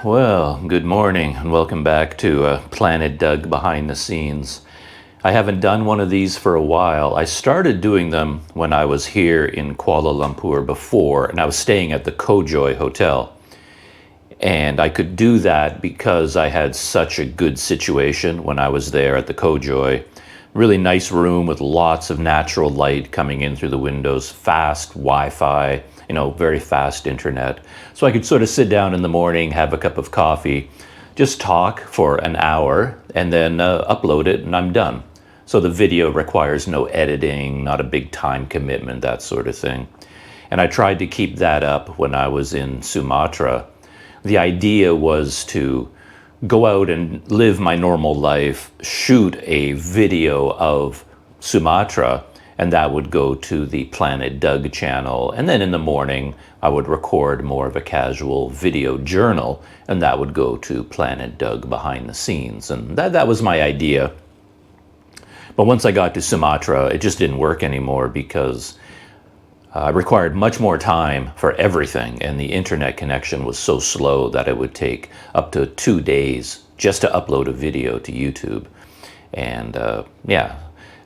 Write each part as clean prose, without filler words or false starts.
Well, good morning and welcome back to Planet Doug Behind the Scenes. I haven't done one of these for a while. I started doing them when I was here in Kuala Lumpur before, and I was staying at the Kojoy Hotel. And I could do that because I had such a good situation when I was there at the Kojoy. Really nice room with lots of natural light coming in through the windows, fast Wi-Fi, very fast internet. So I could sort of sit down in the morning, have a cup of coffee, just talk for an hour, and then upload it, and I'm done. So the video requires no editing, not a big time commitment, that sort of thing. And I tried to keep that up when I was in Sumatra. The idea was to go out and live my normal life, shoot a video of Sumatra, and that would go to the Planet Doug channel. And then in the morning, I would record more of a casual video journal, and that would go to Planet Doug Behind the Scenes. And that was my idea. But once I got to Sumatra, it just didn't work anymore because I required much more time for everything, and the internet connection was so slow that it would take up to 2 days just to upload a video to YouTube. And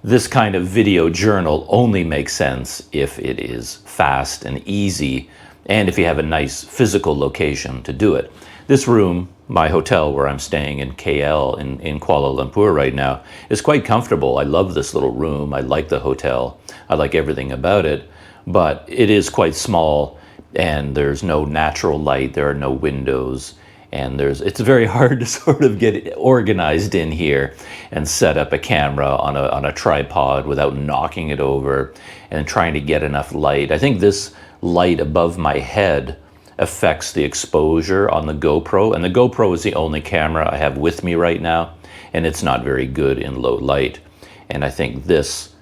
this kind of video journal only makes sense if it is fast and easy, and if you have a nice physical location to do it. This room, my hotel where I'm staying in KL in Kuala Lumpur right now, is quite comfortable. I love this little room. I like the hotel. I like everything about it. But it is quite small, and there's no natural light, there are no windows, and it's very hard to sort of get organized in here and set up a camera on a tripod without knocking it over and trying to get enough light. I think this light above my head affects the exposure on the GoPro, and the GoPro is the only camera I have with me right now, and it's not very good in low light. And I think this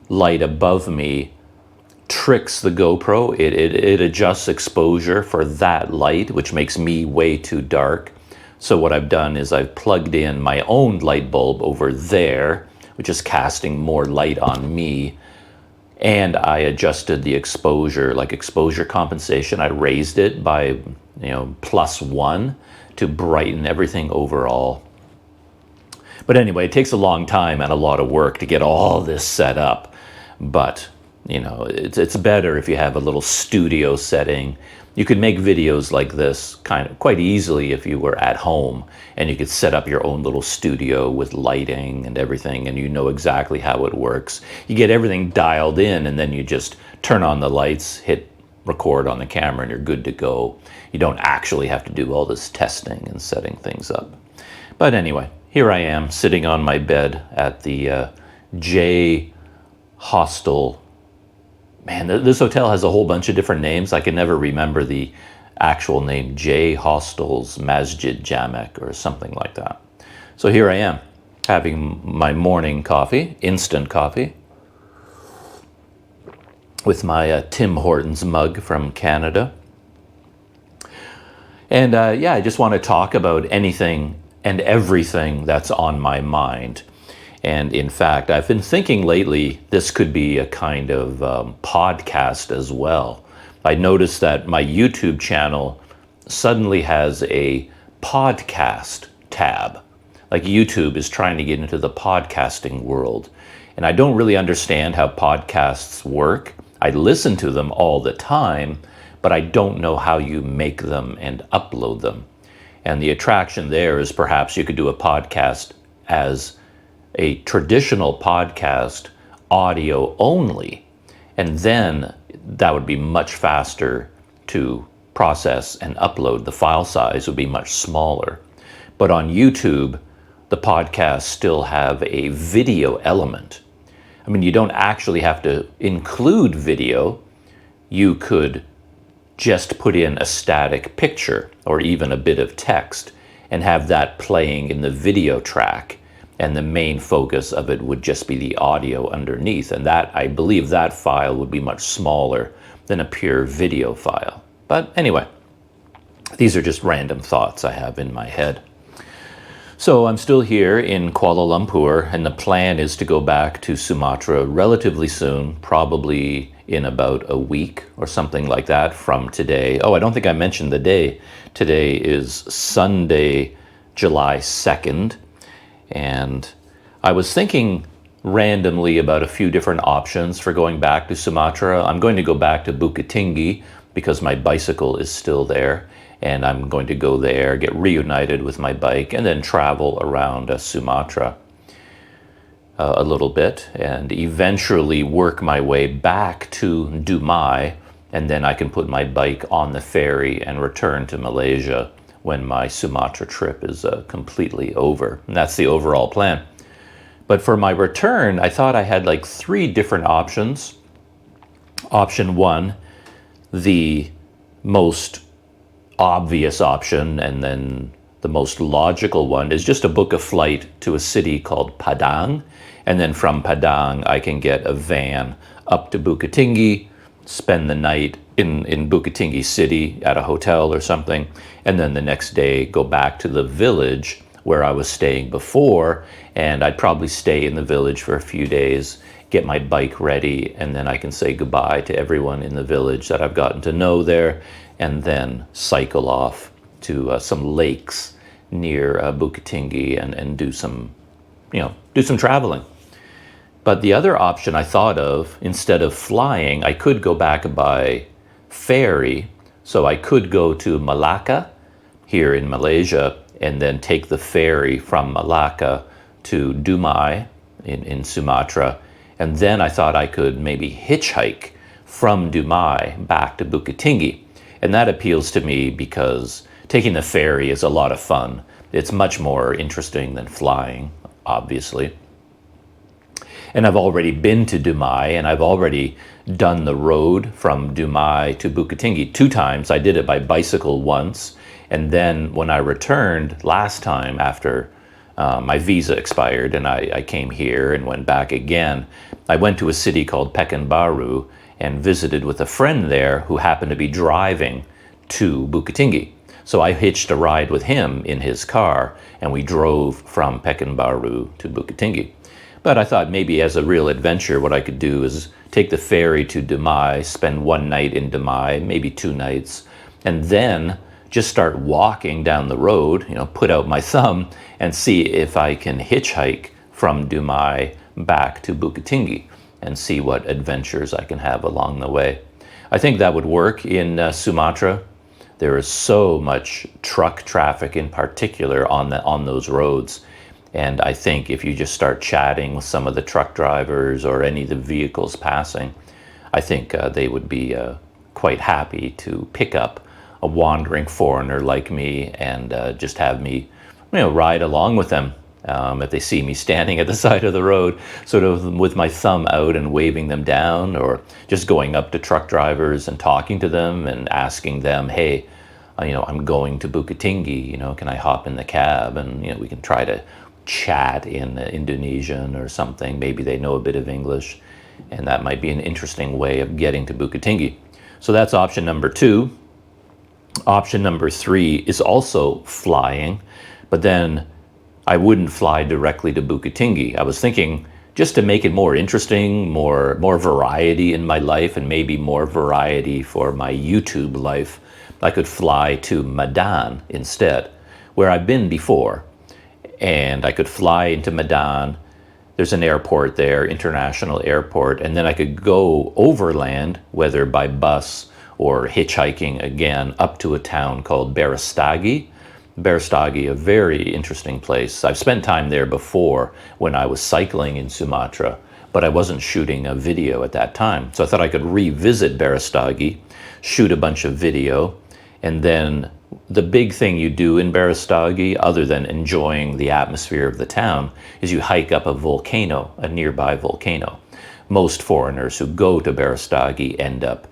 light above me tricks the GoPro. It adjusts exposure for that light, which makes me way too dark. So what I've done is I've plugged in my own light bulb over there, which is casting more light on me. And I adjusted the exposure, like exposure compensation. I raised it by, +1 to brighten everything overall. But anyway, it takes a long time and a lot of work to get all this set up. But it's better if you have a little studio setting. You could make videos like this quite easily if you were at home, and you could set up your own little studio with lighting and everything, and you know exactly how it works. You get everything dialed in, and then you just turn on the lights, hit record on the camera, and you're good to go. You don't actually have to do all this testing and setting things up. But anyway, here I am sitting on my bed at the J Hostel. Man, this hotel has a whole bunch of different names. I can never remember the actual name. J Hostels Masjid Jamek or something like that. So here I am having my morning coffee, instant coffee, with my Tim Hortons mug from Canada. And I just want to talk about anything and everything that's on my mind. And in fact, I've been thinking lately, this could be a kind of podcast as well. I noticed that my YouTube channel suddenly has a podcast tab. Like YouTube is trying to get into the podcasting world. And I don't really understand how podcasts work. I listen to them all the time, but I don't know how you make them and upload them. And the attraction there is perhaps you could do a podcast as a traditional podcast, audio only, and then that would be much faster to process and upload. The file size would be much smaller. But on YouTube, the podcasts still have a video element. I mean, you don't actually have to include video. You could just put in a static picture or even a bit of text and have that playing in the video track. And the main focus of it would just be the audio underneath. And that, I believe that file would be much smaller than a pure video file. But anyway, these are just random thoughts I have in my head. So I'm still here in Kuala Lumpur, and the plan is to go back to Sumatra relatively soon, probably in about a week or something like that from today. Oh, I don't think I mentioned the day. Today is Sunday, July 2nd. And I was thinking randomly about a few different options for going back to Sumatra. I'm going to go back to Bukit Tinggi because my bicycle is still there. And I'm going to go there, get reunited with my bike, and then travel around Sumatra a little bit, and eventually work my way back to Dumai, and then I can put my bike on the ferry and return to Malaysia when my Sumatra trip is completely over. And that's the overall plan. But for my return, I thought I had like 3 different options. Option 1, the most obvious option, and then the most logical one, is just to book a flight to a city called Padang, and then from Padang I can get a van up to Bukit Tinggi, spend the night in Bukit Tinggi city at a hotel or something, and then the next day go back to the village where I was staying before, and I'd probably stay in the village for a few days, get my bike ready, and then I can say goodbye to everyone in the village that I've gotten to know there, and then cycle off to some lakes near Bukit Tinggi and do some traveling. But the other option I thought of, instead of flying, I could go back by ferry. So I could go to Malacca here in Malaysia and then take the ferry from Malacca to Dumai in Sumatra. And then I thought I could maybe hitchhike from Dumai back to Bukit Tinggi. And that appeals to me because taking the ferry is a lot of fun. It's much more interesting than flying, obviously. And I've already been to Dumai, and I've already done the road from Dumai to Bukit Tinggi 2 times. I did it by bicycle once, and then when I returned last time after my visa expired and I came here and went back again, I went to a city called Pekanbaru and visited with a friend there who happened to be driving to Bukit Tinggi. So I hitched a ride with him in his car, and we drove from Pekanbaru to Bukit Tinggi. But I thought maybe as a real adventure, what I could do is take the ferry to Dumai, spend 1 night in Dumai, maybe 2 nights, and then just start walking down the road, put out my thumb and see if I can hitchhike from Dumai back to Bukit Tinggi and see what adventures I can have along the way. I think that would work in Sumatra. There is so much truck traffic in particular on those roads. And I think if you just start chatting with some of the truck drivers or any of the vehicles passing, I think they would be quite happy to pick up a wandering foreigner like me and just have me, ride along with them. If they see me standing at the side of the road, sort of with my thumb out and waving them down, or just going up to truck drivers and talking to them and asking them, hey, I'm going to Bukit Tinggi, can I hop in the cab? And, we can try to chat in Indonesian or something. Maybe they know a bit of English, and that might be an interesting way of getting to Bukit Tinggi. So that's option number 2. Option number 3 is also flying, but then I wouldn't fly directly to Bukit Tinggi. I was thinking, just to make it more interesting, more variety in my life, and maybe more variety for my YouTube life, I could fly to Medan instead, where I've been before. And I could fly into Medan. There's an airport there, international airport, and then I could go overland, whether by bus or hitchhiking again, up to a town called Berastagi. Berastagi, a very interesting place. I've spent time there before when I was cycling in Sumatra, but I wasn't shooting a video at that time. So I thought I could revisit Berastagi, shoot a bunch of video, and then the big thing you do in Berastagi, other than enjoying the atmosphere of the town, is you hike up a volcano, a nearby volcano. Most foreigners who go to Berastagi end up,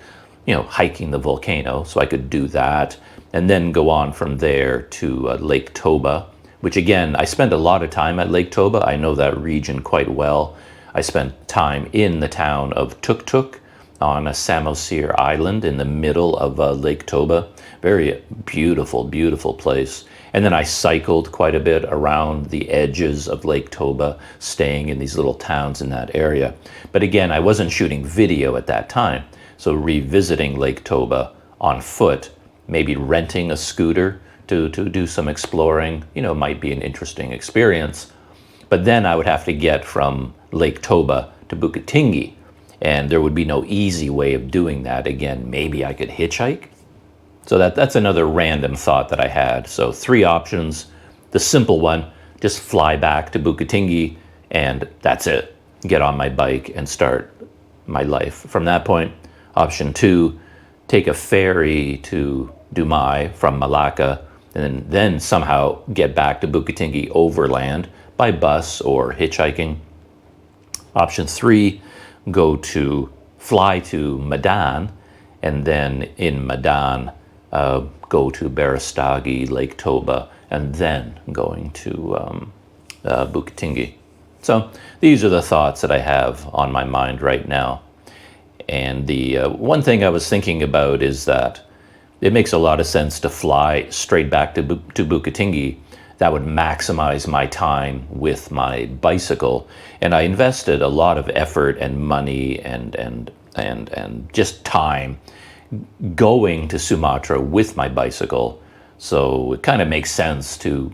hiking the volcano. So I could do that and then go on from there to Lake Toba, which again, I spent a lot of time at Lake Toba. I know that region quite well. I spent time in the town of Tuk Tuk, on a Samosir Island in the middle of Lake Toba. Very beautiful, beautiful place. And then I cycled quite a bit around the edges of Lake Toba, staying in these little towns in that area. But again, I wasn't shooting video at that time. So revisiting Lake Toba on foot, maybe renting a scooter to do some exploring, you know, might be an interesting experience. But then I would have to get from Lake Toba to Bukittinggi, and there would be no easy way of doing that. Again, maybe I could hitchhike. So that's another random thought that I had. So 3 options. The simple one, just fly back to Bukittinggi, and that's it. Get on my bike and start my life from that point. Option 2, take a ferry to Dumai from Malacca, and then somehow get back to Bukittinggi overland by bus or hitchhiking. Option 3, fly to Medan, and then in Medan, go to Berastagi, Lake Toba, and then going to Bukittinggi. So these are the thoughts that I have on my mind right now. And the one thing I was thinking about is that it makes a lot of sense to fly straight back to Bukittinggi. That would maximize my time with my bicycle. And I invested a lot of effort and money and just time going to Sumatra with my bicycle. So it kind of makes sense to,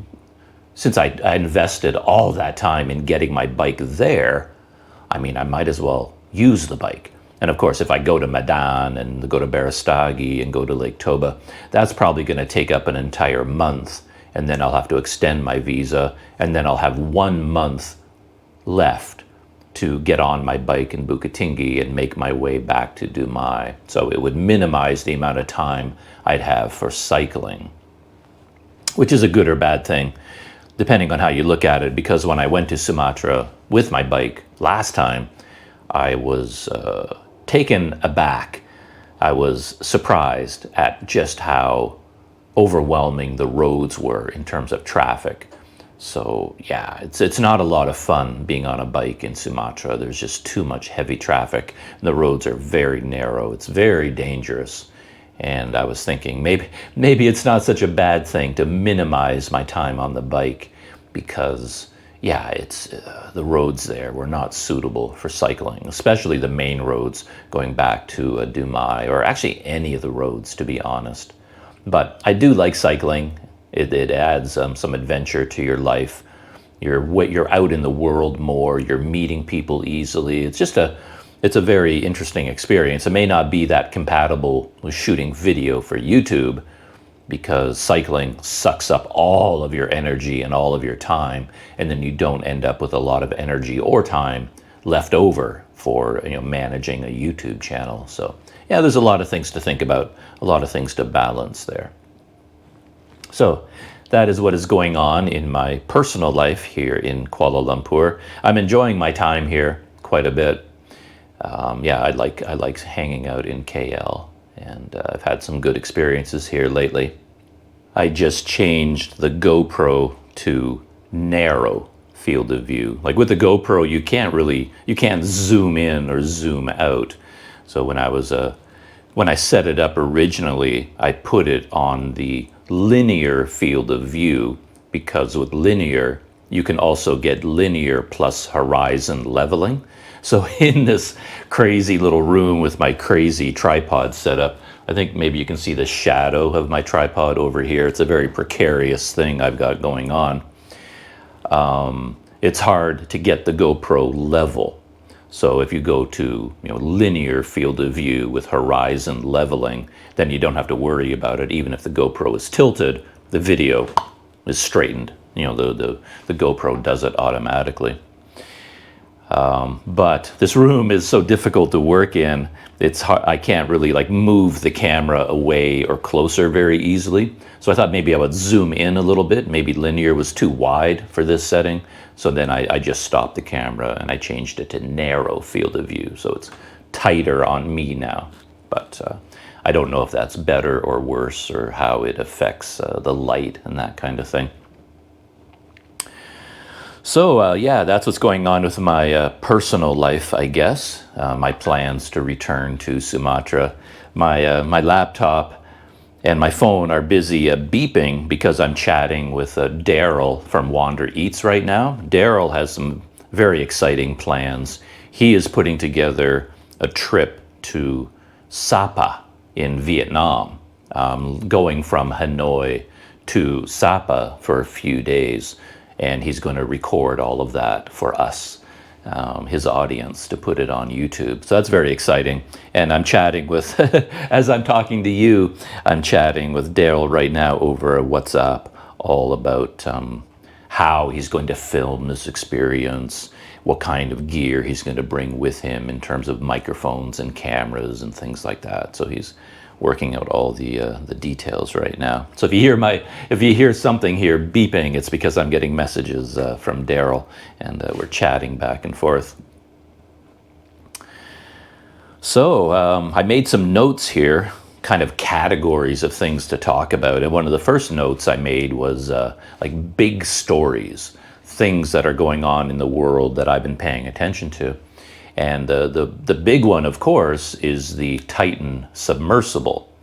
since I invested all that time in getting my bike there, I mean, I might as well use the bike. And of course, if I go to Medan and go to Berastagi and go to Lake Toba, that's probably going to take up an entire month. And then I'll have to extend my visa, and then I'll have 1 month left to get on my bike in Bukittinggi and make my way back to Dumai. So it would minimize the amount of time I'd have for cycling, which is a good or bad thing, depending on how you look at it. Because when I went to Sumatra with my bike last time, I was taken aback. I was surprised at just how overwhelming the roads were in terms of traffic. So yeah, it's not a lot of fun being on a bike in Sumatra. There's just too much heavy traffic. The roads are very narrow. It's very dangerous. And I was thinking maybe it's not such a bad thing to minimize my time on the bike, because yeah, it's the roads there were not suitable for cycling, especially the main roads going back to Dumai, or actually any of the roads, to be honest. But I do like cycling. It adds some adventure to your life. You're out in the world more. You're meeting people easily. It's a very interesting experience. It may not be that compatible with shooting video for YouTube, because cycling sucks up all of your energy and all of your time, and then you don't end up with a lot of energy or time left over for, you know, managing a YouTube channel. So yeah, there's a lot of things to think about, a lot of things to balance there. So that is what is going on in my personal life here in Kuala Lumpur. I'm enjoying my time here quite a bit. Yeah, I like hanging out in KL, and I've had some good experiences here lately. I just changed the GoPro to narrow field of view. Like with the GoPro, you can't zoom in or zoom out. So when I set it up originally, I put it on the linear field of view, because with linear, you can also get linear plus horizon leveling. So in this crazy little room with my crazy tripod setup, I think maybe you can see the shadow of my tripod over here. It's a very precarious thing I've got going on. It's hard to get the GoPro level. So if you go to, you know, linear field of view with horizon leveling, then you don't have to worry about it. Even if the GoPro is tilted, the video is straightened. You know, the GoPro does it automatically. But this room is so difficult to work in. It's hard, I can't really like move the camera away or closer very easily. So I thought maybe I would zoom in a little bit. Maybe linear was too wide for this setting. So then I just stopped the camera and I changed it to narrow field of view. So it's tighter on me now. But I don't know if that's better or worse, or how it affects the light and that kind of thing. So yeah, that's what's going on with my personal life, I guess. My plans to return to Sumatra. My laptop and my phone are busy beeping because I'm chatting with Daryl from Wander Eats right now. Daryl has some very exciting plans. He is putting together a trip to Sapa in Vietnam, going from Hanoi to Sapa for a few days. And he's going to record all of that for us, his audience, to put it on YouTube. So that's very exciting. And I'm chatting with, as I'm talking to you, I'm chatting with Daryl right now over WhatsApp, all about how he's going to film this experience, what kind of gear he's going to bring with him in terms of microphones and cameras and things like that. So he's working out all the details right now. So if you hear something here beeping, it's because I'm getting messages from Daryl, and we're chatting back and forth. So I made some notes here, kind of categories of things to talk about. And one of the first notes I made was like big stories, things that are going on in the world that I've been paying attention to. And the big one, of course, is the Titan submersible.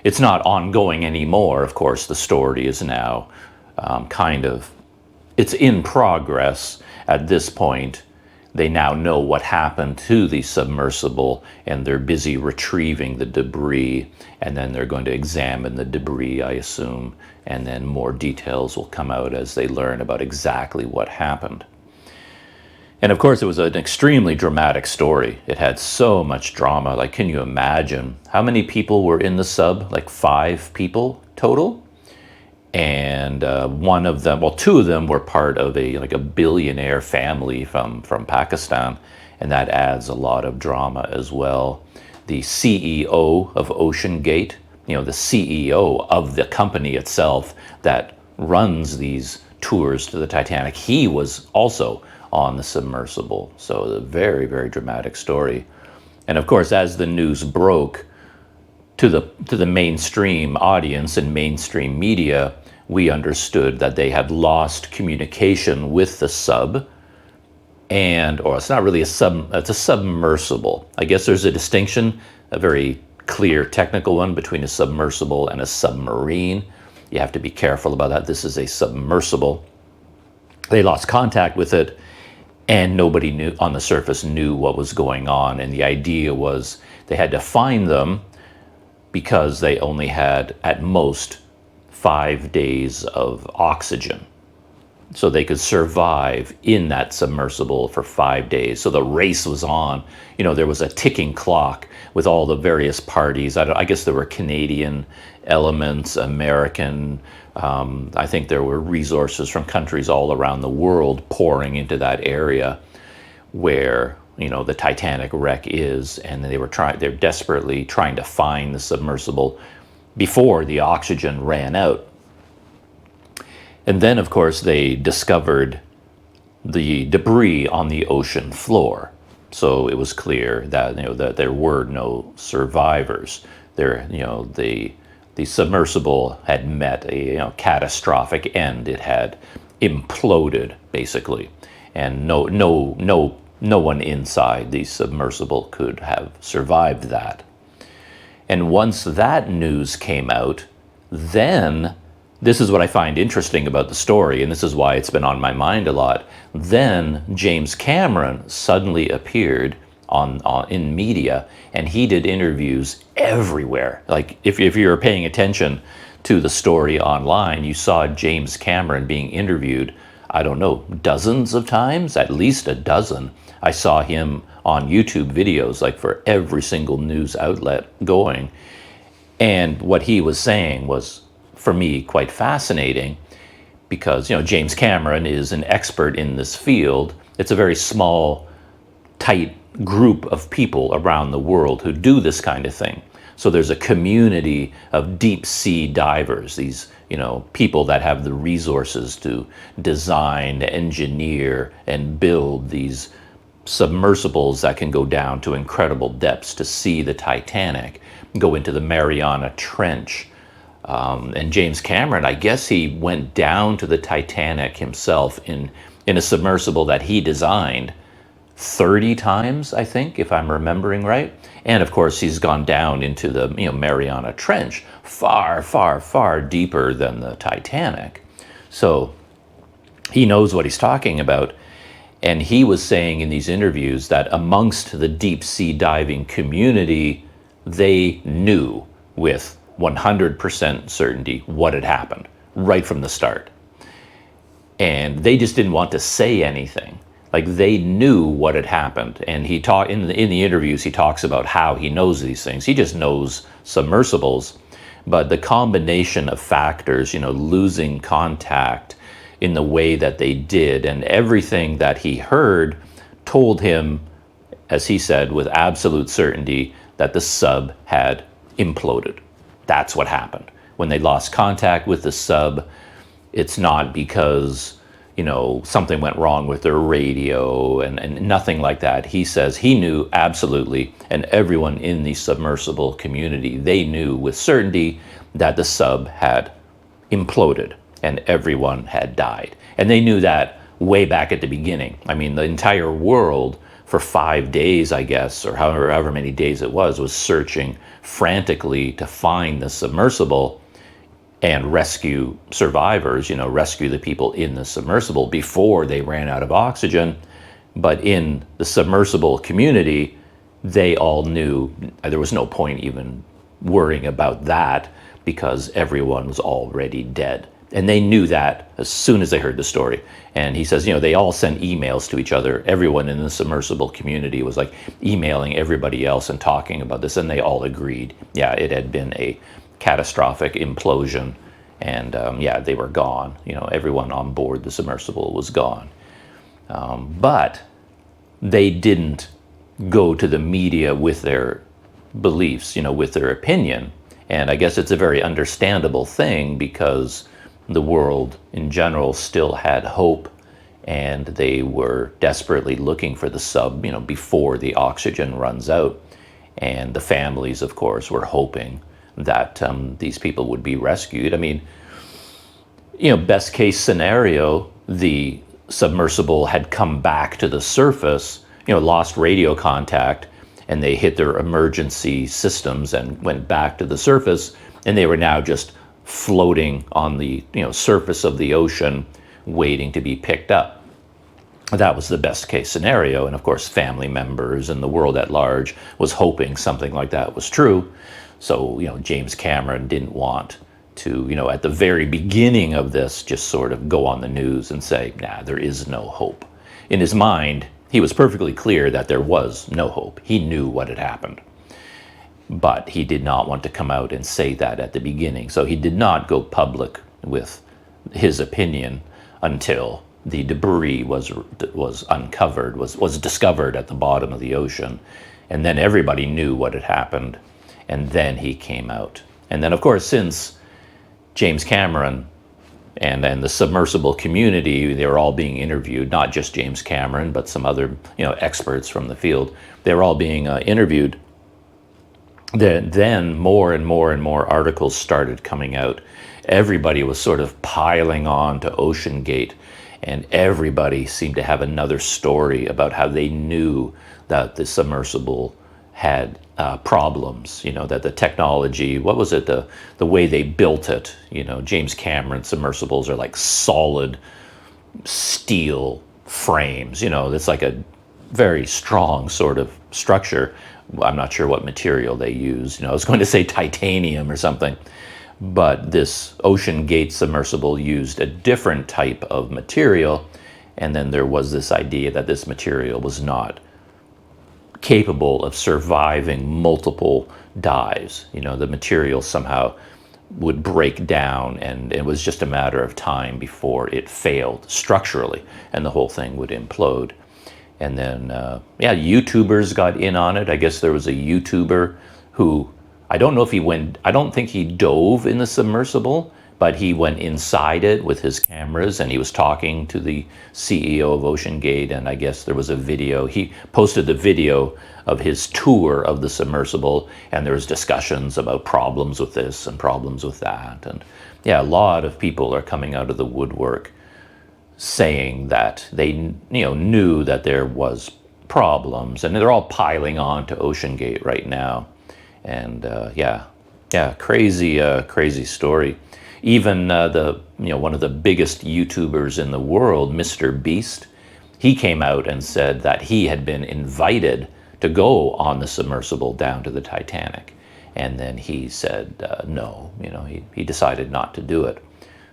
It's not ongoing anymore, of course. The story is now it's in progress at this point. They now know what happened to the submersible, and they're busy retrieving the debris, and then they're going to examine the debris, I assume, and then more details will come out as they learn about exactly what happened. And of course, it was an extremely dramatic story. It had so much drama. Like, can you imagine how many people were in the sub? Like 5 people total. And one of them, well, 2 of them were part of a billionaire family from Pakistan, and that adds a lot of drama as well. The CEO of OceanGate, the CEO of the company itself that runs these tours to the Titanic, he was also on the submersible. So a very, very dramatic story. And of course, as the news broke to the mainstream audience and mainstream media, we understood that they had lost communication with the sub, or it's not really a sub, it's a submersible. I guess there's a distinction, a very clear technical one, between a submersible and a submarine. You have to be careful about that. This is a submersible. They lost contact with it, and nobody knew on the surface knew what was going on. And the idea was they had to find them because they only had at most 5 days of oxygen. So they could survive in that submersible for 5 days. So the race was on. There was a ticking clock with all the various parties. I guess there were Canadian elements, American. I think there were resources from countries all around the world pouring into that area where the Titanic wreck is, and they're desperately trying to find the submersible before the oxygen ran out. And then, of course, they discovered the debris on the ocean floor. So it was clear that that there were no survivors. The submersible had met a catastrophic end. It had imploded basically, and no one inside the submersible could have survived that. And once that news came out, then this is what I find interesting about the story, and this is why it's been on my mind a lot. Then James Cameron suddenly appeared in media, and he did interviews everywhere. Like if you were paying attention to the story online, you saw James Cameron being interviewed, I don't know, dozens of times, at least a dozen. I saw him on YouTube videos, like for every single news outlet going. And what he was saying was, for me, quite fascinating, because James Cameron is an expert in this field. It's a very small, tight group of people around the world who do this kind of thing. So there's a community of deep sea divers, these people that have the resources to design, engineer, and build these submersibles that can go down to incredible depths to see the Titanic, go into the Mariana Trench. And James Cameron, I guess he went down to the Titanic himself in in a submersible that he designed 30 times, I think, if I'm remembering right. And of course, he's gone down into the Mariana Trench, far, far, far deeper than the Titanic. So he knows what he's talking about. And he was saying in these interviews that amongst the deep sea diving community, they knew with 100% certainty what had happened right from the start. And they just didn't want to say anything. Like, they knew what had happened. And he taught in the interviews, he talks about how he knows these things. He just knows submersibles. But the combination of factors, losing contact in the way that they did, and everything that he heard told him, as he said, with absolute certainty, that the sub had imploded. That's what happened. When they lost contact with the sub, it's not because something went wrong with their radio and nothing like that. He says he knew absolutely, and everyone in the submersible community, they knew with certainty that the sub had imploded and everyone had died. And they knew that way back at the beginning. I mean, the entire world for 5 days, I guess, or however many days it was searching frantically to find the submersible and rescue survivors, rescue the people in the submersible before they ran out of oxygen. But in the submersible community, they all knew there was no point even worrying about that because everyone was already dead. And they knew that as soon as they heard the story. And he says, they all sent emails to each other. Everyone in the submersible community was like emailing everybody else and talking about this. And they all agreed, yeah, it had been a catastrophic implosion, and they were gone. Everyone on board the submersible was gone. But they didn't go to the media with their beliefs, with their opinion. And I guess it's a very understandable thing because the world in general still had hope, and they were desperately looking for the sub, before the oxygen runs out. And the families, of course, were hoping that these people would be rescued. I mean, best case scenario, the submersible had come back to the surface, lost radio contact, and they hit their emergency systems and went back to the surface, and they were now just floating on the surface of the ocean, waiting to be picked up. That was the best case scenario, and of course family members and the world at large was hoping something like that was true. So, James Cameron didn't want to, at the very beginning of this, just sort of go on the news and say, nah, there is no hope. In his mind, he was perfectly clear that there was no hope. He knew what had happened. But he did not want to come out and say that at the beginning. So he did not go public with his opinion until the debris was uncovered, was discovered at the bottom of the ocean. And then everybody knew what had happened. And then he came out. And then, of course, since James Cameron and the submersible community, they were all being interviewed, not just James Cameron, but some other experts from the field. They were all being interviewed. Then more and more and more articles started coming out. Everybody was sort of piling on to OceanGate, and everybody seemed to have another story about how they knew that the submersible had problems, that the technology, what was it, the way they built it, James Cameron submersibles are like solid steel frames, it's like a very strong sort of structure. I'm not sure what material they used, I was going to say titanium or something, but this OceanGate submersible used a different type of material, and then there was this idea that this material was not capable of surviving multiple dives. The material somehow would break down, and it was just a matter of time before it failed structurally and the whole thing would implode. And then, YouTubers got in on it. I guess there was a YouTuber who, I don't think he dove in the submersible, but he went inside it with his cameras and he was talking to the CEO of OceanGate, and I guess there was a video. He posted the video of his tour of the submersible, and there was discussions about problems with this and problems with that. And yeah, a lot of people are coming out of the woodwork saying that they, knew that there was problems, and they're all piling on to OceanGate right now. And crazy story. Even one of the biggest YouTubers in the world, Mr. Beast, he came out and said that he had been invited to go on the submersible down to the Titanic, and then he said no. He decided not to do it.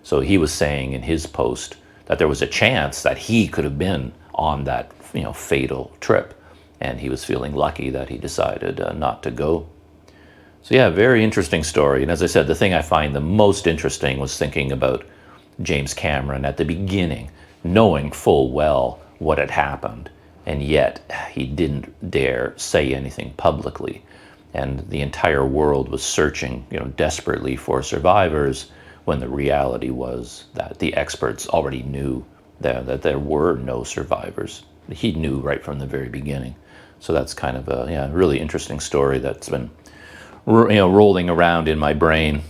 So he was saying in his post that there was a chance that he could have been on that fatal trip, and he was feeling lucky that he decided not to go. So yeah, very interesting story. And as I said, the thing I find the most interesting was thinking about James Cameron at the beginning, knowing full well what had happened, and yet he didn't dare say anything publicly. And the entire world was searching, desperately for survivors, when the reality was that the experts already knew that there were no survivors. He knew right from the very beginning. So that's kind of a really interesting story that's been rolling around in my brain.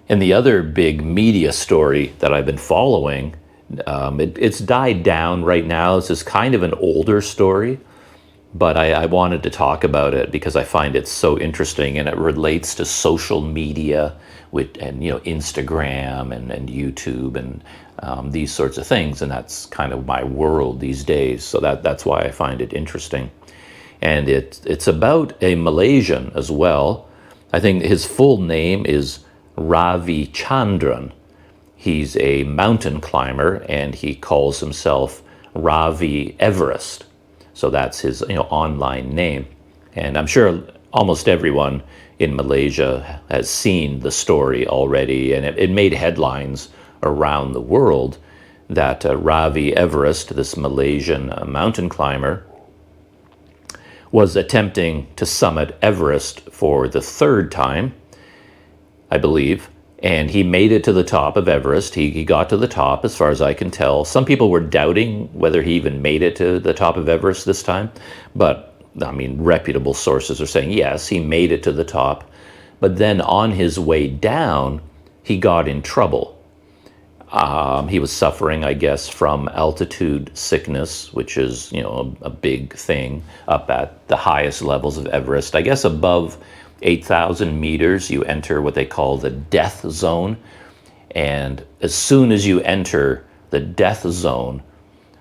And the other big media story that I've been following, it's died down right now. This is kind of an older story, but I wanted to talk about it because I find it so interesting, and it relates to social media and Instagram and YouTube and these sorts of things, and that's kind of my world these days. So that's why I find it interesting. And it's about a Malaysian as well. I think his full name is Ravi Chandran. He's a mountain climber, and he calls himself Ravi Everest. So that's his online name. And I'm sure almost everyone in Malaysia has seen the story already, and it made headlines around the world that Ravi Everest, this Malaysian mountain climber, was attempting to summit Everest for the third time, I believe, and he made it to the top of Everest. He got to the top, as far as I can tell. Some people were doubting whether he even made it to the top of Everest this time, but I mean, reputable sources are saying, yes, he made it to the top. But then on his way down, he got in trouble. He was suffering, I guess, from altitude sickness, which is, a big thing up at the highest levels of Everest. I guess above 8,000 meters, you enter what they call the death zone. And as soon as you enter the death zone,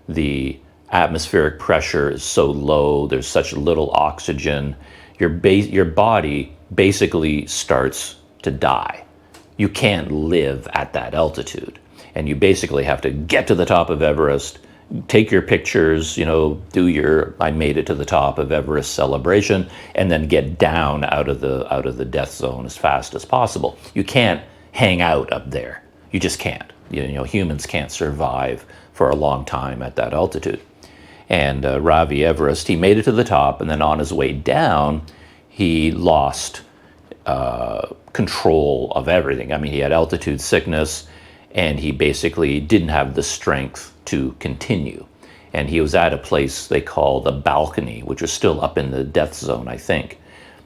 the atmospheric pressure is so low, there's such little oxygen, your body basically starts to die. You can't live at that altitude. And you basically have to get to the top of Everest, take your pictures, do your I made it to the top of Everest celebration, and then get down out of the death zone as fast as possible. You can't hang out up there. You just can't. Humans can't survive for a long time at that altitude. And Ravi Everest, he made it to the top, and then on his way down, he lost control of everything. I mean, he had altitude sickness, and he basically didn't have the strength to continue. And he was at a place they call the balcony, which was still up in the death zone, I think.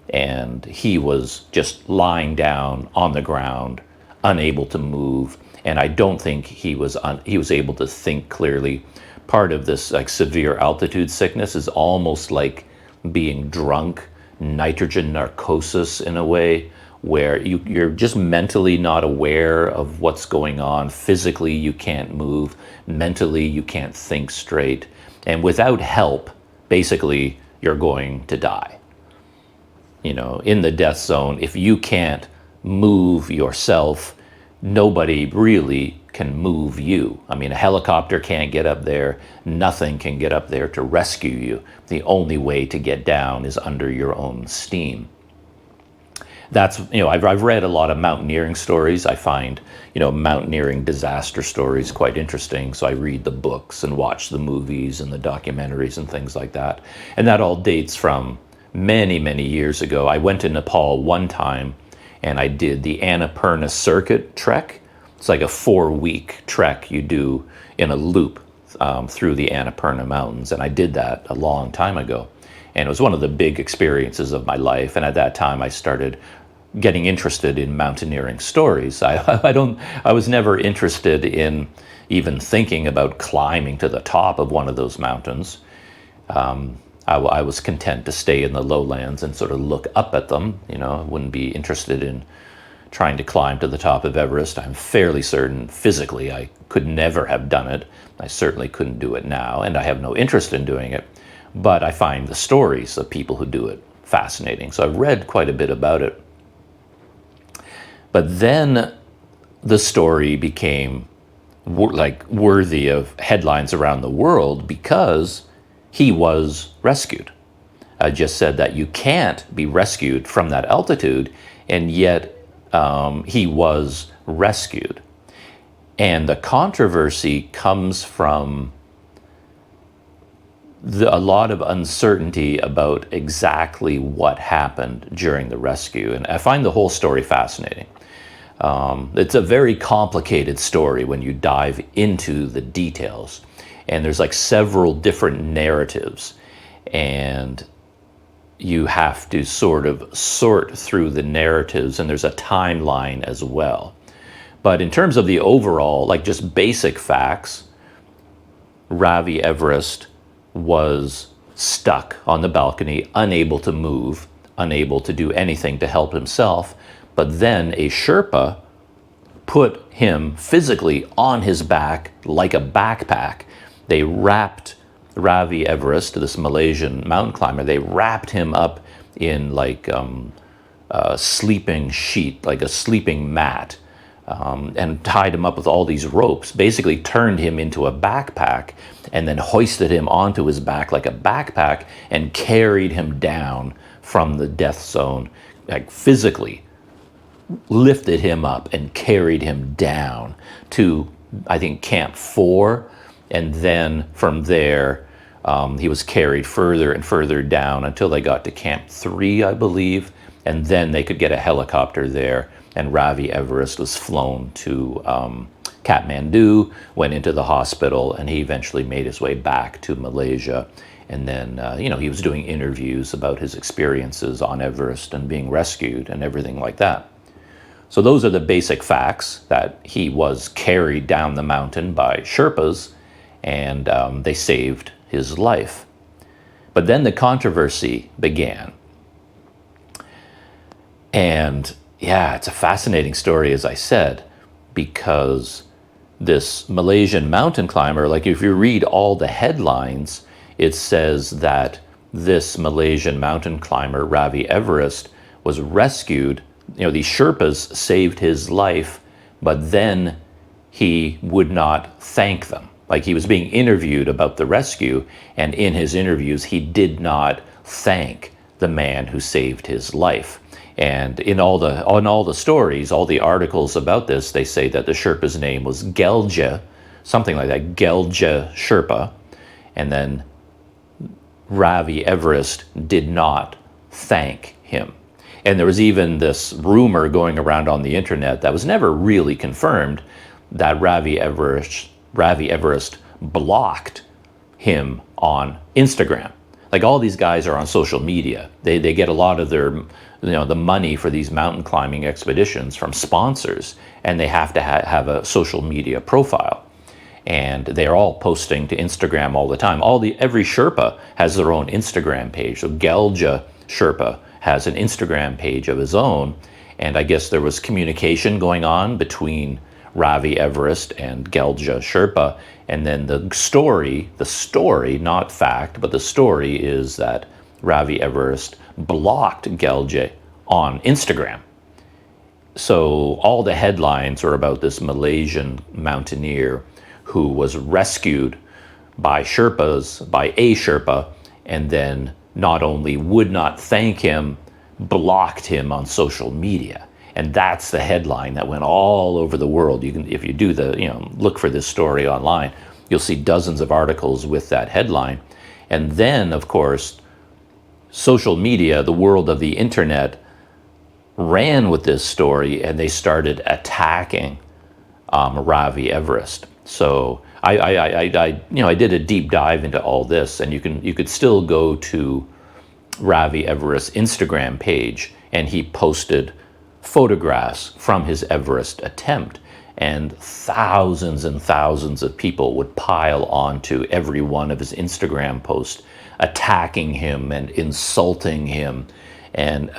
And he was just lying down on the ground, unable to move. And I don't think he was able to think clearly. Part of this severe altitude sickness is almost like being drunk, nitrogen narcosis in a way, where you're just mentally not aware of what's going on. Physically, you can't move. Mentally, you can't think straight. And without help, basically, you're going to die. In the death zone, if you can't move yourself, nobody really can move you. I mean, a helicopter can't get up there. Nothing can get up there to rescue you. The only way to get down is under your own steam. That's, I've read a lot of mountaineering stories. I find, mountaineering disaster stories quite interesting. So I read the books and watch the movies and the documentaries and things like that. And that all dates from many, many years ago. I went to Nepal one time and I did the Annapurna Circuit trek. It's like a 4-week trek you do in a loop through the Annapurna Mountains. And I did that a long time ago. And it was one of the big experiences of my life. And at that time, I started getting interested in mountaineering stories. I was never interested in, even thinking about climbing to the top of one of those mountains. I was content to stay in the lowlands and sort of look up at them. You know, I wouldn't be interested in trying to climb to the top of Everest. I'm fairly certain physically I could never have done it. I certainly couldn't do it now, and I have no interest in doing it. But I find the stories of people who do it fascinating. So I've read quite a bit about it. But then the story became like worthy of headlines around the world because he was rescued. I just said that you can't be rescued from that altitude, and yet he was rescued. And the controversy comes from a lot of uncertainty about exactly what happened during the rescue. And I find the whole story fascinating. It's a very complicated story when you dive into the details. And there's like several different narratives. And you have to sort of sort through the narratives. And there's a timeline as well. But in terms of the overall, like just basic facts, Ravi Everest was stuck on the balcony, unable to move, unable to do anything to help himself. But then a Sherpa put him physically on his back like a backpack. They wrapped Ravi Everest, this Malaysian mountain climber, they wrapped him up in like a sleeping sheet, like a sleeping mat, and tied him up with all these ropes, basically turned him into a backpack, and then hoisted him onto his back like a backpack and carried him down from the death zone, like physically lifted him up and carried him down to, I think, Camp 4. And then from there, he was carried further and further down until they got to Camp 3, I believe. And then they could get a helicopter there. And Ravi Everest was flown to Kathmandu, went into the hospital, and he eventually made his way back to Malaysia. And then, he was doing interviews about his experiences on Everest and being rescued and everything like that. So those are the basic facts, that he was carried down the mountain by Sherpas, and they saved his life. But then the controversy began. And yeah, it's a fascinating story, as I said, because this Malaysian mountain climber, like if you read all the headlines, it says that this Malaysian mountain climber, Ravi Everest, was rescued. These Sherpas saved his life, but then he would not thank them. Like he was being interviewed about the rescue, and in his interviews, he did not thank the man who saved his life. And on all the stories, all the articles about this, they say that the Sherpa's name was Gelja, something like that, Gelja Sherpa. And then Ravi Everest did not thank him. And there was even this rumor going around on the internet that was never really confirmed, that Ravi Everest blocked him on Instagram. Like all these guys are on social media. They get a lot of their, the money for these mountain climbing expeditions from sponsors, and they have to have a social media profile. And they're all posting to Instagram all the time. Every Sherpa has their own Instagram page. So Gelja Sherpa has an Instagram page of his own, and I guess there was communication going on between Ravi Everest and Gelja Sherpa. And then the story, not fact, but the story is that Ravi Everest blocked Gelja on Instagram. So all the headlines are about this Malaysian mountaineer who was rescued by Sherpas, by a Sherpa, and then not only would not thank him, blocked him on social media. And that's the headline that went all over the world. You can, if you do look for this story online, you'll see dozens of articles with that headline. And then, of course, social media, the world of the internet, ran with this story, and they started attacking Ravi Everest. So I did a deep dive into all this, and you could still go to Ravi Everest's Instagram page, and he posted photographs from his Everest attempt. and thousands of people would pile onto every one of his Instagram posts, attacking him and insulting him and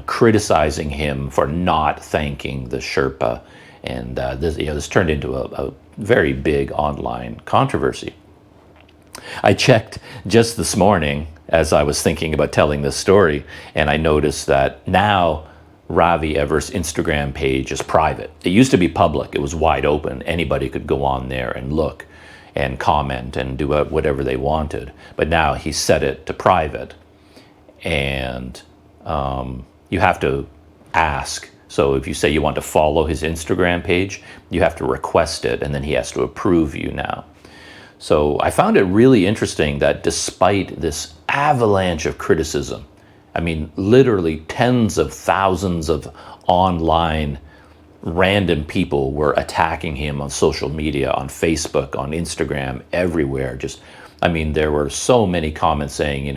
criticizing him for not thanking the Sherpa. And this turned into a very big online controversy. I checked just this morning as I was thinking about telling this story, and I noticed that now Ravi Everest's Instagram page is private. It used to be public. It was wide open. Anybody could go on there and look and comment and do whatever they wanted. But now he set it to private, and you have to ask. So if you say you want to follow his Instagram page, you have to request it, and then he has to approve you now. So I found it really interesting that despite this avalanche of criticism, I mean, literally tens of thousands of online random people were attacking him on social media, on Facebook, on Instagram, everywhere. There were so many comments saying,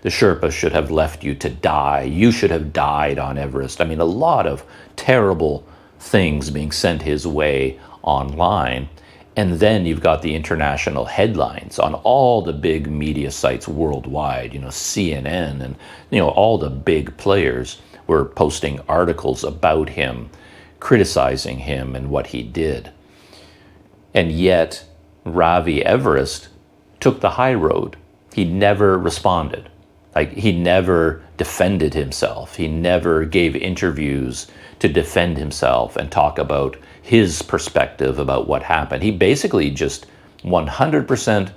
the Sherpa should have left you to die. You should have died on Everest. A lot of terrible things being sent his way online. And then you've got the international headlines on all the big media sites worldwide, CNN and, all the big players were posting articles about him, criticizing him and what he did. And yet Ravi Everest took the high road. He never responded. He never defended himself. He never gave interviews to defend himself and talk about his perspective about what happened. He basically just 100%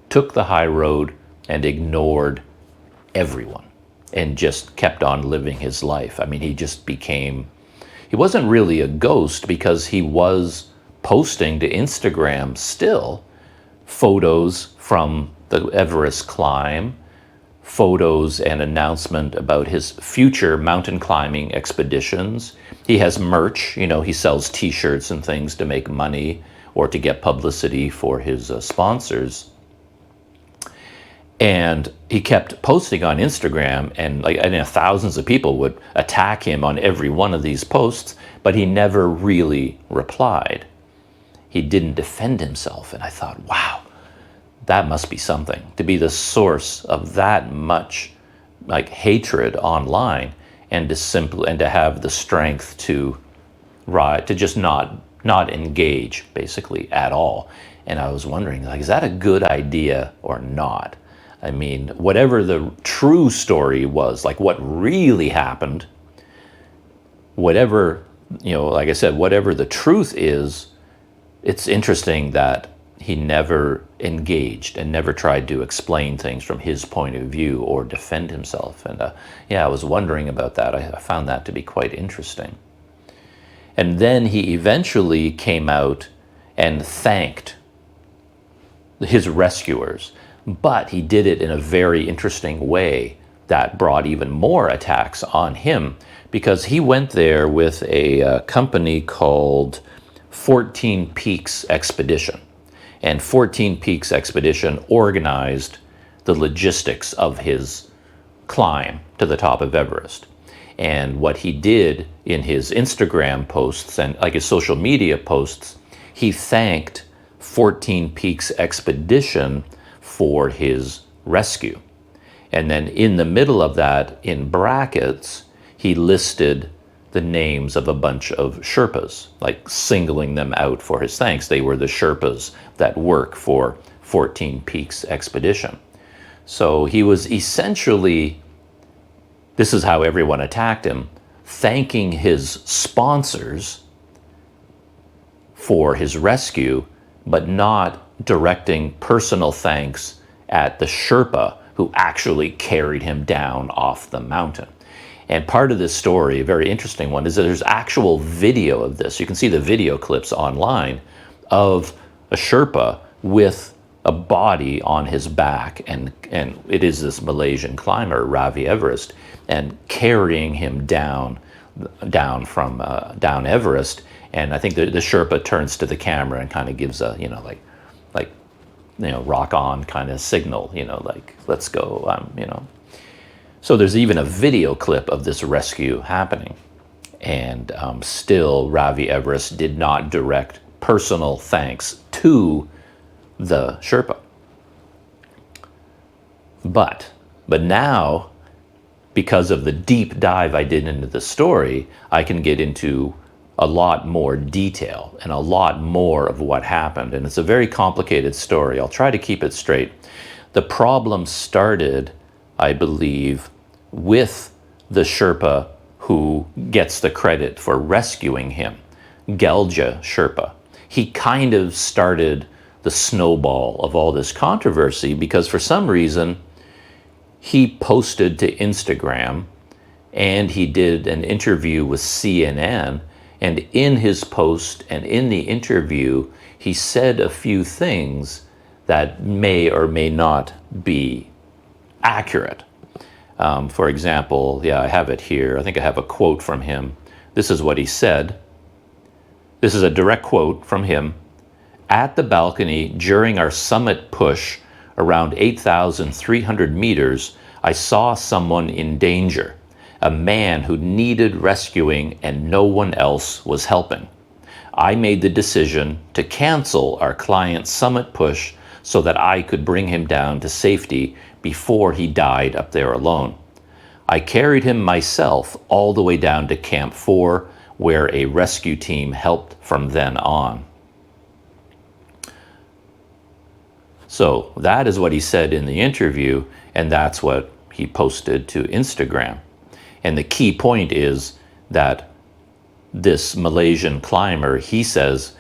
took the high road and ignored everyone and just kept on living his life. He wasn't really a ghost because he was posting to Instagram still photos from the Everest climb, photos and announcement about his future mountain climbing expeditions. He has merch, he sells t-shirts and things to make money or to get publicity for his sponsors. And he kept posting on Instagram, and thousands of people would attack him on every one of these posts, but he never really replied. He didn't defend himself. And I thought, wow, that must be something, to be the source of that much hatred online, and to have the strength to just not engage basically at all. And I was wondering, is that a good idea or not? Whatever the true story was, what really happened, whatever the truth is, it's interesting that he never engaged and never tried to explain things from his point of view or defend himself. And I was wondering about that. I found that to be quite interesting. And then he eventually came out and thanked his rescuers, but he did it in a very interesting way that brought even more attacks on him, because he went there with a company called 14 Peaks Expedition. And 14 Peaks Expedition organized the logistics of his climb to the top of Everest. And what he did in his Instagram posts and his social media posts, he thanked 14 Peaks Expedition for his rescue. And then in the middle of that, in brackets, he listed the names of a bunch of Sherpas, singling them out for his thanks. They were the Sherpas that work for 14 Peaks Expedition. So he was essentially, this is how everyone attacked him, thanking his sponsors for his rescue, but not directing personal thanks at the Sherpa who actually carried him down off the mountain. And part of this story, a very interesting one, is that there's actual video of this. You can see the video clips online of a Sherpa with a body on his back, and it is this Malaysian climber, Ravi Everest, and carrying him down Everest. And I think the Sherpa turns to the camera and kind of gives a rock on kind of signal, let's go, So there's even a video clip of this rescue happening. And still, Ravi Everest did not direct personal thanks to the Sherpa. But now, because of the deep dive I did into the story, I can get into a lot more detail and a lot more of what happened. And it's a very complicated story. I'll try to keep it straight. The problem started, I believe, with the Sherpa who gets the credit for rescuing him, Gelja Sherpa. He kind of started the snowball of all this controversy because for some reason he posted to Instagram and he did an interview with CNN, and in his post and in the interview he said a few things that may or may not be accurate. For example, yeah, I have it here. I think I have a quote from him. This is what he said. This is a direct quote from him. At the balcony during our summit push around 8,300 meters, I saw someone in danger, a man who needed rescuing and no one else was helping. I made the decision to cancel our client's summit push so that I could bring him down to safety before he died up there alone. I carried him myself all the way down to Camp 4, where a rescue team helped from then on. So that is what he said in the interview, and that's what he posted to Instagram. And the key point is that this Malaysian climber, he says,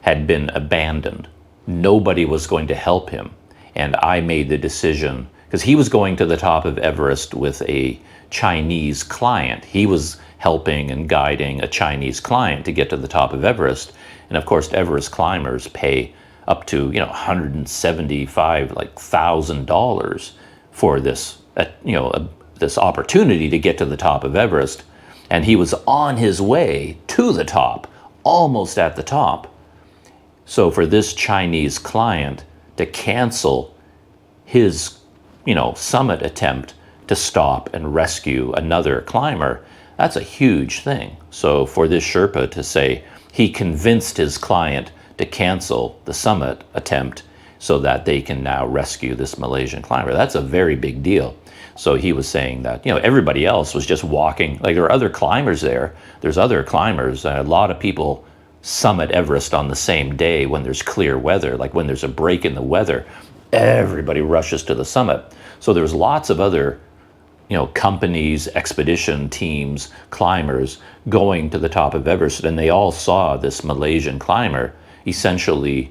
had been abandoned. Nobody was going to help him. And I made the decision, because he was going to the top of Everest with a Chinese client. He was helping and guiding a Chinese client to get to the top of Everest. And of course, Everest climbers pay up to, $175,000 for this, this opportunity to get to the top of Everest. And he was on his way to the top, almost at the top. So for this Chinese client to cancel his, summit attempt to stop and rescue another climber, that's a huge thing. So for this Sherpa to say he convinced his client to cancel the summit attempt so that they can now rescue this Malaysian climber, that's a very big deal. So he was saying that, everybody else was just walking, like there are other climbers there. There's other climbers. A lot of people summit Everest on the same day when there's clear weather, like when there's a break in the weather, everybody rushes to the summit. So there's lots of other, companies, expedition teams, climbers going to the top of Everest, and they all saw this Malaysian climber essentially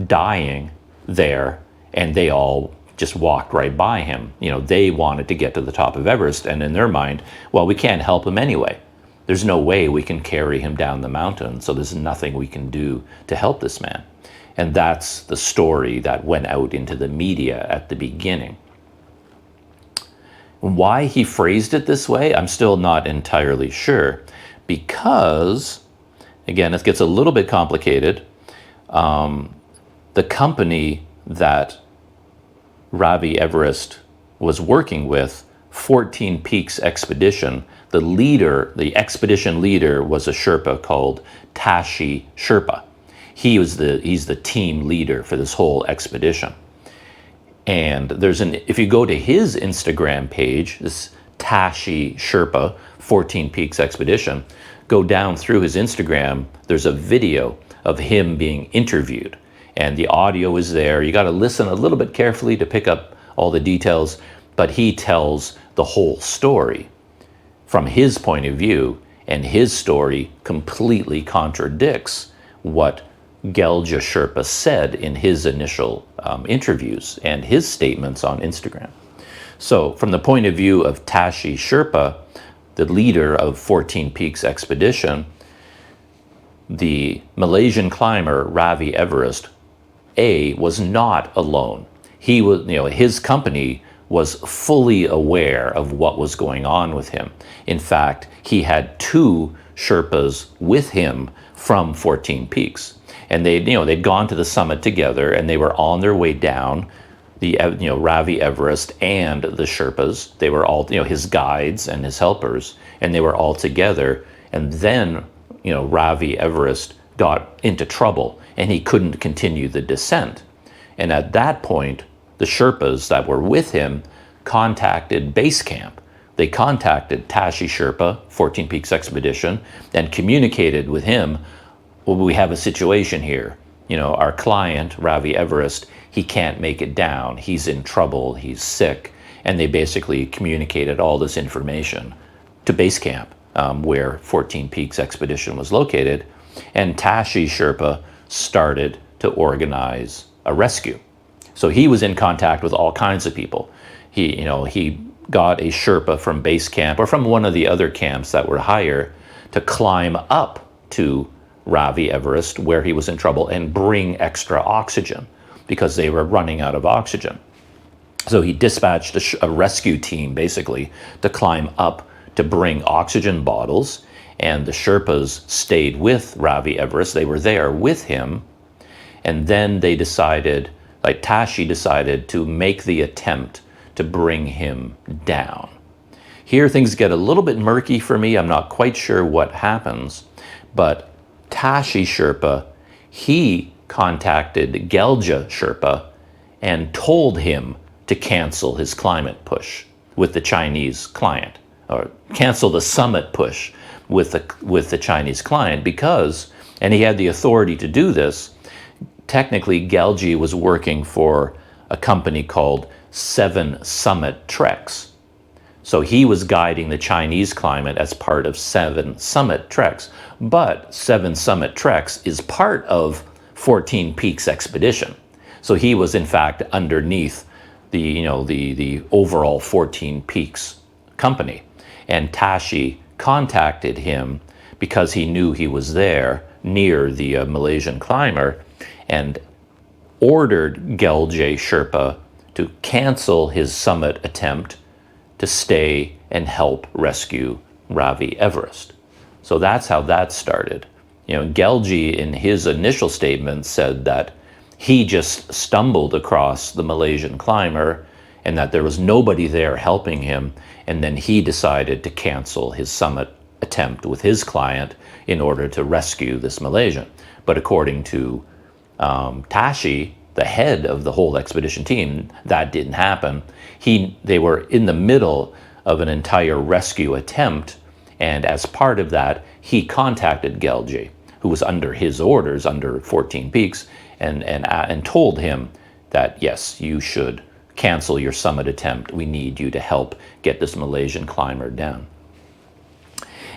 dying there, and they all just walked right by him. They wanted to get to the top of Everest, and in their mind, well, we can't help him anyway. There's no way we can carry him down the mountain, so there's nothing we can do to help this man. And that's the story that went out into the media at the beginning. Why he phrased it this way, I'm still not entirely sure, because, again, it gets a little bit complicated. The company that Ravi Everest was working with, 14 Peaks Expedition, the expedition leader was a Sherpa called Tashi Sherpa. He's the team leader for this whole expedition. And if you go to his Instagram page, this Tashi Sherpa 14 Peaks Expedition, go down through his Instagram, there's a video of him being interviewed. And the audio is there. You got to listen a little bit carefully to pick up all the details, but he tells the whole story from his point of view, and his story completely contradicts what Gelja Sherpa said in his initial interviews and his statements on Instagram. So from the point of view of Tashi Sherpa, the leader of 14 Peaks Expedition, the Malaysian climber Ravi Everest was not alone. He was, his company was fully aware of what was going on with him. In fact, he had 2 Sherpas with him from 14 Peaks. And they'd gone to the summit together, and they were on their way down, Ravi Everest and the Sherpas. They were all, his guides and his helpers, and they were all together. And then, Ravi Everest got into trouble and he couldn't continue the descent. And at that point, the Sherpas that were with him contacted base camp. They contacted Tashi Sherpa, 14 Peaks Expedition, and communicated with him, well, we have a situation here. Our client, Ravi Everest, he can't make it down. He's in trouble. He's sick. And they basically communicated all this information to base camp, where 14 Peaks Expedition was located. And Tashi Sherpa started to organize a rescue. So he was in contact with all kinds of people. He got a Sherpa from base camp or from one of the other camps that were higher to climb up to Ravi Everest where he was in trouble and bring extra oxygen because they were running out of oxygen. So he dispatched a rescue team basically to climb up to bring oxygen bottles, and the Sherpas stayed with Ravi Everest. They were there with him, and then they decided, like Tashi decided, to make the attempt to bring him down. Here things get a little bit murky for me. I'm not quite sure what happens, but Tashi Sherpa, he contacted Gelja Sherpa and told him to cancel his climate push with the Chinese client, or cancel the summit push with the Chinese client, because, and he had the authority to do this, technically Gelji was working for a company called 7 Summit Treks. So he was guiding the Chinese climate as part of 7 Summit Treks. But 7 Summit Treks is part of 14 Peaks Expedition. So he was in fact underneath the overall 14 Peaks company. And Tashi contacted him because he knew he was there near the Malaysian climber, and ordered Gelje Sherpa to cancel his summit attempt to stay and help rescue Ravi Everest. So that's how that started. Gelji in his initial statement said that he just stumbled across the Malaysian climber and that there was nobody there helping him, and then he decided to cancel his summit attempt with his client in order to rescue this Malaysian. But according to Tashi, the head of the whole expedition team, that didn't happen. They were in the middle of an entire rescue attempt, and as part of that, he contacted Gelji, who was under his orders, under 14 Peaks, and told him that, yes, you should cancel your summit attempt. We need you to help get this Malaysian climber down.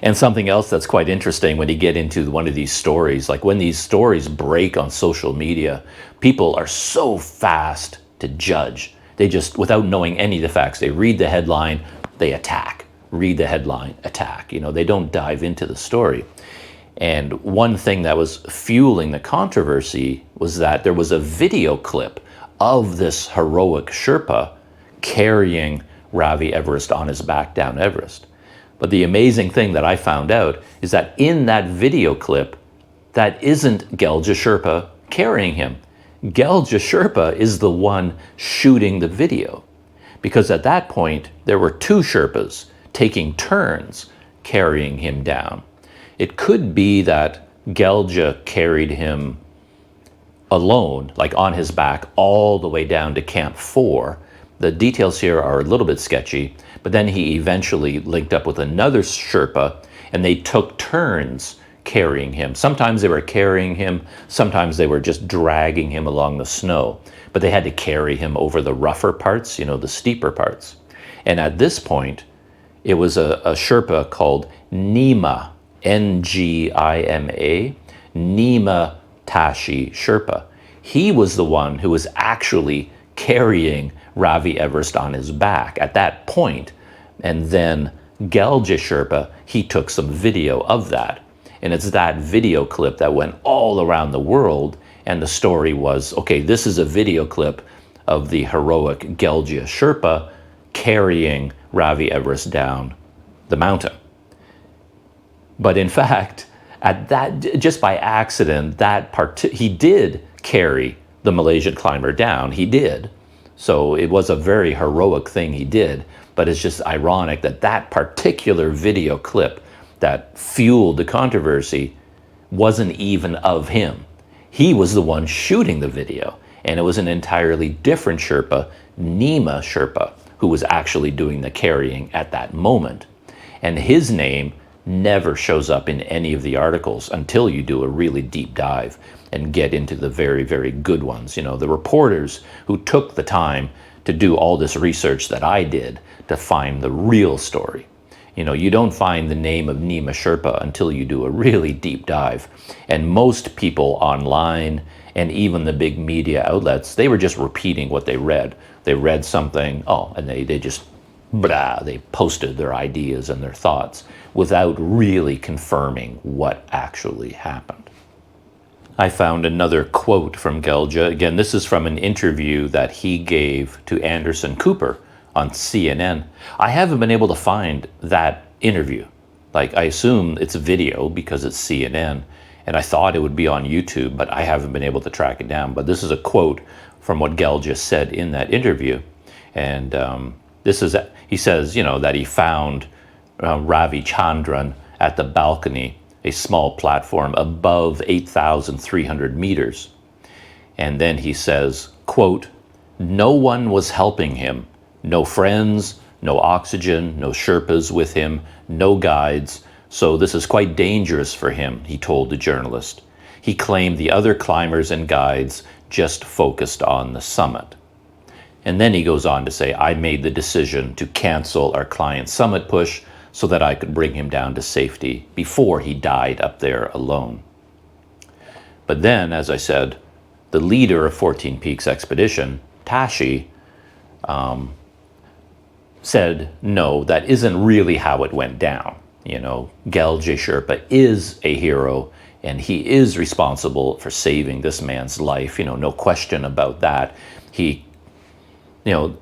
And something else that's quite interesting when you get into one of these stories, like when these stories break on social media, people are so fast to judge. They just, without knowing any of the facts, they read the headline, they attack. Read the headline, attack. They don't dive into the story. And one thing that was fueling the controversy was that there was a video clip of this heroic Sherpa carrying Ravi Everest on his back down Everest. But the amazing thing that I found out is that in that video clip, that isn't Gelja Sherpa carrying him. Gelja Sherpa is the one shooting the video. Because at that point, there were 2 Sherpas taking turns carrying him down. It could be that Gelja carried him alone, like on his back, all the way down to Camp 4. The details here are a little bit sketchy, but then he eventually linked up with another Sherpa, and they took turns carrying him. Sometimes they were carrying him, sometimes they were just dragging him along the snow, but they had to carry him over the rougher parts, the steeper parts. And at this point, it was a Sherpa called Nima, Ngima, Nima Tashi Sherpa. He was the one who was actually carrying Ravi Everest on his back at that point. And then Gelja Sherpa, he took some video of that. And it's that video clip that went all around the world. And the story was, okay, this is a video clip of the heroic Gelja Sherpa carrying Ravi Everest down the mountain. But in fact, at that, just by accident, he did carry the Malaysian climber down. He did. So it was a very heroic thing he did. But it's just ironic that that particular video clip that fueled the controversy wasn't even of him. He was the one shooting the video, and it was an entirely different Sherpa, Nima Sherpa, who was actually doing the carrying at that moment. And his name never shows up in any of the articles until you do a really deep dive and get into the very, very good ones. You know, the reporters who took the time to do all this research that I did to find the real story. You know, you don't find the name of Nima Sherpa until you do a really deep dive. And most people online and even the big media outlets, they were just repeating what they read. They read something, and they just, they posted their ideas and their thoughts without really confirming what actually happened. I found another quote from Gelja. Again, this is from an interview that he gave to Anderson Cooper on CNN. I haven't been able to find that interview. Like, I assume it's a video because it's CNN, and I thought it would be on YouTube, but I haven't been able to track it down. But this is a quote from what Gelja said in that interview. And he says, you know, that he found Ravi Chandran at the balcony, a small platform above 8,300 meters. And then he says, quote, "No one was helping him. No friends, no oxygen, no Sherpas with him, no guides. So this is quite dangerous for him," he told the journalist. He claimed the other climbers and guides just focused on the summit. And then he goes on to say, "I made the decision to cancel our client's summit push so that I could bring him down to safety before he died up there alone." But then, as I said, the leader of 14 Peaks Expedition, Tashi, said, no, that isn't really how it went down. You know, Gelja Sherpa is a hero, and he is responsible for saving this man's life. You know, no question about that. It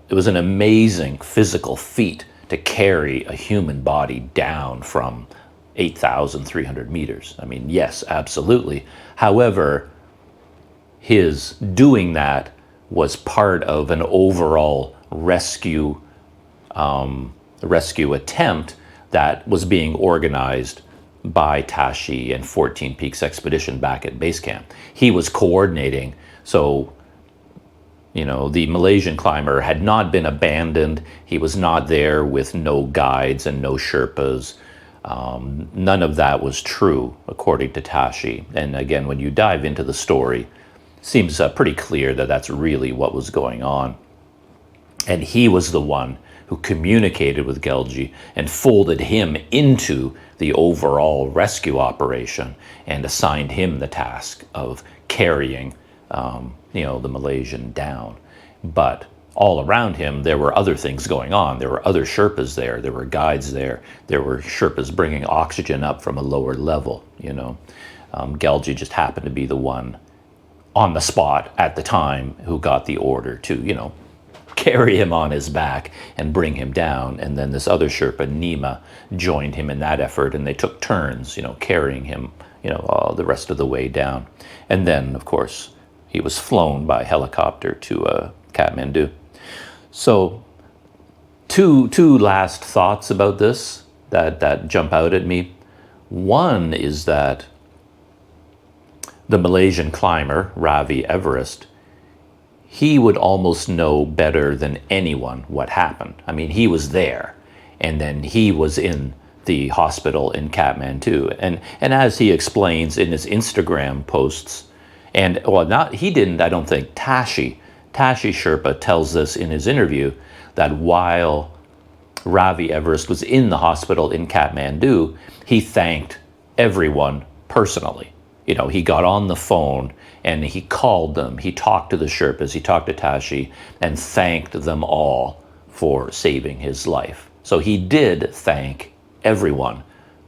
was an amazing physical feat to carry a human body down from 8,300 meters. I mean, yes, absolutely. However, his doing that was part of an overall rescue attempt that was being organized by Tashi and 14 Peaks Expedition back at base camp. He was coordinating, so you know, the Malaysian climber had not been abandoned. He was not there with no guides and no Sherpas. None of that was true, according to Tashi. And again, when you dive into the story, it seems pretty clear that that's really what was going on. And he was the one who communicated with Gelja and folded him into the overall rescue operation and assigned him the task of carrying the Malaysian down. But all around him, there were other things going on. There were other Sherpas there. There were guides there. There were Sherpas bringing oxygen up from a lower level, you know. Gelja just happened to be the one on the spot at the time who got the order to, you know, carry him on his back and bring him down. And then this other Sherpa, Nima, joined him in that effort, and they took turns, you know, carrying him, you know, the rest of the way down. And then, of course, he was flown by helicopter to Kathmandu. So two last thoughts about this that jump out at me. One is that the Malaysian climber, Ravi Everest, he would almost know better than anyone what happened. I mean, he was there, and then he was in the hospital in Kathmandu. And as he explains in his Instagram posts, and well, he didn't, I don't think, Tashi Sherpa tells us in his interview that while Ravi Everest was in the hospital in Kathmandu, he thanked everyone personally. You know, he got on the phone and he called them, he talked to the Sherpas, he talked to Tashi, and thanked them all for saving his life. So he did thank everyone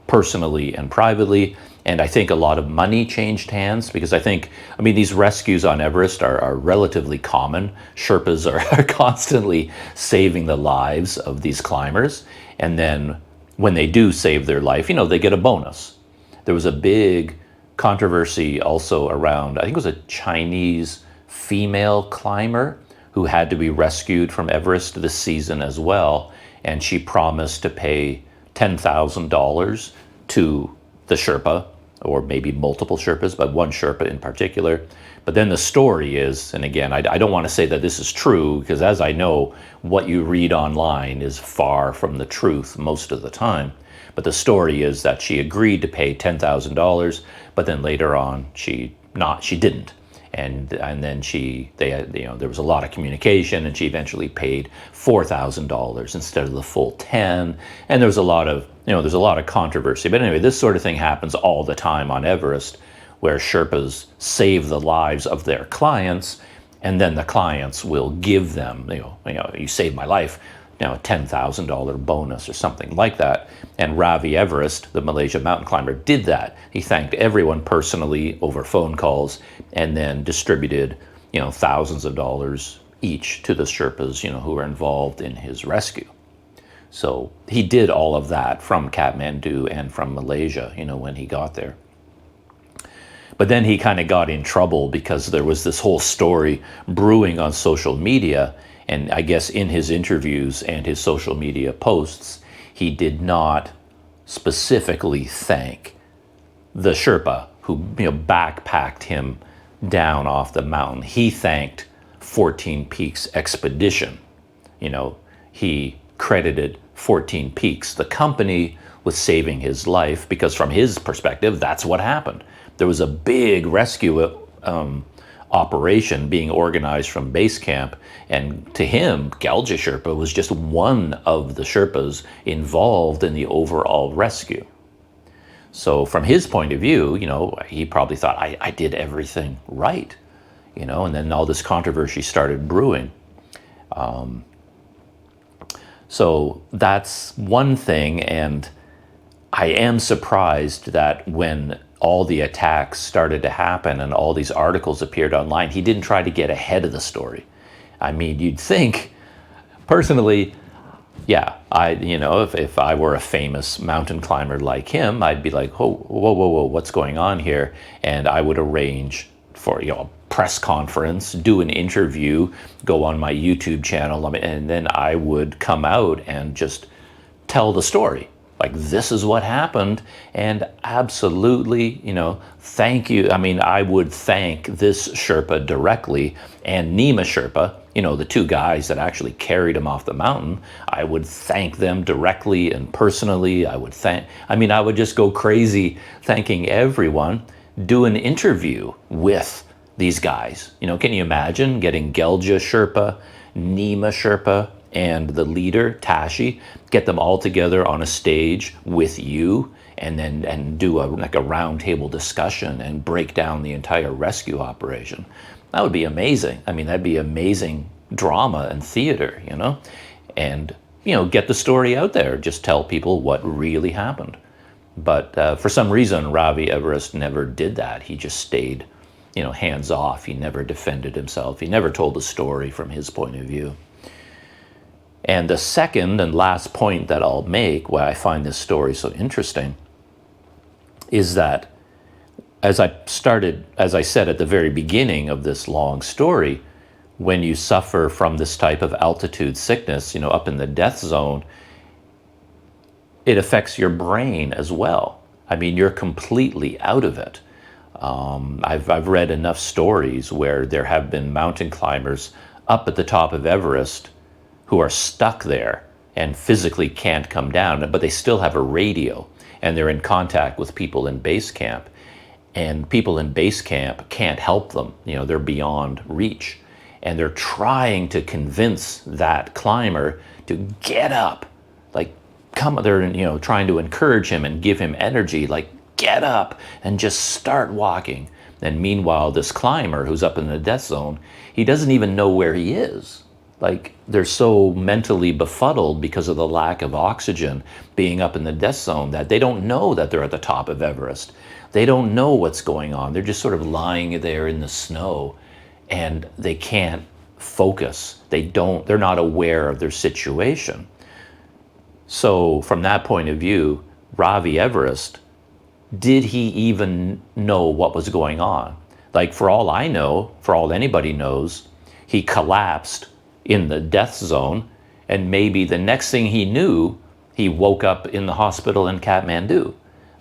personally and privately. And I think a lot of money changed hands, because I mean, these rescues on Everest are relatively common. Sherpas are constantly saving the lives of these climbers. And then when they do save their life, you know, they get a bonus. There was a big controversy also around, I think it was a Chinese female climber who had to be rescued from Everest this season as well. And she promised to pay $10,000 to the Sherpa, or maybe multiple Sherpas, but one Sherpa in particular. But then the story is, and again, I don't want to say that this is true, because as I know, what you read online is far from the truth most of the time. But the story is that she agreed to pay $10,000, but then later on she didn't. And then there was a lot of communication, and she eventually paid $4,000 instead of the full 10. And there was a lot of controversy. But anyway, this sort of thing happens all the time on Everest, where Sherpas save the lives of their clients, and then the clients will give them, you saved my life, a $10,000 bonus or something like that. And Ravi Everest, the Malaysia mountain climber, did that. He thanked everyone personally over phone calls, and then distributed, thousands of dollars each to the Sherpas, who were involved in his rescue. So he did all of that from Kathmandu and from Malaysia, when he got there. But then he kind of got in trouble because there was this whole story brewing on social media. And I guess in his interviews and his social media posts, he did not specifically thank the Sherpa who backpacked him down off the mountain. He thanked 14 Peaks Expedition. He credited 14 Peaks, the company, with saving his life, because from his perspective, that's what happened. There was a big rescue operation being organized from base camp, and to him, Gelja Sherpa was just one of the Sherpas involved in the overall rescue. So from his point of view, he probably thought, I did everything right, and then all this controversy started brewing. So that's one thing, and I am surprised that when all the attacks started to happen and all these articles appeared online, he didn't try to get ahead of the story. I mean, you'd think, personally, yeah, if I were a famous mountain climber like him, I'd be like, oh, whoa, what's going on here? And I would arrange for, a press conference, do an interview, go on my YouTube channel, and then I would come out and just tell the story. Like, this is what happened, and absolutely, thank you. I mean, I would thank this Sherpa directly, and Nima Sherpa, the two guys that actually carried him off the mountain. I would thank them directly and personally. I would just go crazy thanking everyone, do an interview with these guys. Can you imagine getting Gelja Sherpa, Nima Sherpa, and the leader, Tashi, get them all together on a stage with you, and do a round table discussion and break down the entire rescue operation? That would be amazing. I mean, that'd be amazing drama and theater, and, get the story out there. Just tell people what really happened. But for some reason, Ravi Everest never did that. He just stayed, hands off. He never defended himself. He never told the story from his point of view. And the second and last point that I'll make, why I find this story so interesting, is that as I said at the very beginning of this long story, when you suffer from this type of altitude sickness, up in the death zone, it affects your brain as well. I mean, you're completely out of it. I've read enough stories where there have been mountain climbers up at the top of Everest who are stuck there and physically can't come down, but they still have a radio, and they're in contact with people in base camp. And people in base camp can't help them. They're beyond reach. And they're trying to convince that climber to get up. They're trying to encourage him and give him energy, like, get up and just start walking. And meanwhile, this climber who's up in the death zone, he doesn't even know where he is. They're so mentally befuddled because of the lack of oxygen being up in the death zone that they don't know that they're at the top of Everest. They don't know what's going on. They're just sort of lying there in the snow, and they can't focus. They're not aware of their situation. So from that point of view, Ravi Everest, did he even know what was going on? For all I know, for all anybody knows, he collapsed in the death zone, and maybe the next thing he knew, he woke up in the hospital in Kathmandu.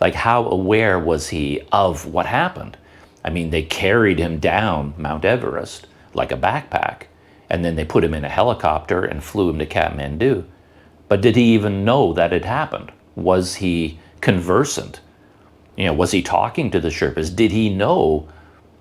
Like, how aware was he of what happened? I mean, they carried him down Mount Everest like a backpack, and then they put him in a helicopter and flew him to Kathmandu. But did he even know that it happened? Was he conversant? You know, was he talking to the Sherpas? Did he know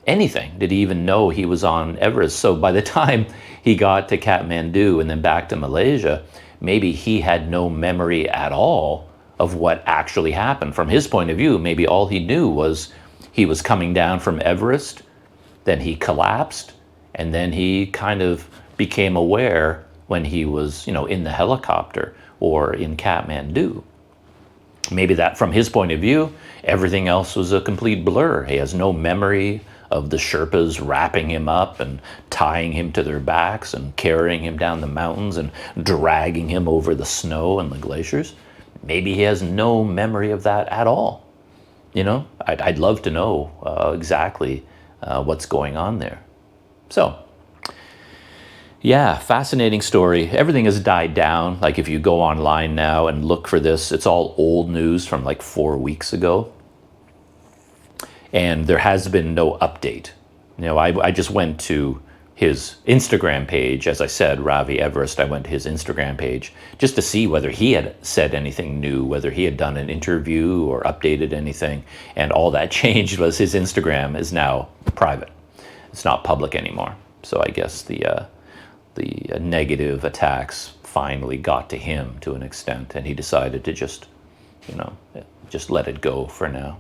anything? Did he even know he was on Everest? So by the time he got to Kathmandu and then back to Malaysia, maybe he had no memory at all of what actually happened. From his point of view, maybe all he knew was he was coming down from Everest, then he collapsed, and then he kind of became aware when he was, you know, in the helicopter or in Kathmandu. Maybe that, from his point of view, everything else was a complete blur. He has no memory of the Sherpas wrapping him up and tying him to their backs and carrying him down the mountains and dragging him over the snow and the glaciers. Maybe he has no memory of that at all. You know, I'd love to know exactly what's going on there. So, yeah, fascinating story. Everything has died down. Like, if you go online now and look for this, it's all old news from like 4 weeks ago. And there has been no update. You know, I just went to his Instagram page. As I said, Ravi Everest, I went to his Instagram page just to see whether he had said anything new, whether he had done an interview or updated anything. And all that changed was his Instagram is now private. It's not public anymore. So I guess the negative attacks finally got to him to an extent, and he decided to just, you know, just let it go for now.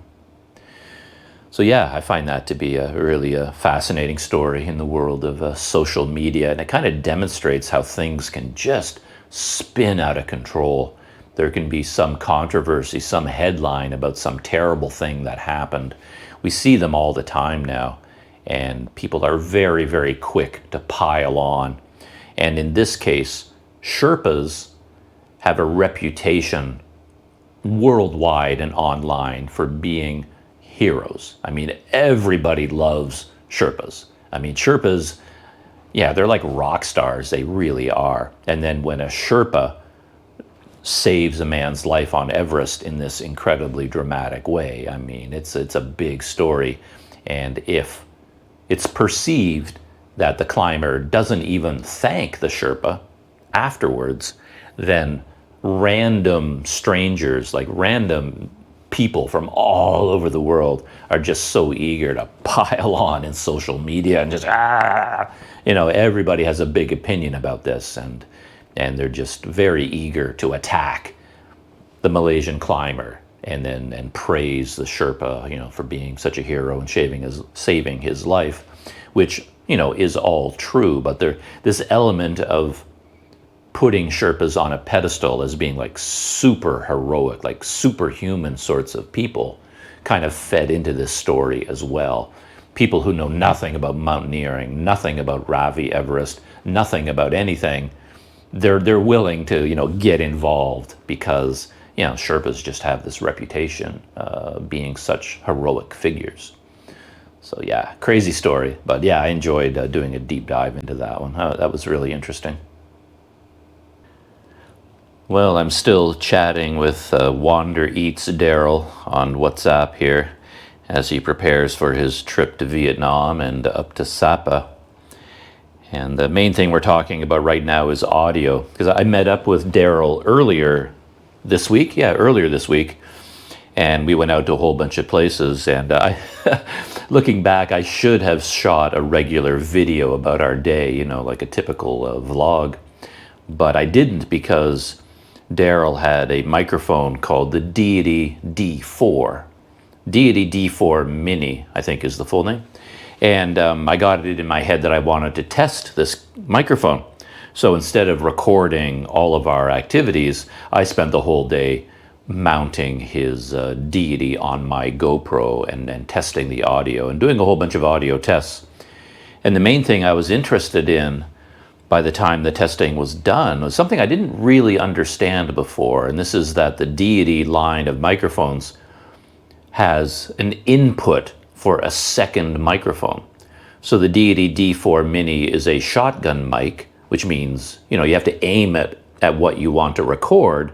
So yeah, I find that to be a really fascinating story in the world of social media, and it kind of demonstrates how things can just spin out of control. There can be some controversy, some headline about some terrible thing that happened. We see them all the time now, and people are very, very quick to pile on. And in this case, Sherpas have a reputation worldwide and online for being heroes. I mean, everybody loves Sherpas. I mean, Sherpas, yeah, they're like rock stars. They really are. And then when a Sherpa saves a man's life on Everest in this incredibly dramatic way, I mean, it's a big story. And if it's perceived that the climber doesn't even thank the Sherpa afterwards, then random strangers, like random people from all over the world, are just so eager to pile on in social media and just, you know, everybody has a big opinion about this, and they're just very eager to attack the Malaysian climber and praise the Sherpa, you know, for being such a hero and saving his life, which, you know, is all true. But this element of putting Sherpas on a pedestal as being like super heroic, like superhuman sorts of people, kind of fed into this story as well. People who know nothing about mountaineering, nothing about Ravi Everest, nothing about anything, they're willing to, you know, get involved because, you know, Sherpas just have this reputation being such heroic figures. So yeah, crazy story. But yeah, I enjoyed doing a deep dive into that one. That was really interesting. Well, I'm still chatting with Wander Eats Daryl on WhatsApp here as he prepares for his trip to Vietnam and up to Sapa. And the main thing we're talking about right now is audio, because I met up with Daryl earlier this week, and we went out to a whole bunch of places. And looking back, I should have shot a regular video about our day, you know, like a typical vlog, but I didn't because Daryl had a microphone called the Deity D4. Deity D4 Mini, I think is the full name. And I got it in my head that I wanted to test this microphone. So instead of recording all of our activities, I spent the whole day mounting his Deity on my GoPro and testing the audio and doing a whole bunch of audio tests. And the main thing I was interested in by the time the testing was done was something I didn't really understand before, and this is that the Deity line of microphones has an input for a second microphone. So the Deity D4 Mini is a shotgun mic, which means, you know, you have to aim it at what you want to record,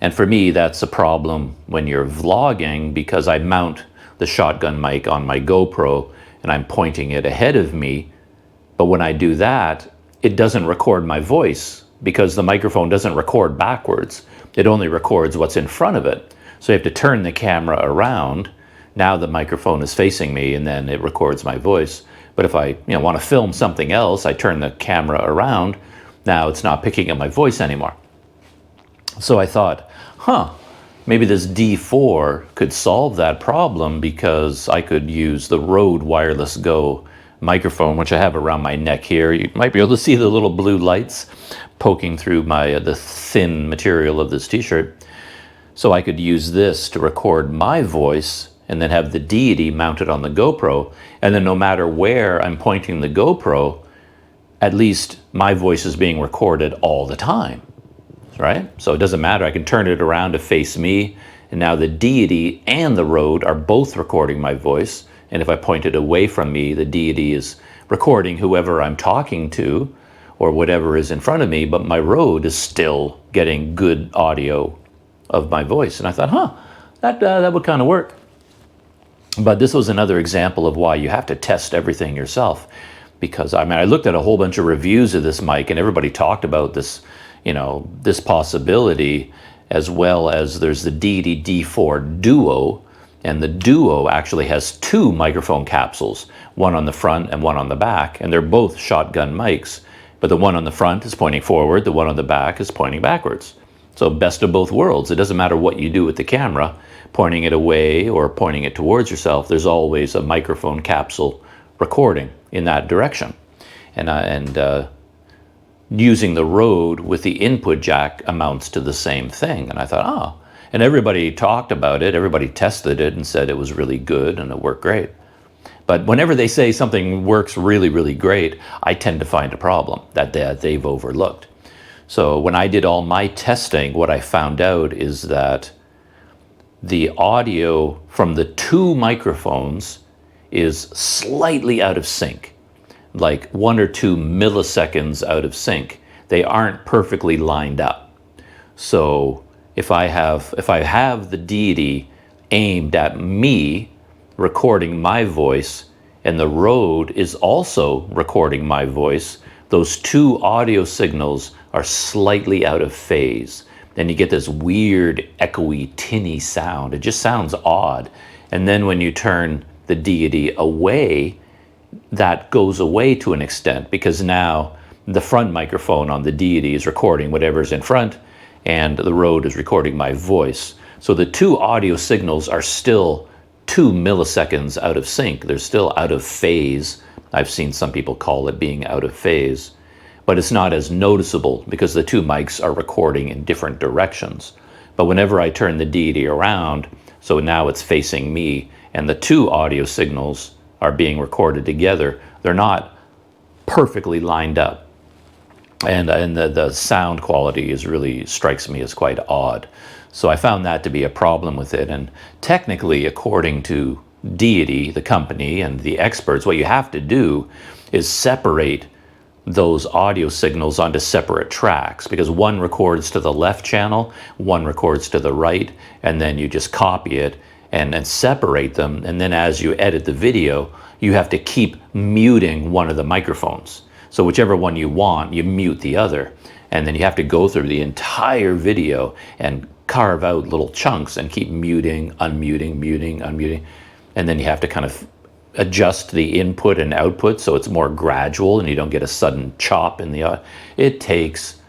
And for me, that's a problem when you're vlogging, because I mount the shotgun mic on my GoPro and I'm pointing it ahead of me. But when I do that, it doesn't record my voice because the microphone doesn't record backwards. It only records what's in front of it. So you have to turn the camera around. Now the microphone is facing me and then it records my voice. But if I want to film something else, I turn the camera around. Now it's not picking up my voice anymore. So I thought, maybe this D4 could solve that problem, because I could use the Rode Wireless Go microphone, which I have around my neck here. You might be able to see the little blue lights poking through the thin material of this t-shirt. So I could use this to record my voice and then have the deity mounted on the GoPro. And then no matter where I'm pointing the GoPro, at least my voice is being recorded all the time, right? So it doesn't matter. I can turn it around to face me, and now the deity and the Rode are both recording my voice. And if I point it away from me, the deity is recording whoever I'm talking to or whatever is in front of me, but my Rode is still getting good audio of my voice. And I thought, that would kind of work. But this was another example of why you have to test everything yourself. Because I looked at a whole bunch of reviews of this mic, and everybody talked about this, this possibility, as well as there's the Deity D4 Duo. And the Duo actually has two microphone capsules, one on the front and one on the back, and they're both shotgun mics. But the one on the front is pointing forward, the one on the back is pointing backwards. So best of both worlds. It doesn't matter what you do with the camera, pointing it away or pointing it towards yourself, there's always a microphone capsule recording in that direction. And using the Rode with the input jack amounts to the same thing. And I thought, and everybody talked about it, everybody tested it and said it was really good and it worked great. But whenever they say something works really, really great, I tend to find a problem that they've overlooked. So when I did all my testing, what I found out is that the audio from the two microphones is slightly out of sync, like 1 or 2 milliseconds out of sync. They aren't perfectly lined up. So if I have the deity aimed at me recording my voice, and the Rode is also recording my voice, those two audio signals are slightly out of phase. Then you get this weird echoey tinny sound. It just sounds odd. And then when you turn the deity away, that goes away to an extent, because now the front microphone on the deity is recording whatever's in front, and the Rode is recording my voice. So the two audio signals are still 2 milliseconds out of sync. They're still out of phase. I've seen some people call it being out of phase, but it's not as noticeable because the two mics are recording in different directions. But whenever I turn the deity around, so now it's facing me, and the two audio signals are being recorded together, they're not perfectly lined up. And the sound quality really strikes me as quite odd. So I found that to be a problem with it. And technically, according to Deity, the company, and the experts, what you have to do is separate those audio signals onto separate tracks, because one records to the left channel, one records to the right, and then you just copy it and separate them. And then as you edit the video, you have to keep muting one of the microphones. So whichever one you want, you mute the other. And then you have to go through the entire video and carve out little chunks and keep muting, unmuting, muting, unmuting. And then you have to kind of adjust the input and output so it's more gradual and you don't get a sudden chop in the audio. It takes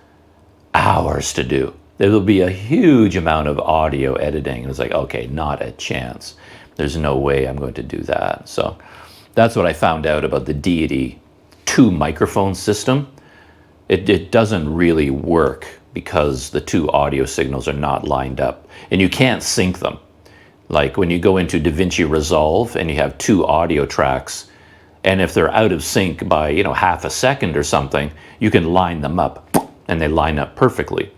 hours to do. There will be a huge amount of audio editing. And it's like, okay, not a chance. There's no way I'm going to do that. So that's what I found out about the Deity 2 microphone system. It doesn't really work because the two audio signals are not lined up, and you can't sync them. Like when you go into DaVinci Resolve and you have 2 audio tracks, and if they're out of sync by half a second or something, you can line them up and they line up perfectly.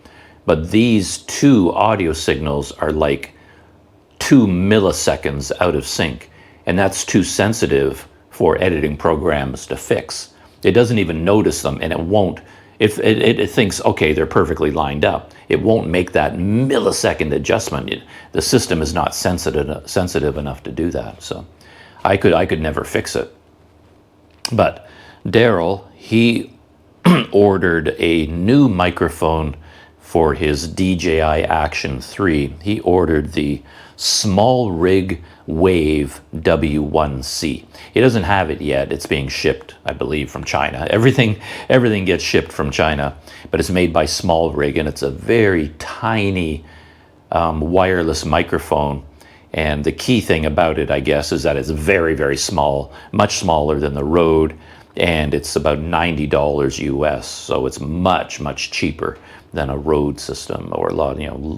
But these 2 audio signals are like 2 milliseconds out of sync, and that's too sensitive for editing programs to fix. It doesn't even notice them, and it won't It thinks, okay, they're perfectly lined up. It won't make that millisecond adjustment. The system is not sensitive enough to do that. So I could never fix it. But Daryl, he ordered a new microphone for his DJI Action 3. He ordered the Small Rig Wave W1C. He doesn't have it yet. It's being shipped, I believe, from China. Everything gets shipped from China, but it's made by Small Rig, and it's a very tiny wireless microphone. And the key thing about it, I guess, is that it's very, very small, much smaller than the Rode, and it's about $90 US. So it's much, much cheaper than a Rode system, or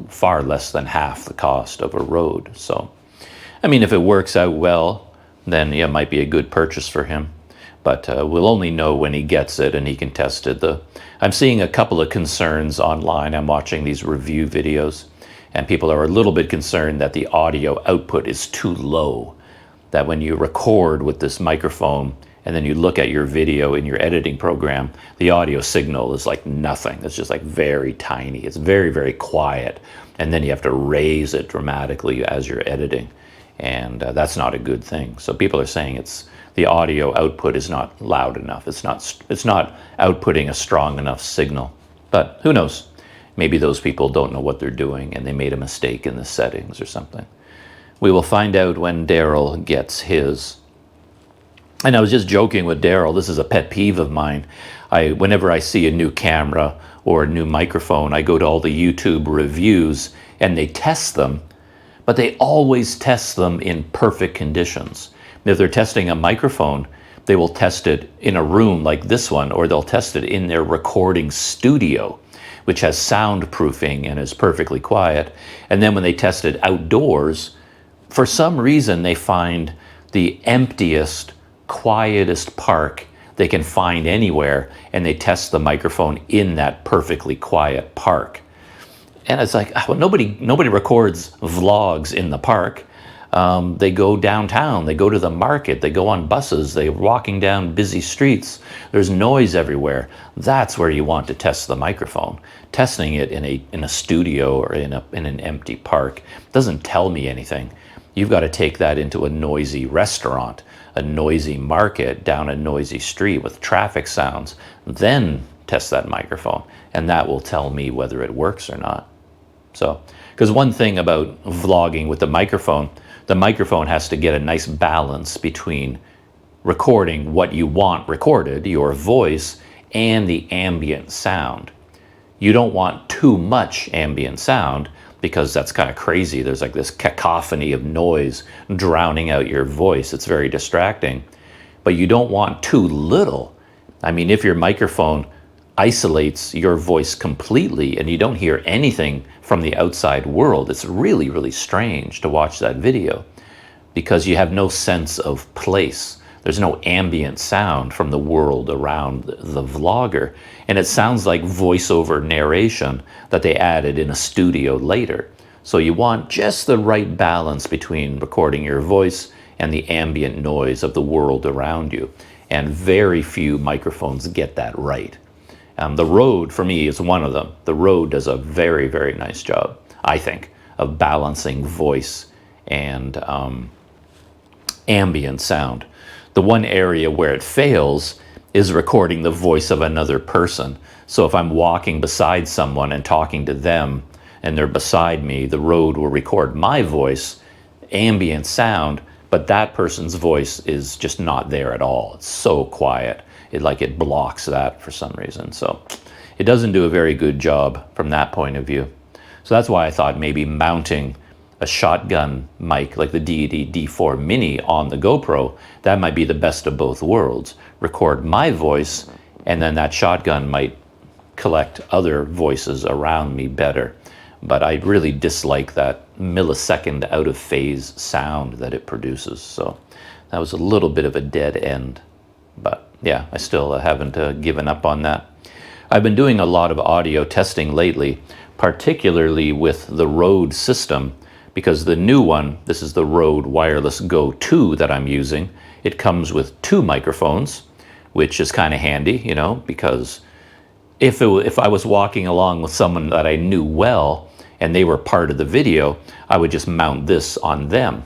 far less than half the cost of a Rode. So, I mean, if it works out well, then yeah, it might be a good purchase for him. But we'll only know when he gets it and he can test it. I'm seeing a couple of concerns online. I'm watching these review videos, and people are a little bit concerned that the audio output is too low, that when you record with this microphone and then you look at your video in your editing program, the audio signal is like nothing. It's just like very tiny. It's very, very quiet. And then you have to raise it dramatically as you're editing. And that's not a good thing. So people are saying the audio output is not loud enough. It's not outputting a strong enough signal. But who knows? Maybe those people don't know what they're doing and they made a mistake in the settings or something. We will find out when Daryl gets his. And I was just joking with Daryl. This is a pet peeve of mine. Whenever I see a new camera or a new microphone, I go to all the YouTube reviews and they test them, but they always test them in perfect conditions. If they're testing a microphone, they will test it in a room like this one, or they'll test it in their recording studio, which has soundproofing and is perfectly quiet. And then when they test it outdoors, for some reason they find the emptiest, quietest park they can find anywhere, and they test the microphone in that perfectly quiet park. And it's like, well, nobody records vlogs in the park. They go downtown, they go to the market, they go on buses, they're walking down busy streets. There's noise everywhere. That's where you want to test the microphone. Testing it in a studio or in an empty park doesn't tell me anything. You've got to take that into a noisy restaurant, a noisy market, down a noisy street with traffic sounds, then test that microphone, and that will tell me whether it works or not. So, because one thing about vlogging with the microphone has to get a nice balance between recording what you want recorded, your voice, and the ambient sound. You don't want too much ambient sound, because that's kind of crazy. There's like this cacophony of noise drowning out your voice. It's very distracting. But you don't want too little. I mean, if your microphone isolates your voice completely and you don't hear anything from the outside world, it's really, really strange to watch that video, because you have no sense of place. There's no ambient sound from the world around the vlogger. And it sounds like voiceover narration that they added in a studio later. So you want just the right balance between recording your voice and the ambient noise of the world around you. And very few microphones get that right. The Rode, for me, is one of them. The Rode does a very, very nice job, I think, of balancing voice and ambient sound. The one area where it fails is recording the voice of another person. So if I'm walking beside someone and talking to them and they're beside me, the Rode will record my voice, ambient sound, but that person's voice is just not there at all. It's so quiet. It blocks that for some reason. So it doesn't do a very good job from that point of view. So that's why I thought maybe mounting a shotgun mic like the Deity D4 Mini on the GoPro, that might be the best of both worlds. Record my voice, and then that shotgun might collect other voices around me better. But I really dislike that millisecond out of phase sound that it produces. So that was a little bit of a dead end. But yeah, I still haven't given up on that. I've been doing a lot of audio testing lately, particularly with the Rode system, because the new one, this is the Rode Wireless Go 2 that I'm using. It comes with 2 microphones, which is kind of handy, because if I was walking along with someone that I knew well and they were part of the video, I would just mount this on them.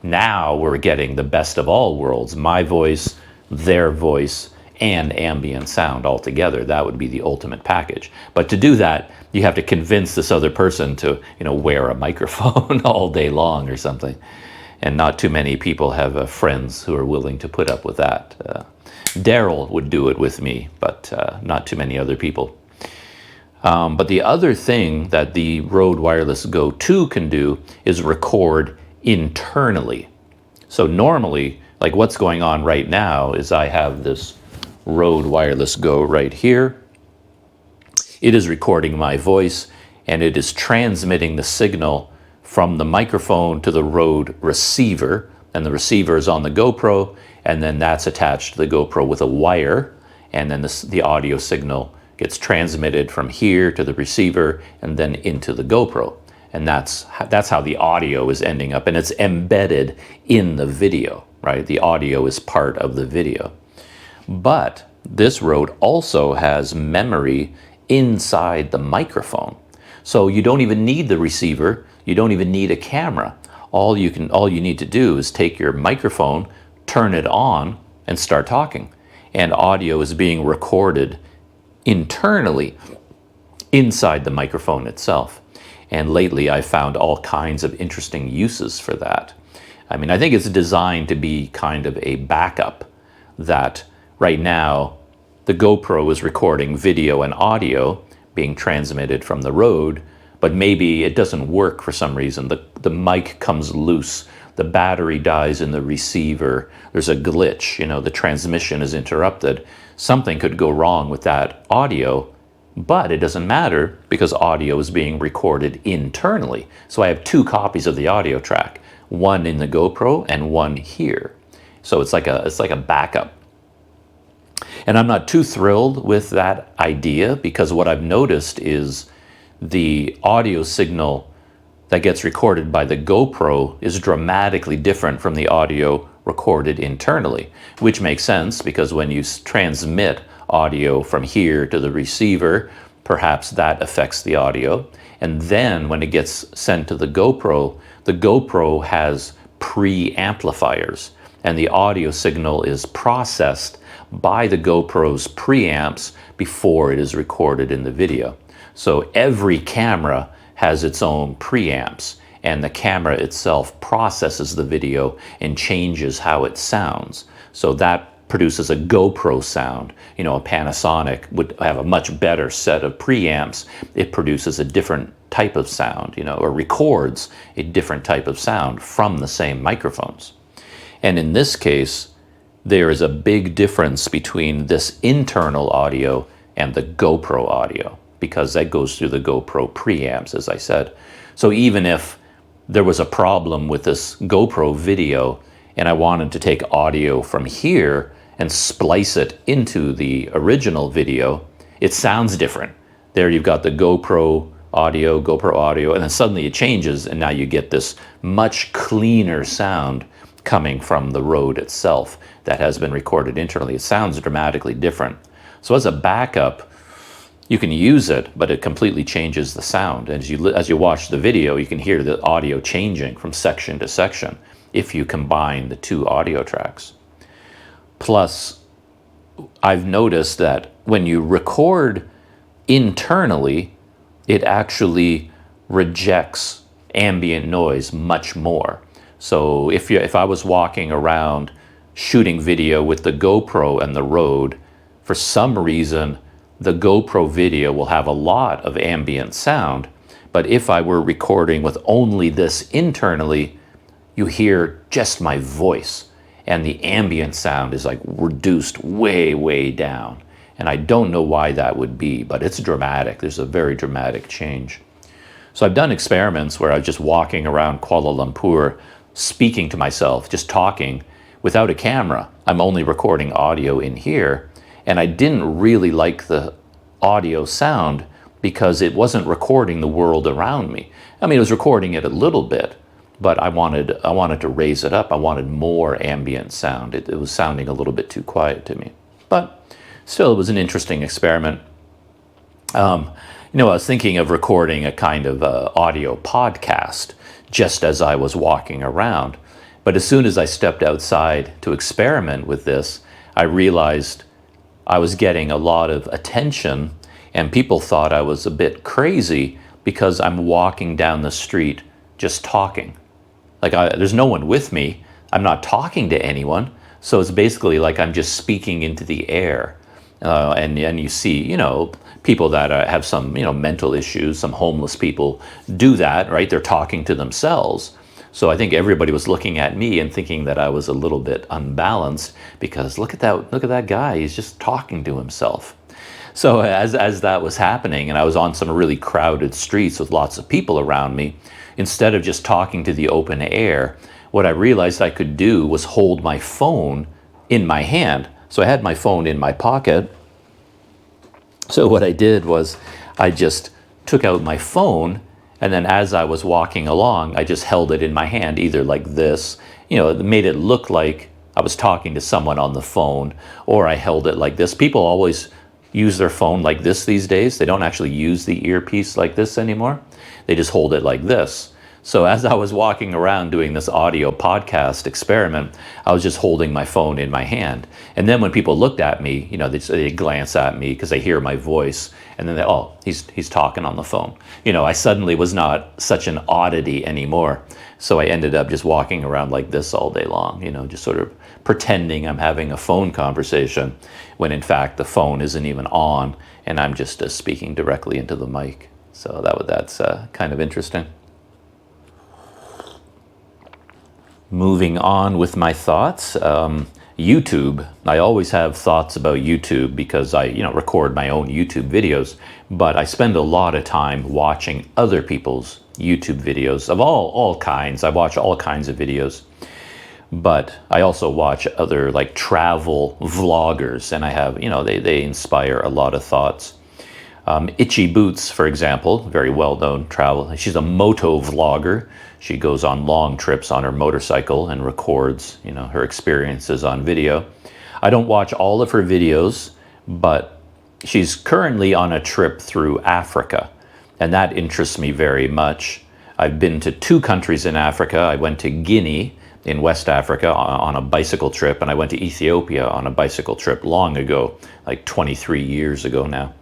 Now we're getting the best of all worlds, my voice, their voice, and ambient sound all together. That would be the ultimate package. But to do that, you have to convince this other person to, wear a microphone all day long or something. And not too many people have friends who are willing to put up with that. Daryl would do it with me, but not too many other people. But the other thing that the Rode Wireless Go 2 can do is record internally. So normally, like what's going on right now is I have this Rode Wireless Go right here. It is recording my voice and it is transmitting the signal from the microphone to the Rode receiver, and the receiver is on the GoPro, and then that's attached to the GoPro with a wire, and then the audio signal gets transmitted from here to the receiver and then into the GoPro. And that's how the audio is ending up, and it's embedded in the video, right? The audio is part of the video. But this Rode also has memory inside the microphone. So you don't even need the receiver, you don't even need a camera. All you need to do is take your microphone, turn it on, and start talking. And audio is being recorded internally inside the microphone itself. And lately I found all kinds of interesting uses for that. I mean, I think it's designed to be kind of a backup, that right now the GoPro is recording video and audio being transmitted from the Rode, but maybe it doesn't work for some reason. The mic comes loose, the battery dies in the receiver, there's a glitch, the transmission is interrupted. Something could go wrong with that audio, but it doesn't matter because audio is being recorded internally. So I have two copies of the audio track, one in the GoPro and one here. So it's like a backup. And I'm not too thrilled with that idea, because what I've noticed is the audio signal that gets recorded by the GoPro is dramatically different from the audio recorded internally, which makes sense because when you transmit audio from here to the receiver, perhaps that affects the audio. And then when it gets sent to the GoPro has preamplifiers, and the audio signal is processed by the GoPro's preamps before it is recorded in the video. So every camera has its own preamps, and the camera itself processes the video and changes how it sounds. So that produces a GoPro sound. A Panasonic would have a much better set of preamps. It produces a different type of sound, or records a different type of sound from the same microphones. And in this case, there is a big difference between this internal audio and the GoPro audio, because that goes through the GoPro preamps, as I said. So even if there was a problem with this GoPro video and I wanted to take audio from here and splice it into the original video, it sounds different. There you've got the GoPro audio, and then suddenly it changes, and now you get this much cleaner sound coming from the Rode itself that has been recorded internally. It sounds dramatically different. So as a backup, you can use it, but it completely changes the sound. As you watch the video, you can hear the audio changing from section to section if you combine the two audio tracks. Plus, I've noticed that when you record internally, it actually rejects ambient noise much more. So if I was walking around shooting video with the GoPro and the Rode, for some reason, the GoPro video will have a lot of ambient sound, but if I were recording with only this internally, you hear just my voice, and the ambient sound is like reduced way, way down. And I don't know why that would be, but it's dramatic. There's a very dramatic change. So I've done experiments where I was just walking around Kuala Lumpur, speaking to myself, just talking without a camera. I'm only recording audio in here. And I didn't really like the audio sound because it wasn't recording the world around me. I mean, it was recording it a little bit, but I wanted to raise it up. I wanted more ambient sound. It was sounding a little bit too quiet to me. But still, it was an interesting experiment. I was thinking of recording a kind of audio podcast just as I was walking around. But as soon as I stepped outside to experiment with this, I realized I was getting a lot of attention, and people thought I was a bit crazy because I'm walking down the street just talking. Like there's no one with me. I'm not talking to anyone. So it's basically like I'm just speaking into the air. And you see, people that have some, mental issues, some homeless people do that, right? They're talking to themselves. So I think everybody was looking at me and thinking that I was a little bit unbalanced because look at that guy, he's just talking to himself. So as that was happening, and I was on some really crowded streets with lots of people around me, instead of just talking to the open air, what I realized I could do was hold my phone in my hand. So I had my phone in my pocket. So what I did was I just took out my phone, and then as I was walking along, I just held it in my hand, either like this, it made it look like I was talking to someone on the phone, or I held it like this. People always use their phone like this these days. They don't actually use the earpiece like this anymore. They just hold it like this. So as I was walking around doing this audio podcast experiment, I was just holding my phone in my hand. And then when people looked at me, they glance at me because they hear my voice, and then he's talking on the phone. I suddenly was not such an oddity anymore. So I ended up just walking around like this all day long, just sort of pretending I'm having a phone conversation when in fact the phone isn't even on and I'm just speaking directly into the mic. So that's kind of interesting. Moving on with my thoughts, YouTube. I always have thoughts about YouTube because I, record my own YouTube videos, but I spend a lot of time watching other people's YouTube videos of all kinds. I watch all kinds of videos, but I also watch other like travel vloggers, and I have, they inspire a lot of thoughts. Itchy Boots, for example, very well-known travel. She's a moto vlogger. She goes on long trips on her motorcycle and records, her experiences on video. I don't watch all of her videos, but she's currently on a trip through Africa, and that interests me very much. I've been to 2 countries in Africa. I went to Guinea in West Africa on a bicycle trip, and I went to Ethiopia on a bicycle trip long ago, like 23 years ago now.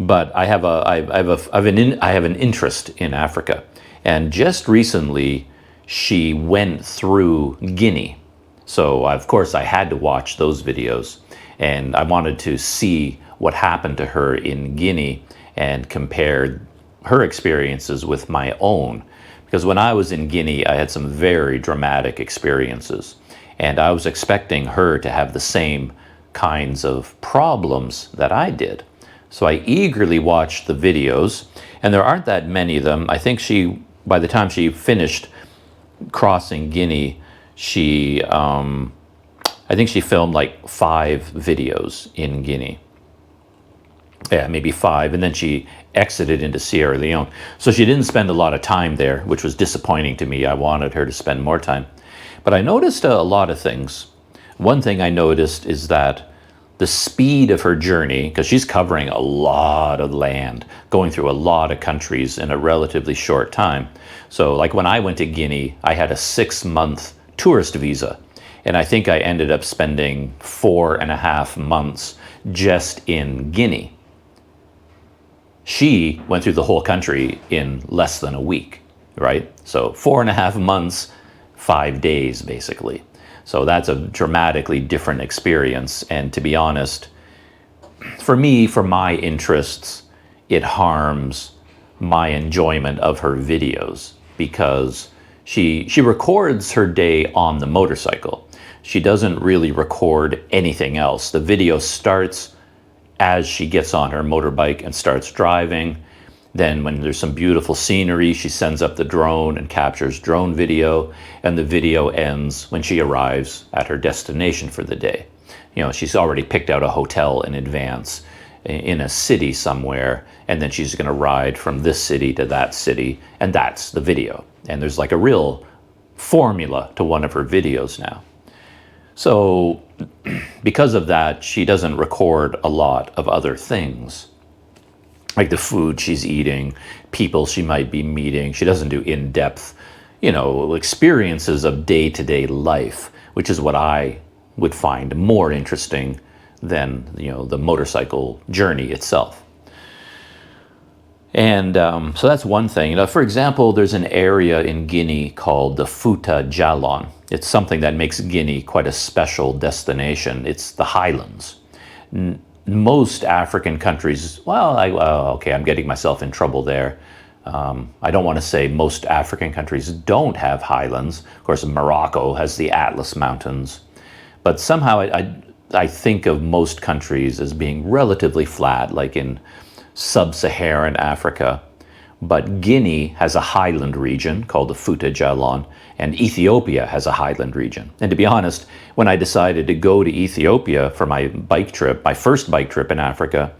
But I have an interest in Africa, and just recently she went through Guinea. So of course I had to watch those videos, and I wanted to see what happened to her in Guinea and compare her experiences with my own. Because when I was in Guinea, I had some very dramatic experiences, and I was expecting her to have the same kinds of problems that I did. So I eagerly watched the videos, and there aren't that many of them. I think by the time she finished crossing Guinea, I think she filmed like 5 videos in Guinea. Yeah, maybe 5, and then she exited into Sierra Leone. So she didn't spend a lot of time there, which was disappointing to me. I wanted her to spend more time. But I noticed a lot of things. One thing I noticed is that the speed of her journey, because she's covering a lot of land, going through a lot of countries in a relatively short time. So like when I went to Guinea, I had a 6-month tourist visa, and I think I ended up spending 4.5 months just in Guinea. She went through the whole country in less than a week, right? So 4.5 months, 5 days basically. So that's a dramatically different experience. And to be honest, for me, for my interests, it harms my enjoyment of her videos because she records her day on the motorcycle. She doesn't really record anything else. The video starts as she gets on her motorbike and starts driving. Then when there's some beautiful scenery, she sends up the drone and captures drone video, and the video ends when she arrives at her destination for the day. She's already picked out a hotel in advance in a city somewhere, and then she's going to ride from this city to that city, and that's the video. And there's like a real formula to one of her videos now. So because of that, she doesn't record a lot of other things. like the food she's eating, people she might be meeting. She doesn't do in-depth, experiences of day-to-day life, which is what I would find more interesting than, the motorcycle journey itself. And so that's one thing. For example, there's an area in Guinea called the Fouta Djallon. It's something that makes Guinea quite a special destination. It's the highlands. Most African countries, okay, I'm getting myself in trouble there. I don't want to say most African countries don't have highlands. Of course, Morocco has the Atlas Mountains. But somehow I think of most countries as being relatively flat, like in sub-Saharan Africa. But Guinea has a highland region called the Fouta Djallon, and Ethiopia has a highland region. And to be honest, when I decided to go to Ethiopia for my bike trip, my first bike trip in Africa,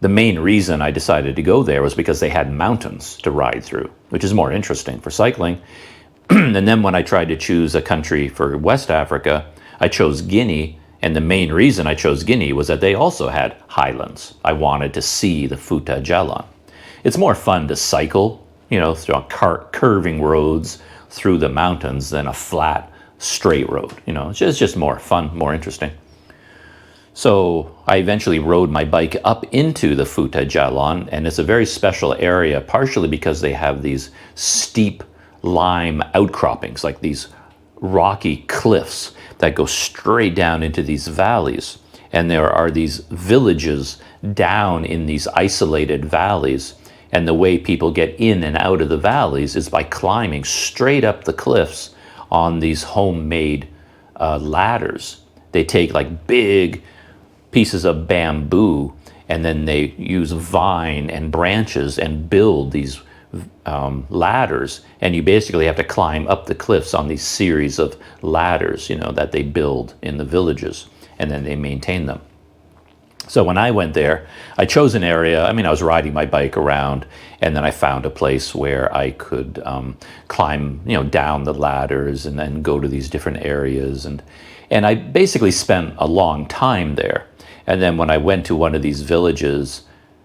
the main reason I decided to go there was because they had mountains to ride through, which is more interesting for cycling. And then when I tried to choose a country for West Africa, I chose Guinea, and the main reason I chose Guinea was that they also had highlands. I wanted to see the Fouta Djallon. It's more fun to cycle, through curving roads through the mountains than a flat, straight road. It's just more fun, more interesting. So I eventually rode my bike up into the Fouta Djallon, and it's a very special area, partially because they have these steep lime outcroppings, like these rocky cliffs that go straight down into these valleys. And there are these villages down in these isolated valleys. And the way people get in and out of the valleys is by climbing straight up the cliffs on these homemade ladders. They take like big pieces of bamboo, and then they use vine and branches and build these ladders, and you basically have to climb up the cliffs on these series of ladders, that they build in the villages, and then they maintain them. So when I went there, I chose an area. I was riding my bike around, and then I found a place where I could climb, down the ladders and then go to these different areas, and I basically spent a long time there. And then when I went to one of these villages,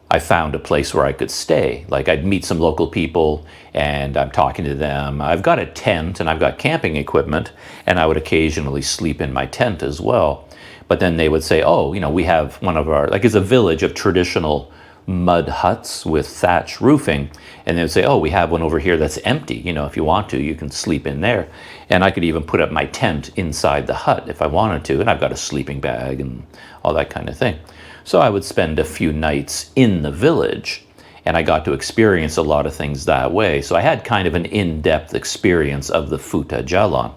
I found a place where I could stay. Like I'd meet some local people and I'm talking to them. I've got a tent and I've got camping equipment, and I would occasionally sleep in my tent as well. But then they would say, we have one of our, it's a village of traditional mud huts with thatch roofing. And they would say, we have one over here that's empty. If you want to, you can sleep in there. And I could even put up my tent inside the hut if I wanted to. And I've got a sleeping bag and all that kind of thing. So I would spend a few nights in the village, and I got to experience a lot of things that way. So I had kind of an in-depth experience of the Fouta Djallon.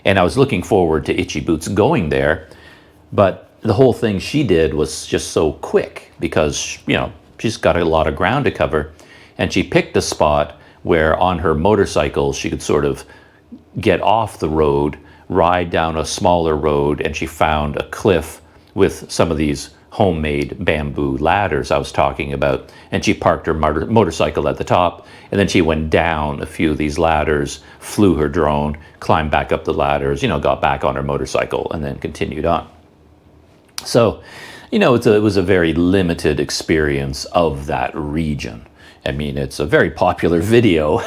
And I was looking forward to Itchy Boots going there, but the whole thing she did was just so quick because, she's got a lot of ground to cover, and she picked a spot where on her motorcycle she could sort of get off the road, ride down a smaller road, and she found a cliff with some of these homemade bamboo ladders I was talking about, and she parked her motorcycle at the top, and then she went down a few of these ladders, flew her drone, climbed back up the ladders, got back on her motorcycle, and then continued on. So, it was a very limited experience of that region. It's a very popular video,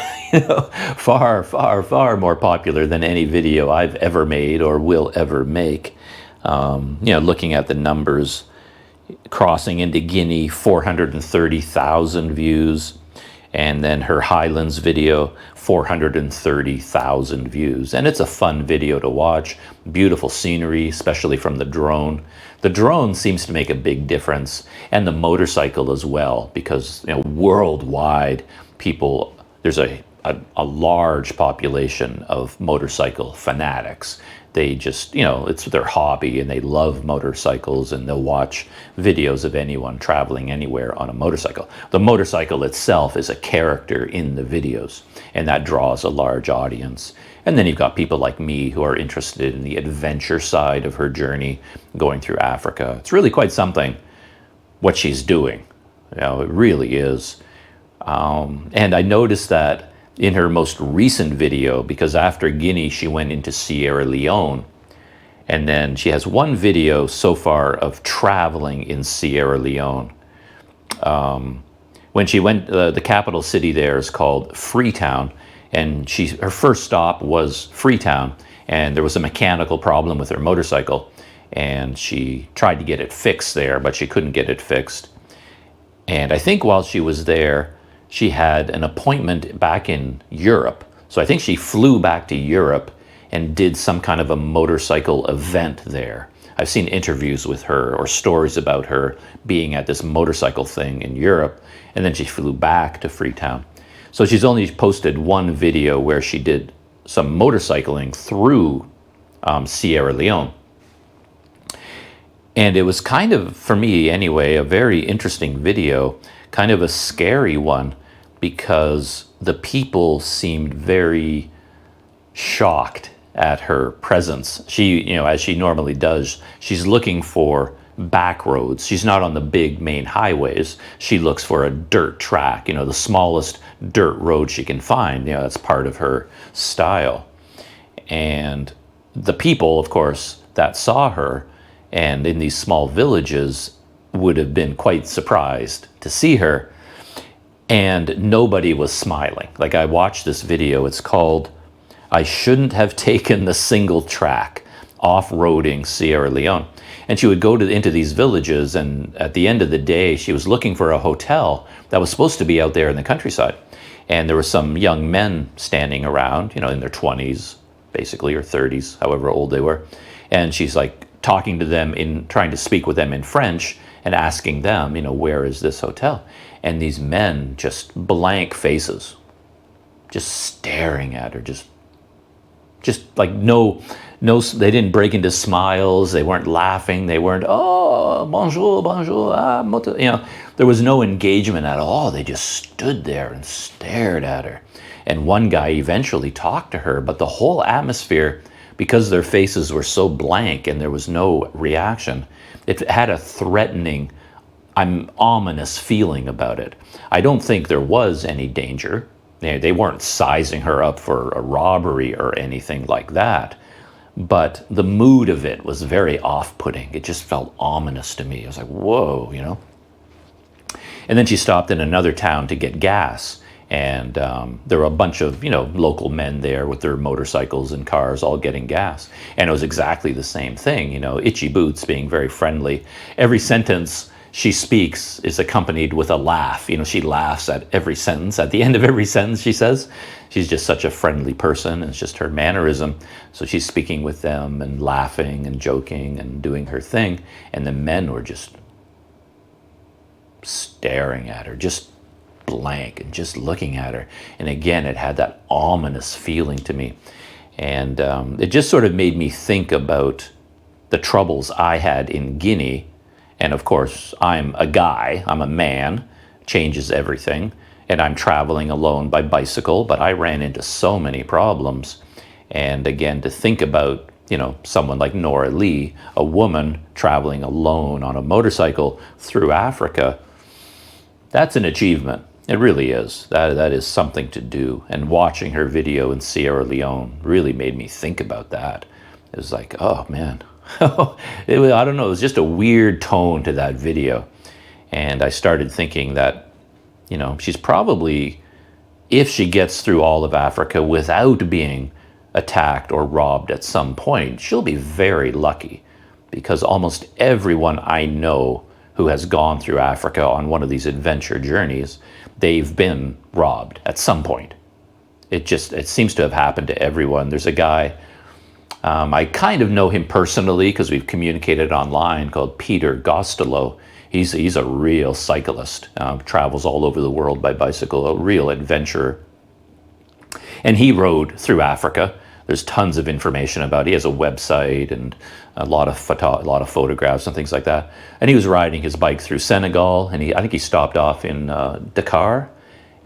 far, far, far more popular than any video I've ever made or will ever make. Looking at the numbers, crossing into Guinea, 430,000 views, and then her Highlands video, 430,000 views. And it's a fun video to watch, beautiful scenery, especially from the drone. The drone seems to make a big difference, and the motorcycle as well, because worldwide there's a large population of motorcycle fanatics. They just, it's their hobby, and they love motorcycles, and they'll watch videos of anyone traveling anywhere on a motorcycle. The motorcycle itself is a character in the videos, and that draws a large audience. And then you've got people like me who are interested in the adventure side of her journey going through Africa. It's really quite something what she's doing. It really is. And I noticed that in her most recent video, because after Guinea, she went into Sierra Leone. And then she has one video so far of traveling in Sierra Leone. when she went, the capital city there is called Freetown, and her first stop was Freetown, and there was a mechanical problem with her motorcycle, and she tried to get it fixed there, but she couldn't get it fixed. And I think while she was there, she had an appointment back in Europe. So I think she flew back to Europe and did some kind of a motorcycle event there. I've seen interviews with her or stories about her being at this motorcycle thing in Europe, and then she flew back to Freetown. So she's only posted one video where she did some motorcycling through Sierra Leone. And it was kind of, for me anyway, a very interesting video, kind of a scary one, because the people seemed very shocked at her presence. She, you know, as she normally does, she's looking for back roads. She's not on the big main highways. She looks for a dirt track, you know, the smallest dirt road she can find. You know, that's part of her style. And the people, of course, that saw her and in these small villages would have been quite surprised to see her, and nobody was smiling. Like, I watched this video, it's called "I Shouldn't Have Taken the Single Track, Off-Roading Sierra Leone." And she would go into these villages, and at the end of the day, she was looking for a hotel that was supposed to be out there in the countryside. And there were some young men standing around, you know, in their 20s, basically, or 30s, however old they were. And she's like talking to them, trying to speak with them in French and asking them, you know, where is this hotel? And these men, just blank faces, just staring at her, just like no, they didn't break into smiles. They weren't laughing. They weren't, oh, bonjour, bonjour, you know, there was no engagement at all. They just stood there and stared at her. And one guy eventually talked to her, but the whole atmosphere, because their faces were so blank and there was no reaction, it had a threatening, ominous feeling about it. I don't think there was any danger. They weren't sizing her up for a robbery or anything like that. But the mood of it was very off-putting. It just felt ominous to me. I was like, whoa, you know? And then she stopped in another town to get gas. And there were a bunch of, you know, local men there with their motorcycles and cars all getting gas. And it was exactly the same thing, you know, Itchy Boots being very friendly. Every sentence she speaks is accompanied with a laugh. You know, she laughs at every sentence. At the end of every sentence she says, she's just such a friendly person. It's just her mannerism. So she's speaking with them and laughing and joking and doing her thing. And the men were just staring at her, just blank and just looking at her. And again, it had that ominous feeling to me. And it just sort of made me think about the troubles I had in Guinea. And of course, I'm a guy, I'm a man, changes everything. And I'm traveling alone by bicycle, but I ran into so many problems. And again, to think about, you know, someone like Nora Lee, a woman traveling alone on a motorcycle through Africa, that's an achievement. It really is. That is something to do. And watching her video in Sierra Leone really made me think about that. It was like, oh man, I don't know, it was just a weird tone to that video. And I started thinking that, you know, she's probably, if she gets through all of Africa without being attacked or robbed at some point, she'll be very lucky, because almost everyone I know who has gone through Africa on one of these adventure journeys, they've been robbed at some point. It seems to have happened to everyone. There's a guy, I kind of know him personally because we've communicated online, called Peter Gostelow. He's a real cyclist, travels all over the world by bicycle, a real adventurer. And he rode through Africa. There's tons of information about it. He has a website and a lot of photographs and things like that. And he was riding his bike through Senegal, and I think he stopped off in Dakar,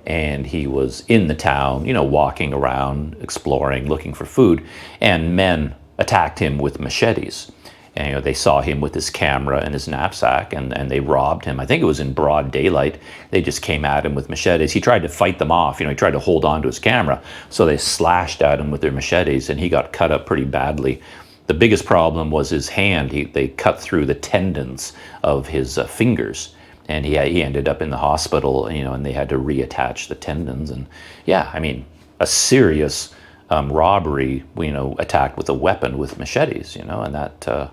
and he was in the town, you know, walking around, exploring, looking for food, and men attacked him with machetes. And, you know, they saw him with his camera and his knapsack, and they robbed him. I think it was in broad daylight. They just came at him with machetes. He tried to fight them off. You know, he tried to hold on to his camera. So they slashed at him with their machetes, and he got cut up pretty badly. The biggest problem was his hand. They cut through the tendons of his fingers. and he ended up in the hospital, you know, and they had to reattach the tendons. And yeah, I mean, a serious robbery, you know, attacked with a weapon with machetes, you know, and that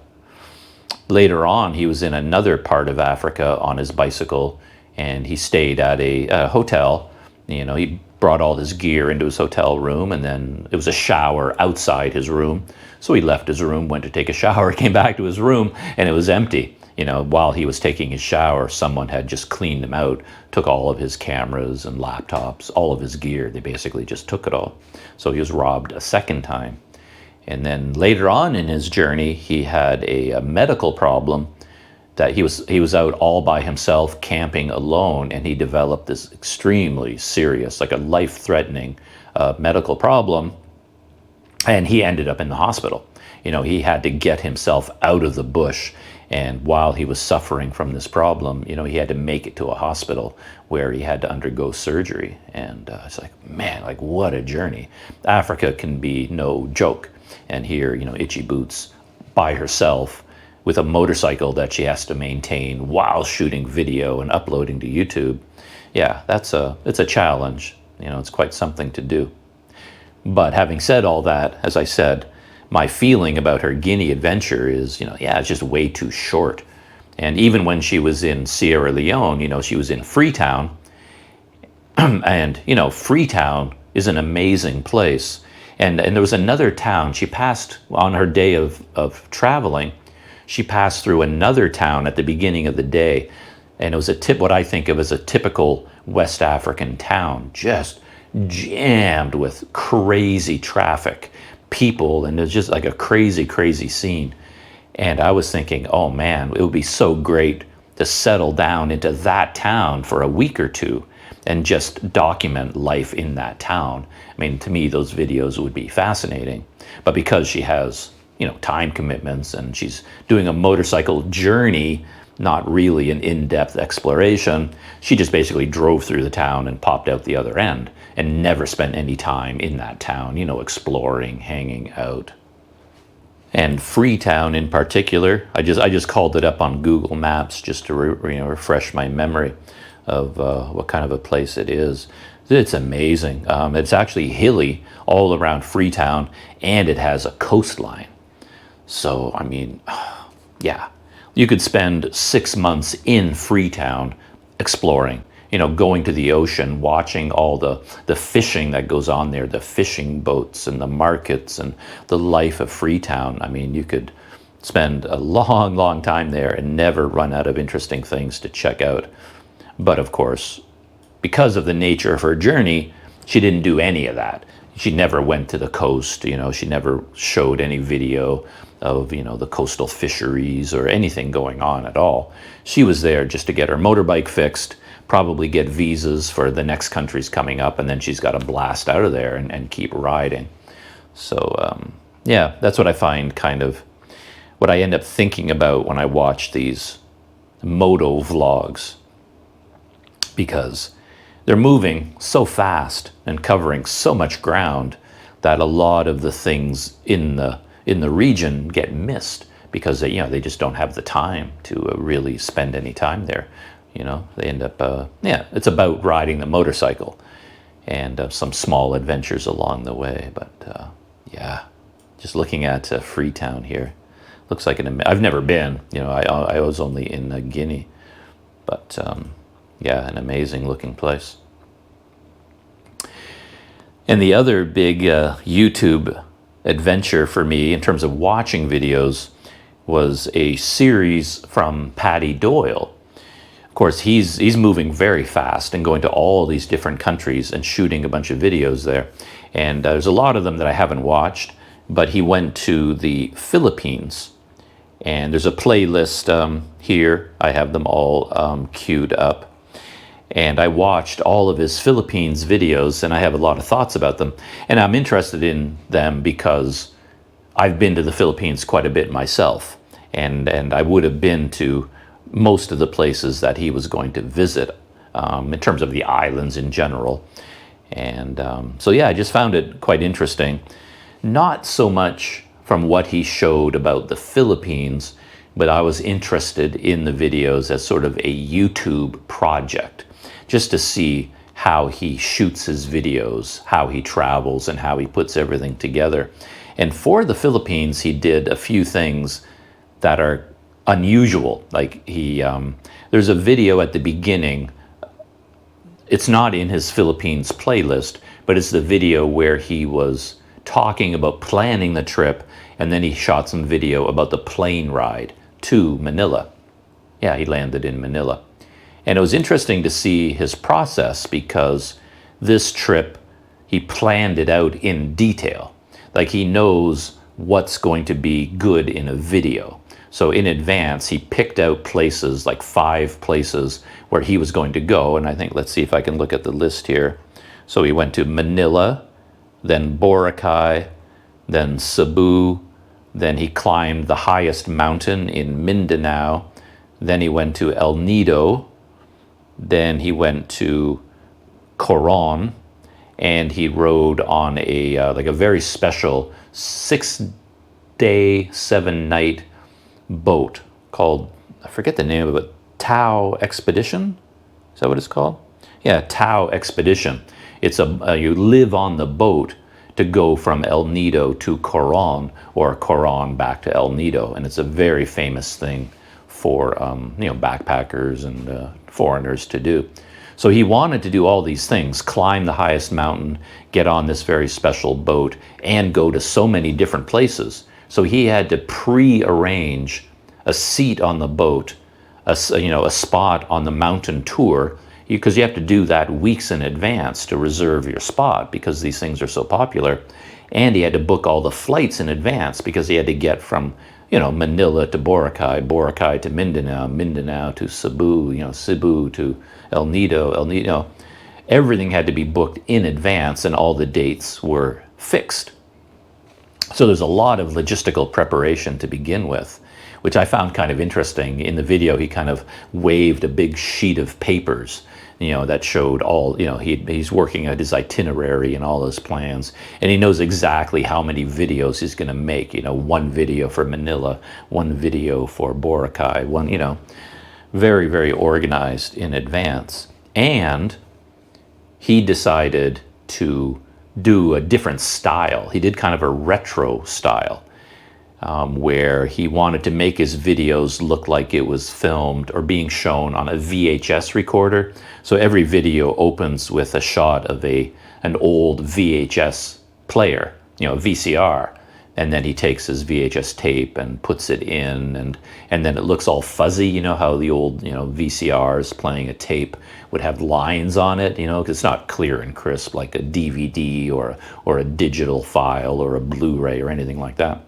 later on he was in another part of Africa on his bicycle, and he stayed at a hotel. You know, he brought all his gear into his hotel room, and then it was a shower outside his room. So he left his room, went to take a shower, came back to his room, and it was empty. You know, while he was taking his shower, someone had just cleaned him out, took all of his cameras and laptops, all of his gear. They basically just took it all. So he was robbed a second time. And then later on in his journey, he had a medical problem that he was out all by himself camping alone, and he developed this extremely serious, like a life-threatening medical problem, and he ended up in the hospital. You know, he had to get himself out of the bush, and while he was suffering from this problem, you know, he had to make it to a hospital where he had to undergo surgery. And it's like, man, like what a journey. Africa can be no joke. And here, you know, Itchy Boots by herself with a motorcycle that she has to maintain while shooting video and uploading to YouTube. Yeah, it's a challenge. You know, it's quite something to do. But having said all that, as I said, my feeling about her Guinea adventure is, you know, yeah, it's just way too short. And even when she was in Sierra Leone, you know, she was in Freetown. And, you know, Freetown is an amazing place. And there was another town she passed on her day of traveling. She passed through another town at the beginning of the day, and it was what I think of as a typical West African town, just jammed with crazy traffic, people, and it was just like a crazy, crazy scene. And I was thinking, oh man, it would be so great to settle down into that town for a week or two and just document life in that town. I mean, to me, those videos would be fascinating. But because she has, you know, time commitments and she's doing a motorcycle journey, not really an in-depth exploration, she just basically drove through the town and popped out the other end and never spent any time in that town, you know, exploring, hanging out. And Freetown in particular, I just called it up on Google Maps just to refresh my memory of what kind of a place it is. It's amazing. It's actually hilly all around Freetown, and it has a coastline. So, I mean, yeah, you could spend 6 months in Freetown exploring, you know, going to the ocean, watching all the fishing that goes on there, the fishing boats and the markets and the life of Freetown. I mean, you could spend a long, long time there and never run out of interesting things to check out. But of course, because of the nature of her journey, she didn't do any of that. She never went to the coast, you know, she never showed any video of, you know, the coastal fisheries or anything going on at all. She was there just to get her motorbike fixed, probably get visas for the next countries coming up, and then she's got to blast out of there and keep riding. So, yeah, that's what I find kind of, what I end up thinking about when I watch these moto vlogs, because they're moving so fast and covering so much ground that a lot of the things in the region get missed because they, you know, they just don't have the time to really spend any time there. You know, they end up, yeah, it's about riding the motorcycle and some small adventures along the way. But yeah, just looking at Freetown here, looks like I've never been, you know, I was only in Guinea, but yeah, an amazing looking place. And the other big YouTube adventure for me in terms of watching videos was a series from Paddy Doyle. Of course, he's moving very fast and going to all these different countries and shooting a bunch of videos there. And there's a lot of them that I haven't watched, but he went to the Philippines. And there's a playlist here. I have them all queued up. And I watched all of his Philippines videos, and I have a lot of thoughts about them. And I'm interested in them because I've been to the Philippines quite a bit myself. And I would have been to most of the places that he was going to visit in terms of the islands in general. And so, yeah, I just found it quite interesting. Not so much from what he showed about the Philippines, but I was interested in the videos as sort of a YouTube project, just to see how he shoots his videos, how he travels, and how he puts everything together. And for the Philippines, he did a few things that are unusual. Like there's a video at the beginning. It's not in his Philippines playlist, but it's the video where he was talking about planning the trip, and then he shot some video about the plane ride to Manila. Yeah, he landed in Manila. And it was interesting to see his process, because this trip, he planned it out in detail. Like, he knows what's going to be good in a video. So in advance, he picked out places, like 5 places where he was going to go. And I think, let's see if I can look at the list here. So he went to Manila, then Boracay, then Cebu, then he climbed the highest mountain in Mindanao, then he went to El Nido, then he went to Coron, and he rode on a like a very special 6-day, 7-night boat called, I forget the name of it, Tao Expedition? Is that what it's called? Yeah, Tao Expedition. It's you live on the boat to go from El Nido to Coron, or Coron back to El Nido, and it's a very famous thing for backpackers and foreigners to do. So he wanted to do all these things: climb the highest mountain, get on this very special boat, and go to so many different places. So he had to pre-arrange a seat on the boat, a spot on the mountain tour, because you have to do that weeks in advance to reserve your spot, because these things are so popular. And he had to book all the flights in advance, because he had to get from Manila to Boracay, Boracay to Mindanao, Mindanao to Cebu, Cebu to El Nido, El Nido. Everything had to be booked in advance, and all the dates were fixed. So there's a lot of logistical preparation to begin with, which I found kind of interesting. In the video, he kind of waved a big sheet of papers, that showed all, he's working at his itinerary and all his plans, and he knows exactly how many videos he's going to make. One video for Manila, one video for Boracay, one, very, very organized in advance. And he decided to do a different style. He did kind of a retro style, where he wanted to make his videos look like it was filmed or being shown on a VHS recorder. So every video opens with a shot of an old VHS player, VCR, and then he takes his VHS tape and puts it in, and then it looks all fuzzy. How the old VCRs playing a tape would have lines on it, because it's not clear and crisp like a DVD or a digital file or a Blu-ray or anything like that.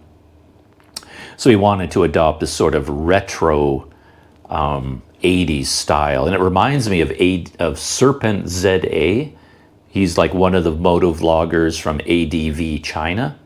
So he wanted to adopt this sort of retro 80s style. And it reminds me of Serpent ZA. He's like one of the moto vloggers from ADV China.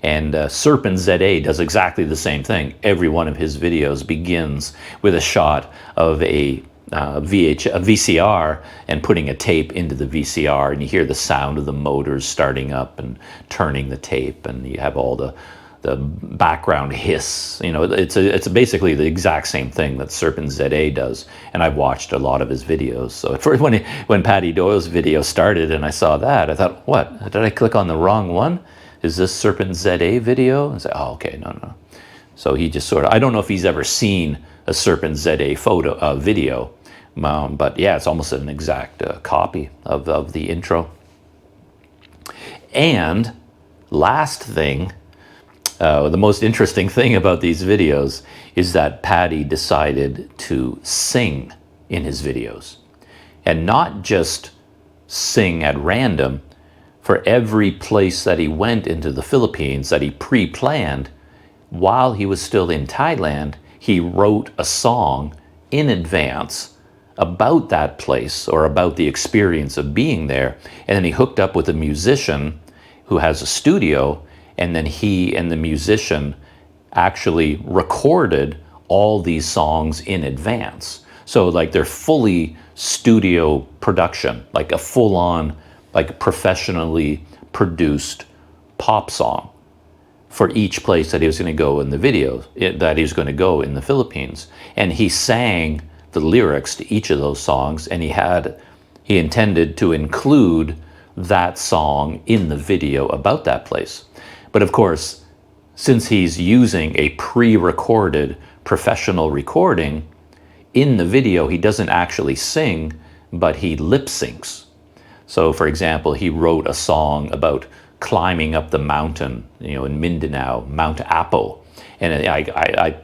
And Serpent ZA does exactly the same thing. Every one of his videos begins with a shot of a VCR and putting a tape into the VCR. And you hear the sound of the motors starting up and turning the tape. And you have all the background hiss. It's basically the exact same thing that Serpent ZA does, and I've watched a lot of his videos. So at first, when Patty Doyle's video started and I saw that, I thought, what, did I click on the wrong one? Is this Serpent ZA video? And I said, oh, okay, no. So he just sort of, I don't know if he's ever seen a Serpent ZA video, but yeah, it's almost an exact copy of the intro. And last thing, the most interesting thing about these videos is that Patty decided to sing in his videos. And not just sing at random. For every place that he went into the Philippines that he pre-planned, while he was still in Thailand, he wrote a song in advance about that place or about the experience of being there. And then he hooked up with a musician who has a studio, and then he and the musician actually recorded all these songs in advance. So like they're fully studio production, like a full-on, like professionally produced pop song for each place that he was going to go in the video, that he was going to go in the Philippines. And he sang the lyrics to each of those songs, and he intended to include that song in the video about that place. But of course, since he's using a pre-recorded professional recording, in the video he doesn't actually sing, but he lip syncs. So for example, he wrote a song about climbing up the mountain, in Mindanao, Mount Apo. And I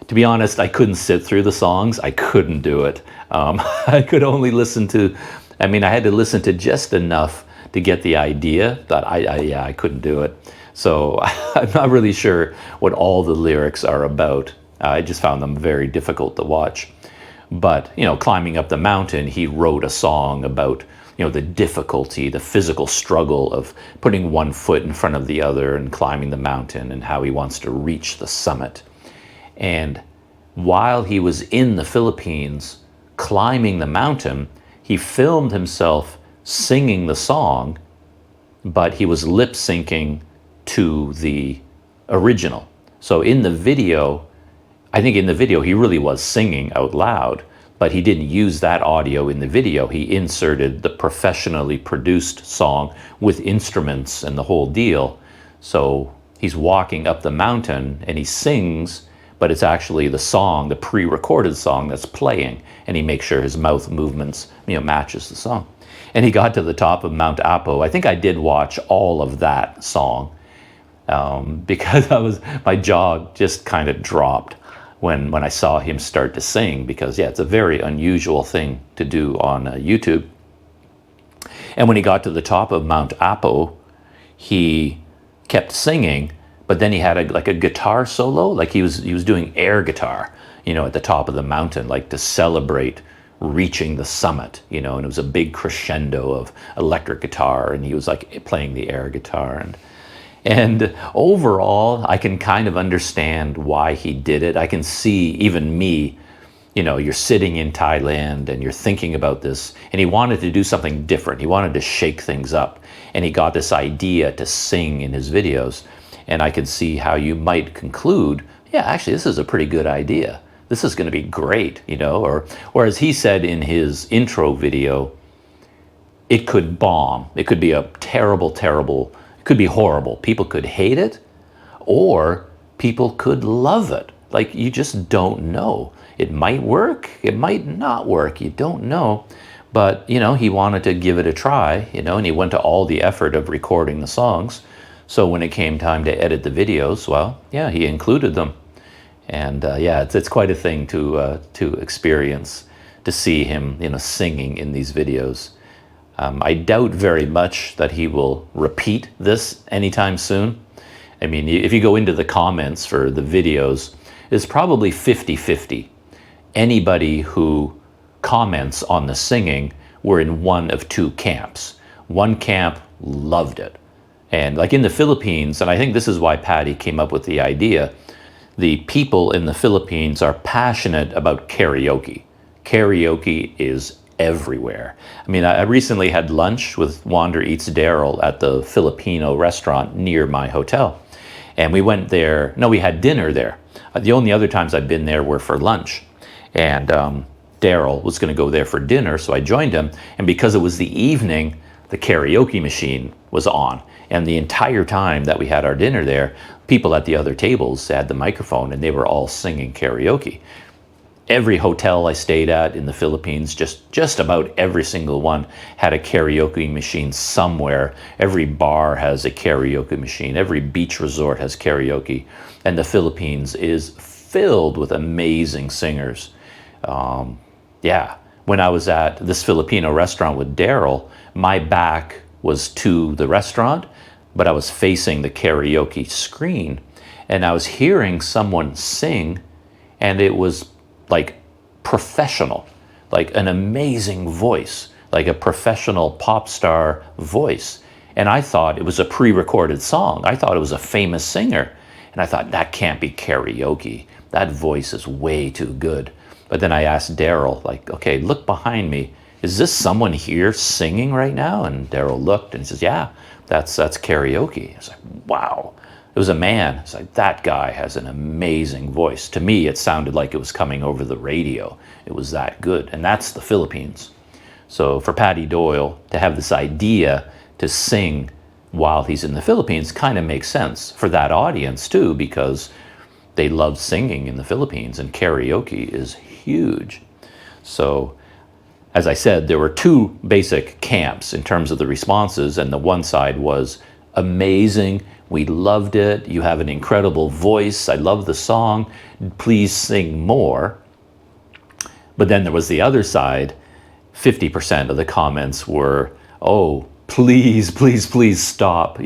to be honest, I couldn't sit through the songs. I couldn't do it. I could only listen to, I had to listen to just enough to get the idea that I couldn't do it. So I'm not really sure what all the lyrics are about. I just found them very difficult to watch. But, climbing up the mountain, he wrote a song about, the difficulty, the physical struggle of putting one foot in front of the other and climbing the mountain, and how he wants to reach the summit. And while he was in the Philippines climbing the mountain, he filmed himself singing the song, but he was lip syncing to the original. So in the video, I think in the video he really was singing out loud, but he didn't use that audio in the video. He inserted the professionally produced song with instruments and the whole deal. So he's walking up the mountain and he sings, but it's actually the song, the pre-recorded song that's playing, and he makes sure his mouth movements, matches the song. And he got to the top of Mount Apo. I think I did watch all of that song because my jaw just kind of dropped when I saw him start to sing, because it's a very unusual thing to do on YouTube. And when he got to the top of Mount Apo, he kept singing, but then he had a guitar solo, like he was doing air guitar, at the top of the mountain, like to celebrate reaching the summit, and it was a big crescendo of electric guitar, and he was like playing the air guitar. And overall, I can kind of understand why he did it. I can see, even me, you're sitting in Thailand and you're thinking about this, and he wanted to do something different. He wanted to shake things up, and he got this idea to sing in his videos. And I could see how you might conclude, actually, this is a pretty good idea. This is going to be great, or as he said in his intro video, it could bomb. It could be a terrible, it could be horrible. People could hate it, or people could love it. Like, you just don't know. It might work, it might not work, you don't know. But, he wanted to give it a try, and he went to all the effort of recording the songs. So when it came time to edit the videos, he included them. And it's quite a thing to experience, to see him, singing in these videos. I doubt very much that he will repeat this anytime soon. If you go into the comments for the videos, it's probably 50-50. Anybody who comments on the singing were in one of two camps. One camp loved it. And like in the Philippines, and I think this is why Patty came up with the idea, the people in the Philippines are passionate about karaoke. Karaoke is everywhere. I recently had lunch with Wander Eats Daryl at the Filipino restaurant near my hotel. And we went there, we had dinner there. The only other times I've been there were for lunch. And Daryl was going to go there for dinner, so I joined him. And because it was the evening, the karaoke machine was on. And the entire time that we had our dinner there, people at the other tables had the microphone and they were all singing karaoke. Every hotel I stayed at in the Philippines, just about every single one had a karaoke machine somewhere. Every bar has a karaoke machine. Every beach resort has karaoke. And the Philippines is filled with amazing singers. When I was at this Filipino restaurant with Daryl, my back was to the restaurant, but I was facing the karaoke screen. And I was hearing someone sing, and it was like professional, like an amazing voice, like a professional pop star voice. And I thought it was a pre-recorded song. I thought it was a famous singer. And I thought, that can't be karaoke. That voice is way too good. But then I asked Daryl, okay, look behind me. Is this someone here singing right now? And Daryl looked and he says, yeah, that's karaoke. I was like, wow, It was a man. It's like, that guy has an amazing voice. To me, it sounded like it was coming over the radio. It was that good. And that's the Philippines. So for Patty Doyle to have this idea to sing while he's in the Philippines kind of makes sense for that audience too, because they love singing in the Philippines, and karaoke is huge. So as I said, there were two basic camps in terms of the responses, and the one side was amazing, we loved it, you have an incredible voice, I love the song, please sing more. But then there was the other side. 50% of the comments were, oh, please, please, please stop,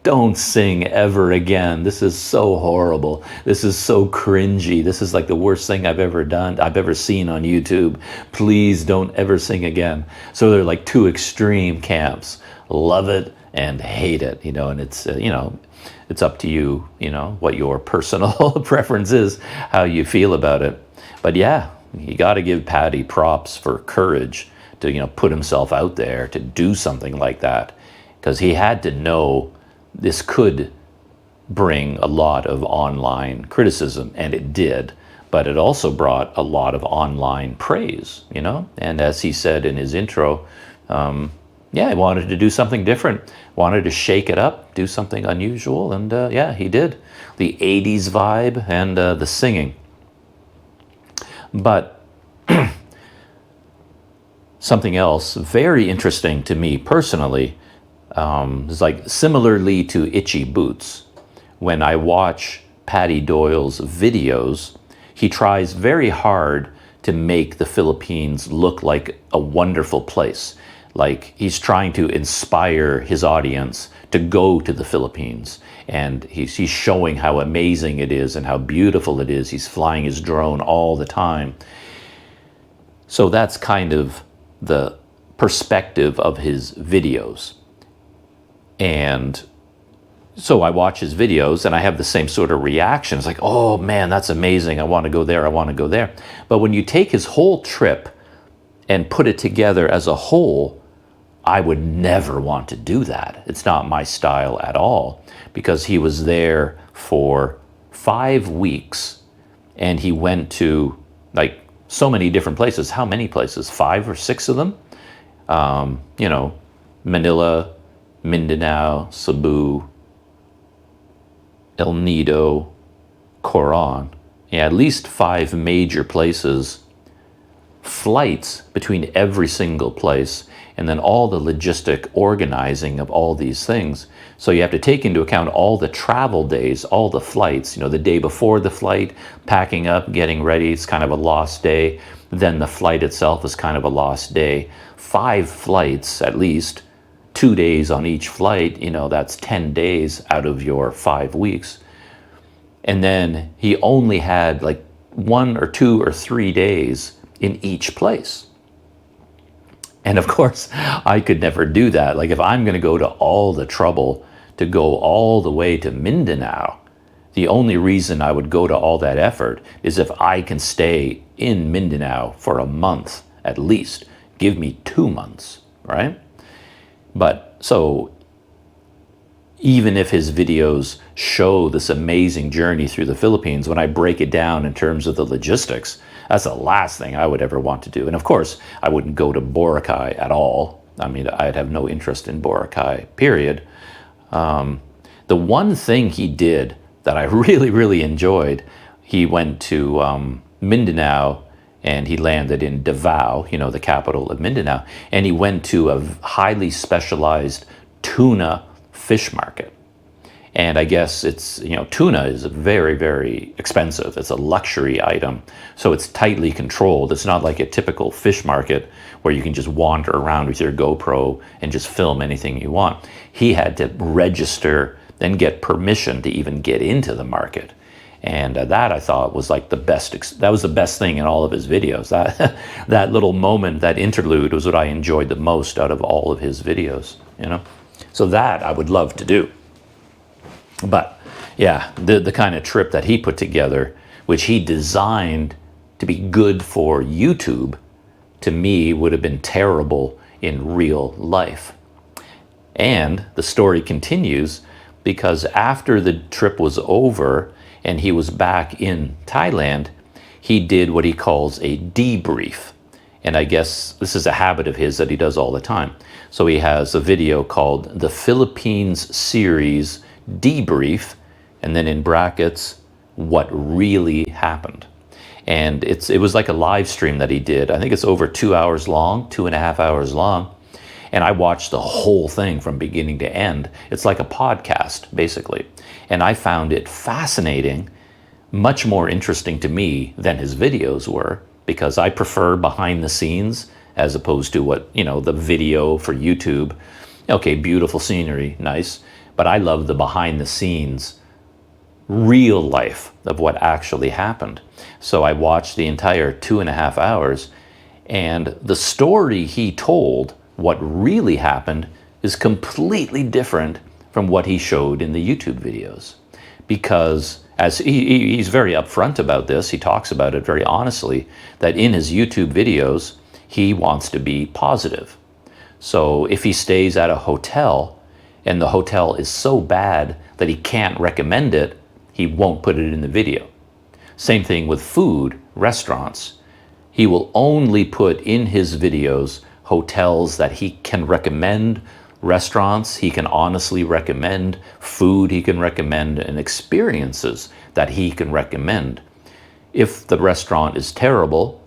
don't sing ever again. This is so horrible. This is so cringy. This is like the worst thing I've ever seen on YouTube. Please don't ever sing again. So they're like two extreme camps. Love it and hate it, and it's, it's up to you, what your personal preference is, how you feel about it. But yeah, you got to give Patty props for courage to, put himself out there to do something like that, because he had to know this could bring a lot of online criticism, and it did, but it also brought a lot of online praise, And as he said in his intro, yeah, he wanted to do something different, wanted to shake it up, do something unusual, and yeah, he did. The 80s vibe and the singing. But something else very interesting to me personally, is like similarly to Itchy Boots. When I watch Patty Doyle's videos, he tries very hard to make the Philippines look like a wonderful place. Like he's trying to inspire his audience to go to the Philippines. And he's showing how amazing it is and how beautiful it is. He's flying his drone all the time. So that's kind of the perspective of his videos. And so I watch his videos and I have the same sort of reaction. It's like, oh man, that's amazing. I want to go there. I want to go there. But when you take his whole trip and put it together as a whole, I would never want to do that. It's not my style at all, because he was there for 5 weeks and he went to like so many different places. How many places? 5 or 6 of them? Manila, Mindanao, Cebu, El Nido, Coron. Yeah, at least 5 major places. Flights between every single place, and then all the logistic organizing of all these things. So you have to take into account all the travel days, all the flights, the day before the flight, packing up, getting ready, it's kind of a lost day. Then the flight itself is kind of a lost day. 5 flights at least, 2 days on each flight, that's 10 days out of your 5 weeks. And then he only had like 1 or 2 or 3 days in each place. And of course, I could never do that. Like if I'm going to go to all the trouble to go all the way to Mindanao, the only reason I would go to all that effort is if I can stay in Mindanao for a month at least. Give me 2 months, right? But so even if his videos show this amazing journey through the Philippines, when I break it down in terms of the logistics, that's the last thing I would ever want to do. And of course, I wouldn't go to Boracay at all. I mean, I'd have no interest in Boracay, period. The one thing he did that I really, really enjoyed, he went to Mindanao and he landed in Davao, the capital of Mindanao, and he went to a highly specialized tuna fish market. And I guess it's, tuna is very, very expensive. It's a luxury item. So it's tightly controlled. It's not like a typical fish market where you can just wander around with your GoPro and just film anything you want. He had to register, then get permission to even get into the market. And that I thought was like the best, that was the best thing in all of his videos. That little moment, that interlude was what I enjoyed the most out of all of his videos, So that I would love to do. But yeah, the kind of trip that he put together, which he designed to be good for YouTube, to me would have been terrible in real life. And the story continues because after the trip was over and he was back in Thailand, he did what he calls a debrief. And I guess this is a habit of his that he does all the time. So he has a video called the Philippines Series Debrief, and then in brackets, what really happened. And it was like a live stream that he did. I think it's over 2 hours long, 2.5 hours long. And I watched the whole thing from beginning to end. It's like a podcast, basically. And I found it fascinating, much more interesting to me than his videos were, because I prefer behind the scenes as opposed to what, the video for YouTube. Okay, beautiful scenery, nice. But I love the behind the scenes, real life of what actually happened. So I watched the entire 2.5 hours, and the story he told, what really happened, is completely different from what he showed in the YouTube videos. Because as he's very upfront about this, he talks about it very honestly, that in his YouTube videos, he wants to be positive. So if he stays at a hotel and the hotel is so bad that he can't recommend it, he won't put it in the video. Same thing with food, restaurants. He will only put in his videos hotels that he can recommend, restaurants he can honestly recommend, food he can recommend, and experiences that he can recommend. If the restaurant is terrible,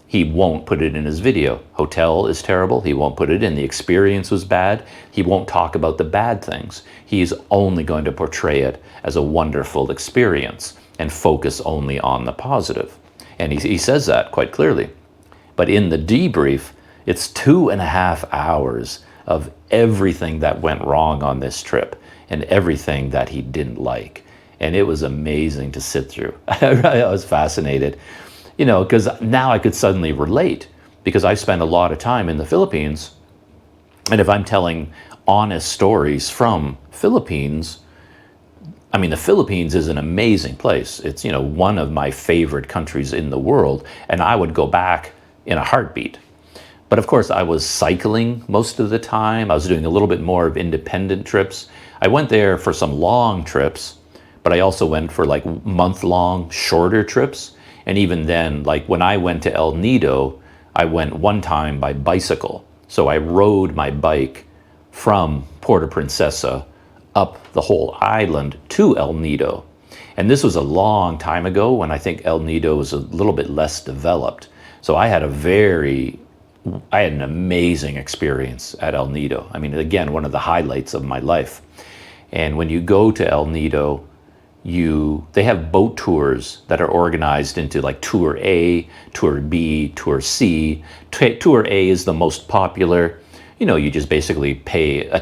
he won't put it in his video. Hotel is terrible, he won't put it in. The experience was bad, he won't talk about the bad things. He's only going to portray it as a wonderful experience and focus only on the positive. And he says that quite clearly. But in the debrief, it's 2.5 hours of everything that went wrong on this trip and everything that he didn't like. And it was amazing to sit through. I was fascinated, because now I could suddenly relate, because I spent a lot of time in the Philippines. And if I'm telling honest stories from Philippines, I mean, the Philippines is an amazing place. It's, one of my favorite countries in the world, and I would go back in a heartbeat. But of course, I was cycling most of the time. I was doing a little bit more of independent trips. I went there for some long trips, but I also went for like month-long, shorter trips. And even then, like when I went to El Nido, I went one time by bicycle. So I rode my bike from Puerto Princesa up the whole island to El Nido. And this was a long time ago when I think El Nido was a little bit less developed. So I had an amazing experience at El Nido. I mean, again, one of the highlights of my life. And when you go to El Nido, they have boat tours that are organized into like Tour A, Tour B, Tour C. Tour A is the most popular. You just basically pay for a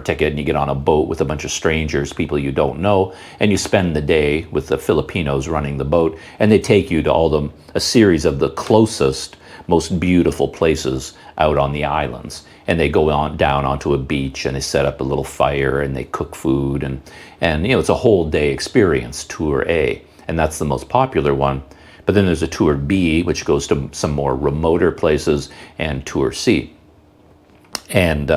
ticket, and you get on a boat with a bunch of strangers, people you don't know, and you spend the day with the Filipinos running the boat, and they take you to a series of the closest, most beautiful places out on the islands. And they go down onto a beach, and they set up a little fire, and they cook food, and it's a whole day experience, Tour A, and that's the most popular one. But then there's a Tour B, which goes to some more remoter places, and Tour C. And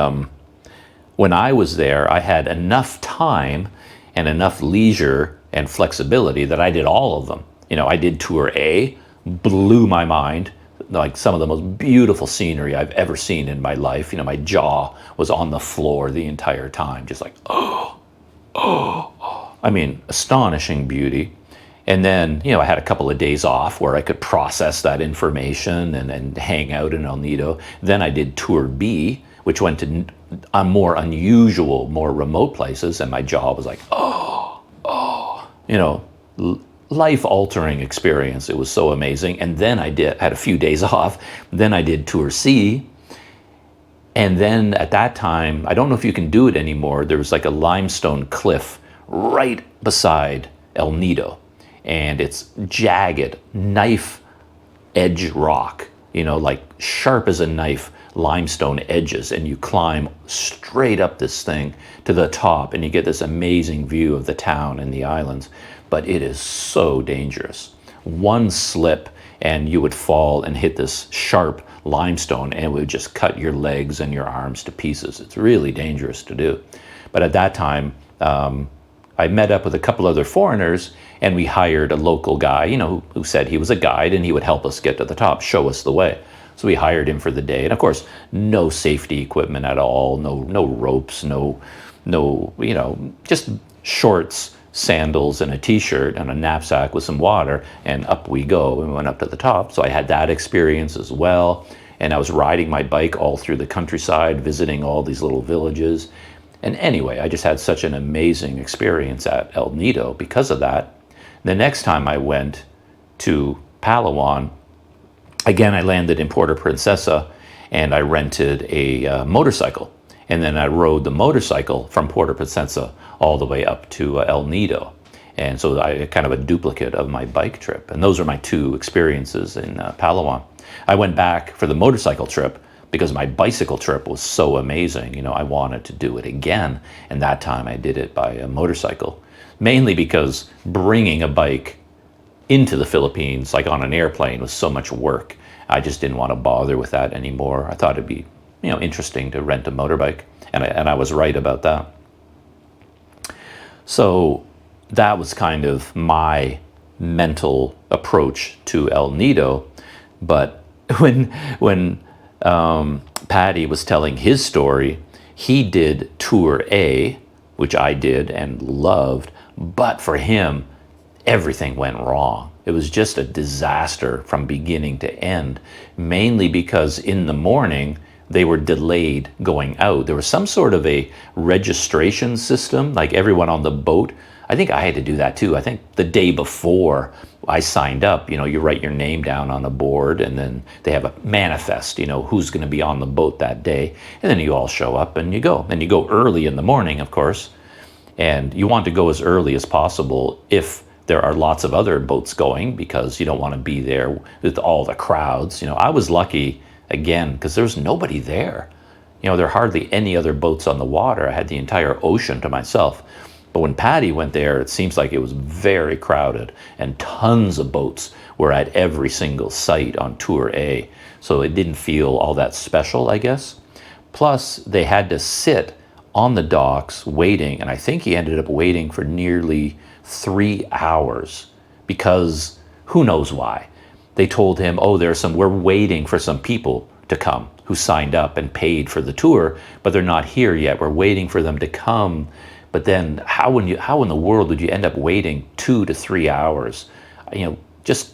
when I was there, I had enough time and enough leisure and flexibility that I did all of them. I did Tour A, blew my mind, like some of the most beautiful scenery I've ever seen in my life. My jaw was on the floor the entire time, just like, I mean, astonishing beauty. And then, I had a couple of days off where I could process that information and hang out in El Nido. Then I did Tour B, which went to more unusual, more remote places, and my jaw was like, life-altering experience. It was so amazing. And then I had a few days off. Then I did Tour C. And then at that time, I don't know if you can do it anymore, there was like a limestone cliff right beside El Nido. And it's jagged, knife edge rock, like sharp as a knife, limestone edges. And you climb straight up this thing to the top, and you get this amazing view of the town and the islands. But it is so dangerous. One slip and you would fall and hit this sharp limestone, and it would just cut your legs and your arms to pieces. It's really dangerous to do. But at that time, I met up with a couple other foreigners, and we hired a local guy, who said he was a guide and he would help us get to the top, show us the way. So we hired him for the day, and of course, no safety equipment at all, no ropes, no, just shorts, sandals, and a t-shirt, and a knapsack with some water, and up we go. And we went up to the top. So I had that experience as well, and I was riding my bike all through the countryside, visiting all these little villages. And anyway, I just had such an amazing experience at El Nido because of that. The next time I went to Palawan, again, I landed in Puerto Princesa, and I rented a motorcycle. And then I rode the motorcycle from Puerto Princesa all the way up to El Nido. And so I kind of a duplicate of my bike trip. And those are my two experiences in Palawan. I went back for the motorcycle trip because my bicycle trip was so amazing. I wanted to do it again. And that time I did it by a motorcycle, mainly because bringing a bike into the Philippines, like on an airplane, was so much work. I just didn't want to bother with that anymore. I thought it'd be, interesting to rent a motorbike. And I was right about that. So that was kind of my mental approach to El Nido. But when Paddy was telling his story, he did Tour A, which I did and loved, but for him, everything went wrong. It was just a disaster from beginning to end, mainly because in the morning, they were delayed going out. There was some sort of a registration system, like everyone on the boat. I think I had to do that too. I think the day before I signed up, you write your name down on a board, and then they have a manifest, who's going to be on the boat that day. And then you all show up and you go. And you go early in the morning, of course. And you want to go as early as possible if there are lots of other boats going, because you don't want to be there with all the crowds. I was lucky, again, because there was nobody there. There are hardly any other boats on the water. I had the entire ocean to myself. But when Paddy went there, it seems like it was very crowded, and tons of boats were at every single site on Tour A. So it didn't feel all that special, I guess. Plus, they had to sit on the docks waiting, and I think he ended up waiting for nearly 3 hours, because who knows why. They told him, we're waiting for some people to come who signed up and paid for the tour, but they're not here yet. We're waiting for them to come. But then how in the world would you end up waiting 2 to 3 hours? Just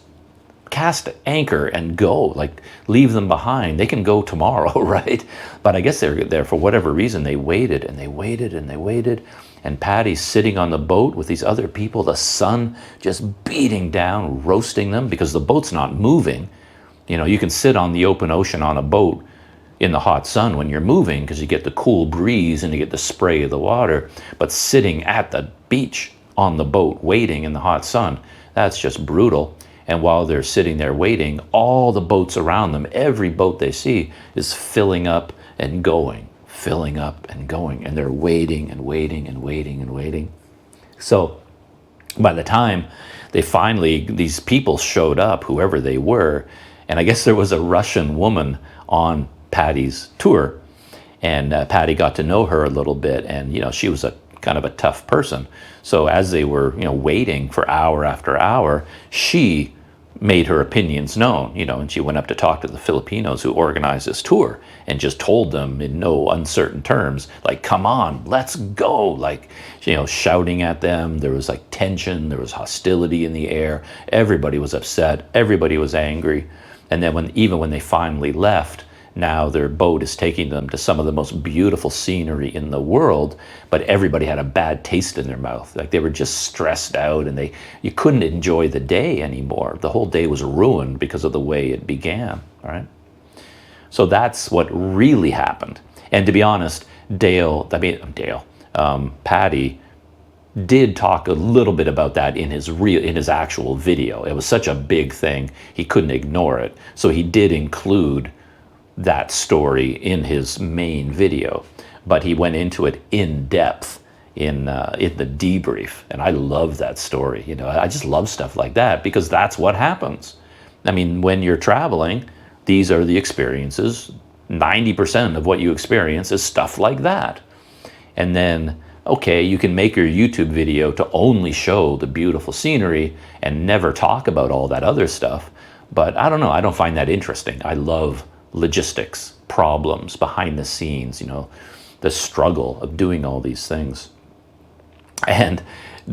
cast anchor and go, like leave them behind. They can go tomorrow, right? But I guess they're there for whatever reason. They waited and they waited and they waited. And Paddy's sitting on the boat with these other people, the sun just beating down, roasting them, because the boat's not moving. You can sit on the open ocean on a boat in the hot sun when you're moving, because you get the cool breeze and you get the spray of the water. But sitting at the beach on the boat waiting in the hot sun, that's just brutal. And while they're sitting there waiting, all the boats around them, every boat they see is filling up and going, filling up and going. And they're waiting and waiting and waiting and waiting. So by the time these people showed up, whoever they were, and I guess there was a Russian woman on Paddy's tour, and Paddy got to know her a little bit, and she was a kind of a tough person. So as they were waiting for hour after hour, she made her opinions known, and she went up to talk to the Filipinos who organized this tour, and just told them in no uncertain terms, like, come on, let's go, like, shouting at them. There was like tension, there was hostility in the air, everybody was upset, everybody was angry. And then when they finally left, now their boat is taking them to some of the most beautiful scenery in the world, but everybody had a bad taste in their mouth. Like, they were just stressed out, and you couldn't enjoy the day anymore. The whole day was ruined because of the way it began, all right? So that's what really happened. And to be honest, Paddy did talk a little bit about that in his actual video. It was such a big thing, he couldn't ignore it. So he did include that story in his main video, but he went into it in depth in the debrief, and I love that story. I just love stuff like that, because that's what happens. I mean, when you're traveling, these are the experiences. 90% of what you experience is stuff like that. And then okay, you can make your YouTube video to only show the beautiful scenery and never talk about all that other stuff. But I don't know, I don't find that interesting. I love logistics, problems, behind the scenes, you know, the struggle of doing all these things. And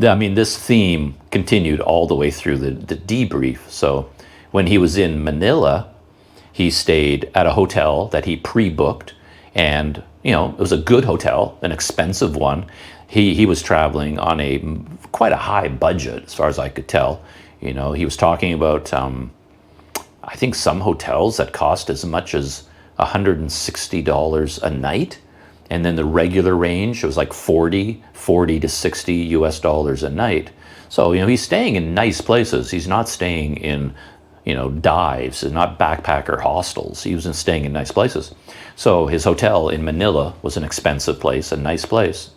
I mean, this theme continued all the way through the debrief. So when he was in Manila, he stayed at a hotel that he pre-booked, and you know, it was a good hotel, an expensive one. He was traveling on quite a high budget, as far as I could tell. You know, he was talking about I think some hotels that cost as much as $160 a night, and then the regular range, it was like 40 to 60 US dollars a night. So, you know, he's staying in nice places. He's not staying in, you know, dives and not backpacker hostels. He was staying in nice places. So his hotel in Manila was an expensive place, a nice place.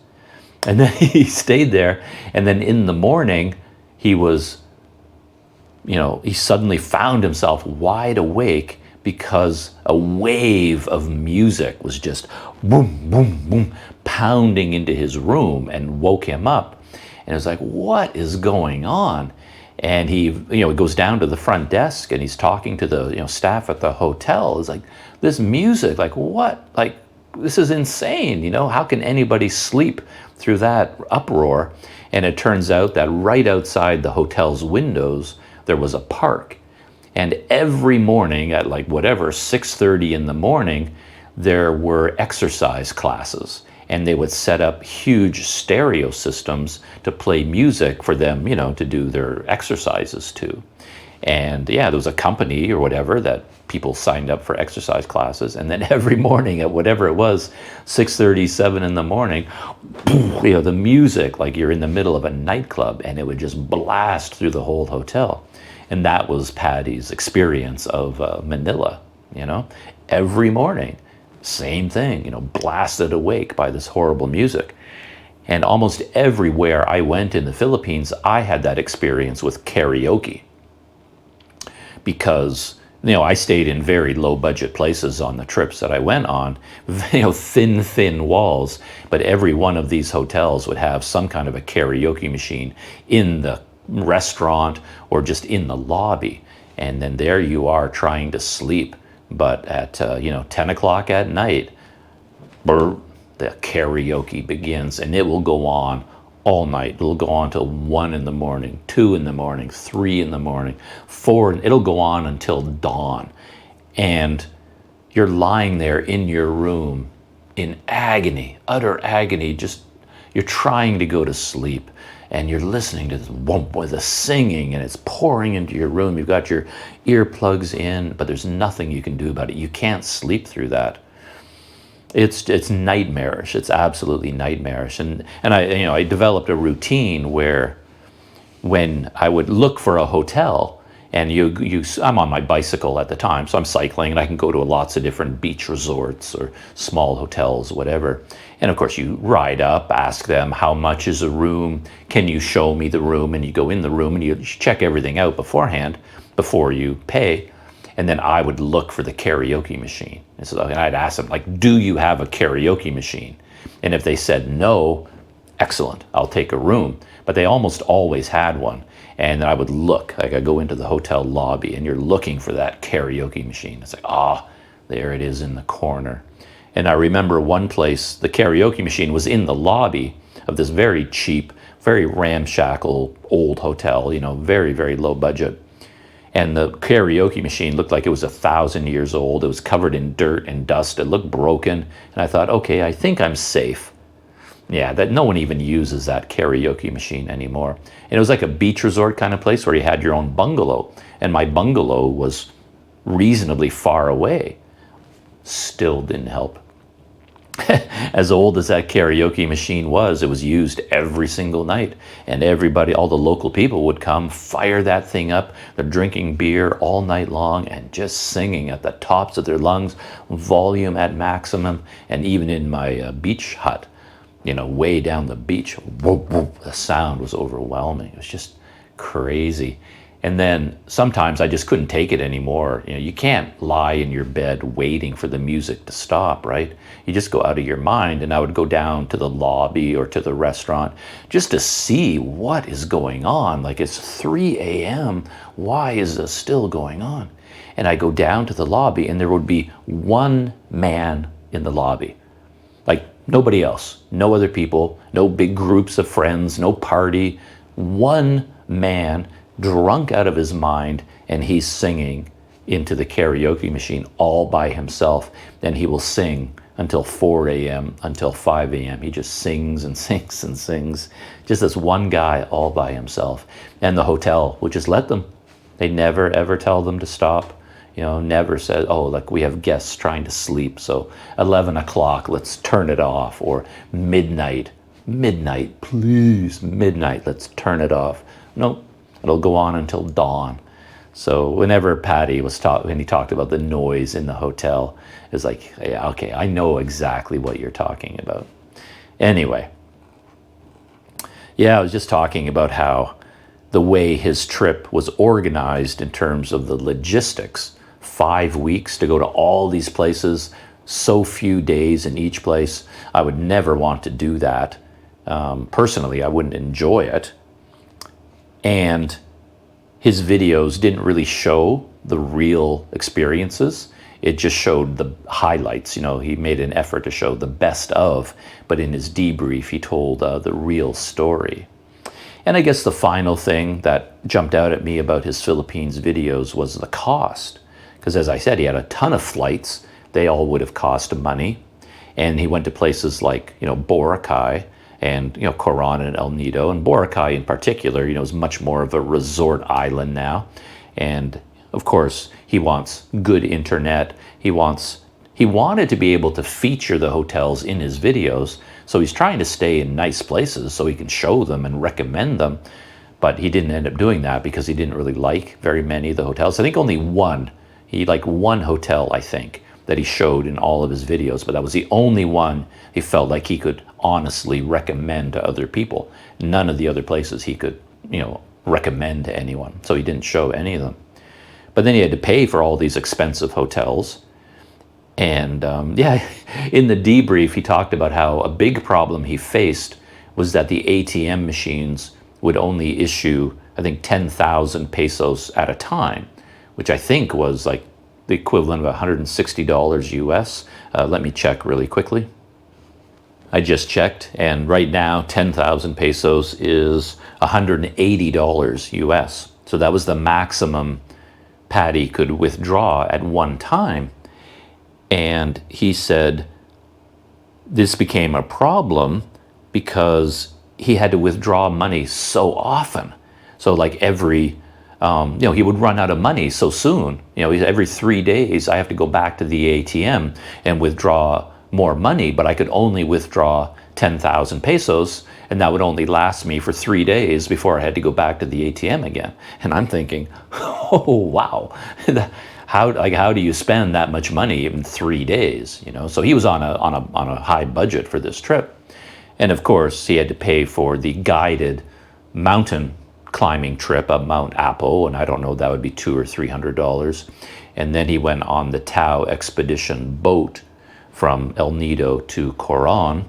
And then he stayed there, and then in the morning, he was, you know, he suddenly found himself wide awake because a wave of music was just boom, boom, boom, pounding into his room and woke him up. And it was like, what is going on? And he, you know, goes down to the front desk and he's talking to the, you know, staff at the hotel. It's like, this music, like what? Like, this is insane, you know? How can anybody sleep through that uproar? And it turns out that right outside the hotel's windows, there was a park. And every morning at like whatever, 6:30 in the morning, there were exercise classes. And they would set up huge stereo systems to play music for them, you know, to do their exercises to. And yeah, there was a company or whatever that people signed up for exercise classes. And then every morning at whatever it was, 6:30, 7 in the morning, you know, the music, like you're in the middle of a nightclub, and it would just blast through the whole hotel. And that was Paddy's experience of Manila, you know, every morning. Same thing, you know, blasted awake by this horrible music. And almost everywhere I went in the Philippines, I had that experience with karaoke. Because, you know, I stayed in very low budget places on the trips that I went on, you know, thin walls, but every one of these hotels would have some kind of a karaoke machine in the restaurant or just in the lobby. And then there you are trying to sleep. But at, you know, 10 o'clock at night, the karaoke begins, and it will go on all night. It'll go on till 1 in the morning, 2 in the morning, 3 in the morning, 4. It'll go on until dawn. And you're lying there in your room in agony, utter agony. Just, you're trying to go to sleep. And you're listening to this whoomp with the singing, and it's pouring into your room. You've got your earplugs in, but there's nothing you can do about it. You can't sleep through that. It's nightmarish. It's absolutely nightmarish. And I developed a routine where when I would look for a hotel, and I'm on my bicycle at the time, so I'm cycling, and I can go to lots of different beach resorts or small hotels, whatever. And of course, you ride up, ask them, how much is a room? Can you show me the room? And you go in the room and you check everything out beforehand before you pay. And then I would look for the karaoke machine. And so I'd ask them, like, do you have a karaoke machine? And if they said no, excellent, I'll take a room. But they almost always had one. And I would look, like I go into the hotel lobby and you're looking for that karaoke machine. It's like, there it is in the corner. And I remember one place, the karaoke machine was in the lobby of this very cheap, very ramshackle old hotel, you know, very, very low budget. And the karaoke machine looked like it was 1,000 years old. It was covered in dirt and dust. It looked broken. And I thought, okay, I think I'm safe. Yeah, that no one even uses that karaoke machine anymore. And it was like a beach resort kind of place where you had your own bungalow. And my bungalow was reasonably far away. Still didn't help. As old as that karaoke machine was, it was used every single night. And everybody, all the local people would come, fire that thing up. They're drinking beer all night long and just singing at the tops of their lungs, volume at maximum. And even in my beach hut, you know, way down the beach, whoop, whoop, the sound was overwhelming. It was just crazy. And then sometimes I just couldn't take it anymore. You know, you can't lie in your bed waiting for the music to stop, right? You just go out of your mind, and I would go down to the lobby or to the restaurant just to see what is going on. Like, it's 3 a.m. Why is this still going on? And I go down to the lobby, and there would be one man in the lobby. Like, nobody else, no other people, no big groups of friends, no party. One man, drunk out of his mind, and he's singing into the karaoke machine all by himself. Then he will sing until 4 a.m., until 5 a.m. He just sings and sings and sings. Just this one guy all by himself. And the hotel would just let them. They never, ever tell them to stop. You know, never said, oh, like, we have guests trying to sleep, so 11 o'clock, let's turn it off. Or midnight, please, midnight, let's turn it off. Nope. It'll go on until dawn. So whenever Patty was when he talked about the noise in the hotel, it's like, yeah, okay, I know exactly what you're talking about. Anyway, yeah, I was just talking about how the way his trip was organized in terms of the logistics. 5 weeks to go to all these places, so few days in each place. I would never want to do that. Personally, I wouldn't enjoy it. And his videos didn't really show the real experiences. It just showed the highlights. You know, he made an effort to show the best of, but in his debrief, he told the real story. And I guess the final thing that jumped out at me about his Philippines videos was the cost. Because as I said, he had a ton of flights. They all would have cost money. And he went to places like, you know, Boracay, and, you know, Coron and El Nido, and Boracay in particular, you know, is much more of a resort island now. And of course, he wants good internet. He wanted to be able to feature the hotels in his videos. So he's trying to stay in nice places so he can show them and recommend them. But he didn't end up doing that because he didn't really like very many of the hotels. I think only one. He liked one hotel, I think, that he showed in all of his videos, but that was the only one he felt like he could honestly recommend to other people. None of the other places he could, you know, recommend to anyone. So he didn't show any of them. But then he had to pay for all these expensive hotels. And yeah, in the debrief, he talked about how a big problem he faced was that the ATM machines would only issue, I think, 10,000 pesos at a time, which I think was like the equivalent of $160 US. Let me check really quickly. I just checked, and right now 10,000 pesos is $180 US. So that was the maximum Patty could withdraw at one time. And he said this became a problem because he had to withdraw money so often. So like every you know, he would run out of money so soon. You know, every 3 days I have to go back to the ATM and withdraw more money, but I could only withdraw 10,000 pesos, and that would only last me for 3 days before I had to go back to the ATM again. And I'm thinking, oh wow, how do you spend that much money in 3 days? You know, so he was on a high budget for this trip, and of course he had to pay for the guided mountain climbing trip up Mount Apo, and I don't know, that would be $200 or $300. And then he went on the Tao expedition boat from El Nido to Coron,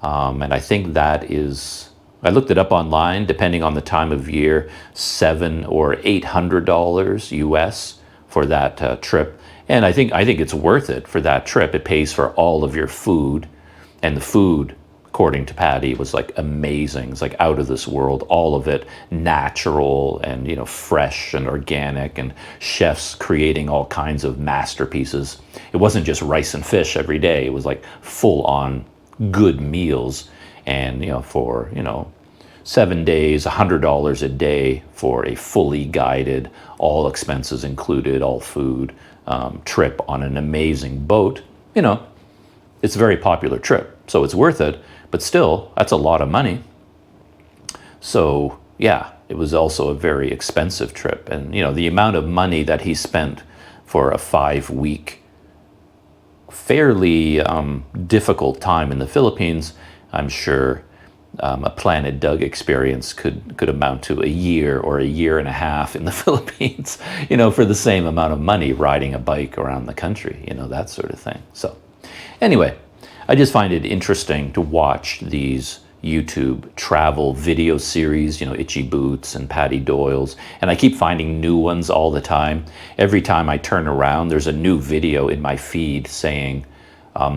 and I think that is, I looked it up online, depending on the time of year, $700 or $800 US for that trip. And I think it's worth it for that trip. It pays for all of your food, and the food, according to Patty, was like amazing. It's like out of this world, all of it natural and, you know, fresh and organic, and chefs creating all kinds of masterpieces. It wasn't just rice and fish every day. It was like full on good meals. And, you know, for, you know, 7 days, $100 a day for a fully guided, all expenses included, all food trip on an amazing boat. You know, it's a very popular trip, so it's worth it. But still, that's a lot of money. So yeah, it was also a very expensive trip. And, you know, the amount of money that he spent for a 5-week, fairly difficult time in the Philippines, I'm sure a Planet Doug experience could amount to a year or a year and a half in the Philippines, for the same amount of money riding a bike around the country, that sort of thing. So anyway, I just find it interesting to watch these YouTube travel video series, Itchy Boots and Patty Doyle's, and I keep finding new ones all the time. Every time I turn around, there's a new video in my feed saying,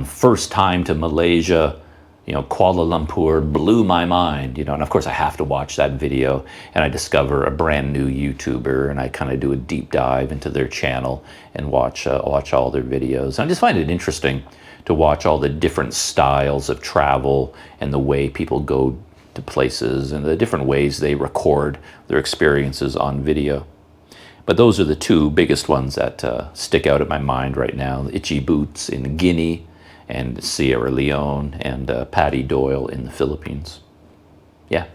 first time to Malaysia, Kuala Lumpur blew my mind, and of course I have to watch that video, and I discover a brand new YouTuber, and I kind of do a deep dive into their channel and watch all their videos. And I just find it interesting to watch all the different styles of travel and the way people go to places and the different ways they record their experiences on video. But those are the two biggest ones that stick out in my mind right now: Itchy Boots in Guinea and Sierra Leone, and Patty Doyle in the Philippines. Yeah,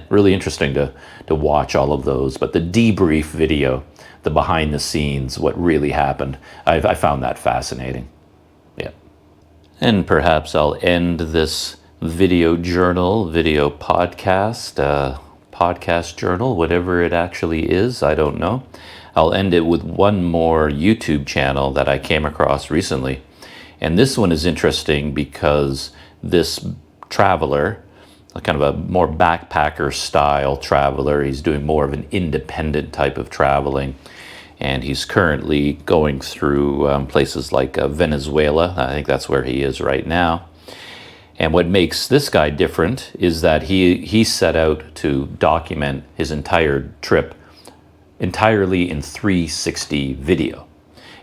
really interesting to watch all of those. But the debrief video, the behind the scenes, what really happened, I found that fascinating. Yeah. And perhaps I'll end this video podcast, podcast journal, whatever it actually is, I don't know. I'll end it with one more YouTube channel that I came across recently. And this one is interesting because this traveler, kind of a more backpacker style traveler, he's doing more of an independent type of traveling. And he's currently going through places like Venezuela. I think that's where he is right now. And what makes this guy different is that he set out to document his entire trip entirely in 360 video.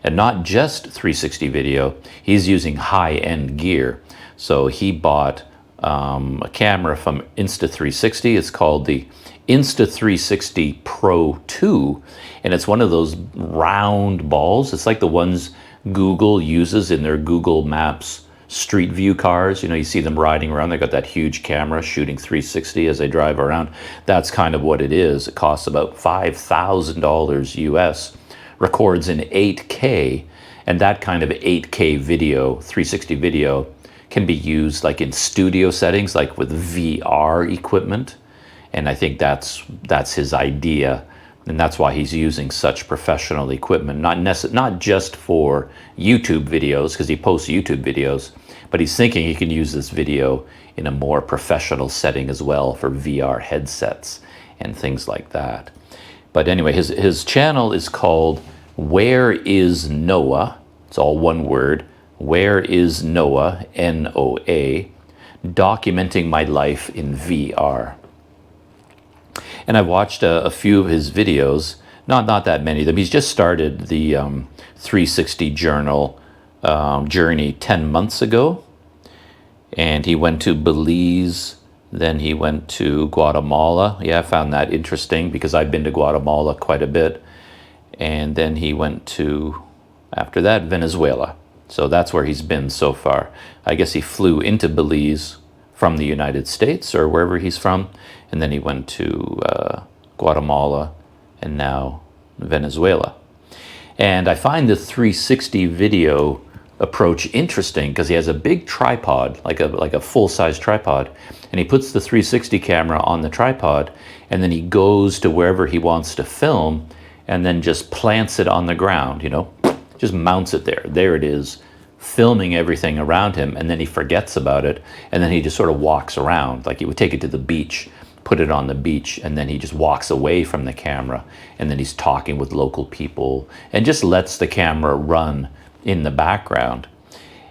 And not just 360 video, he's using high-end gear. So he bought a camera from Insta360. It's called the Insta360 Pro 2, and it's one of those round balls. It's like the ones Google uses in their Google Maps Street View cars. You see them riding around. They got that huge camera shooting 360 as they drive around. That's kind of what it is. It costs about $5,000 US. Records in 8K, and that kind of 8K video, 360 video, can be used like in studio settings, like with VR equipment. And I think that's his idea, and that's why he's using such professional equipment, not just for YouTube videos, because he posts YouTube videos, but he's thinking he can use this video in a more professional setting as well for VR headsets and things like that. But anyway, his channel is called Where is Noah? It's all one word. Where is Noah? N-O-A. Documenting my life in VR. And I watched a few of his videos, not that many of them. He's just started the 360 journey 10 months ago. And he went to Belize, then he went to Guatemala. Yeah, I found that interesting because I've been to Guatemala quite a bit. And then he went to, after that, Venezuela. So that's where he's been so far. I guess he flew into Belize from the United States or wherever he's from. And then he went to Guatemala and now Venezuela. And I find the 360 video approach interesting because he has a big tripod, like a full-size tripod, and he puts the 360 camera on the tripod, and then he goes to wherever he wants to film and then just plants it on the ground, just mounts it there. There it is, filming everything around him, and then he forgets about it, and then he just sort of walks around, like he would take it to the beach, put it on the beach, and then he just walks away from the camera, and then he's talking with local people and just lets the camera run in the background.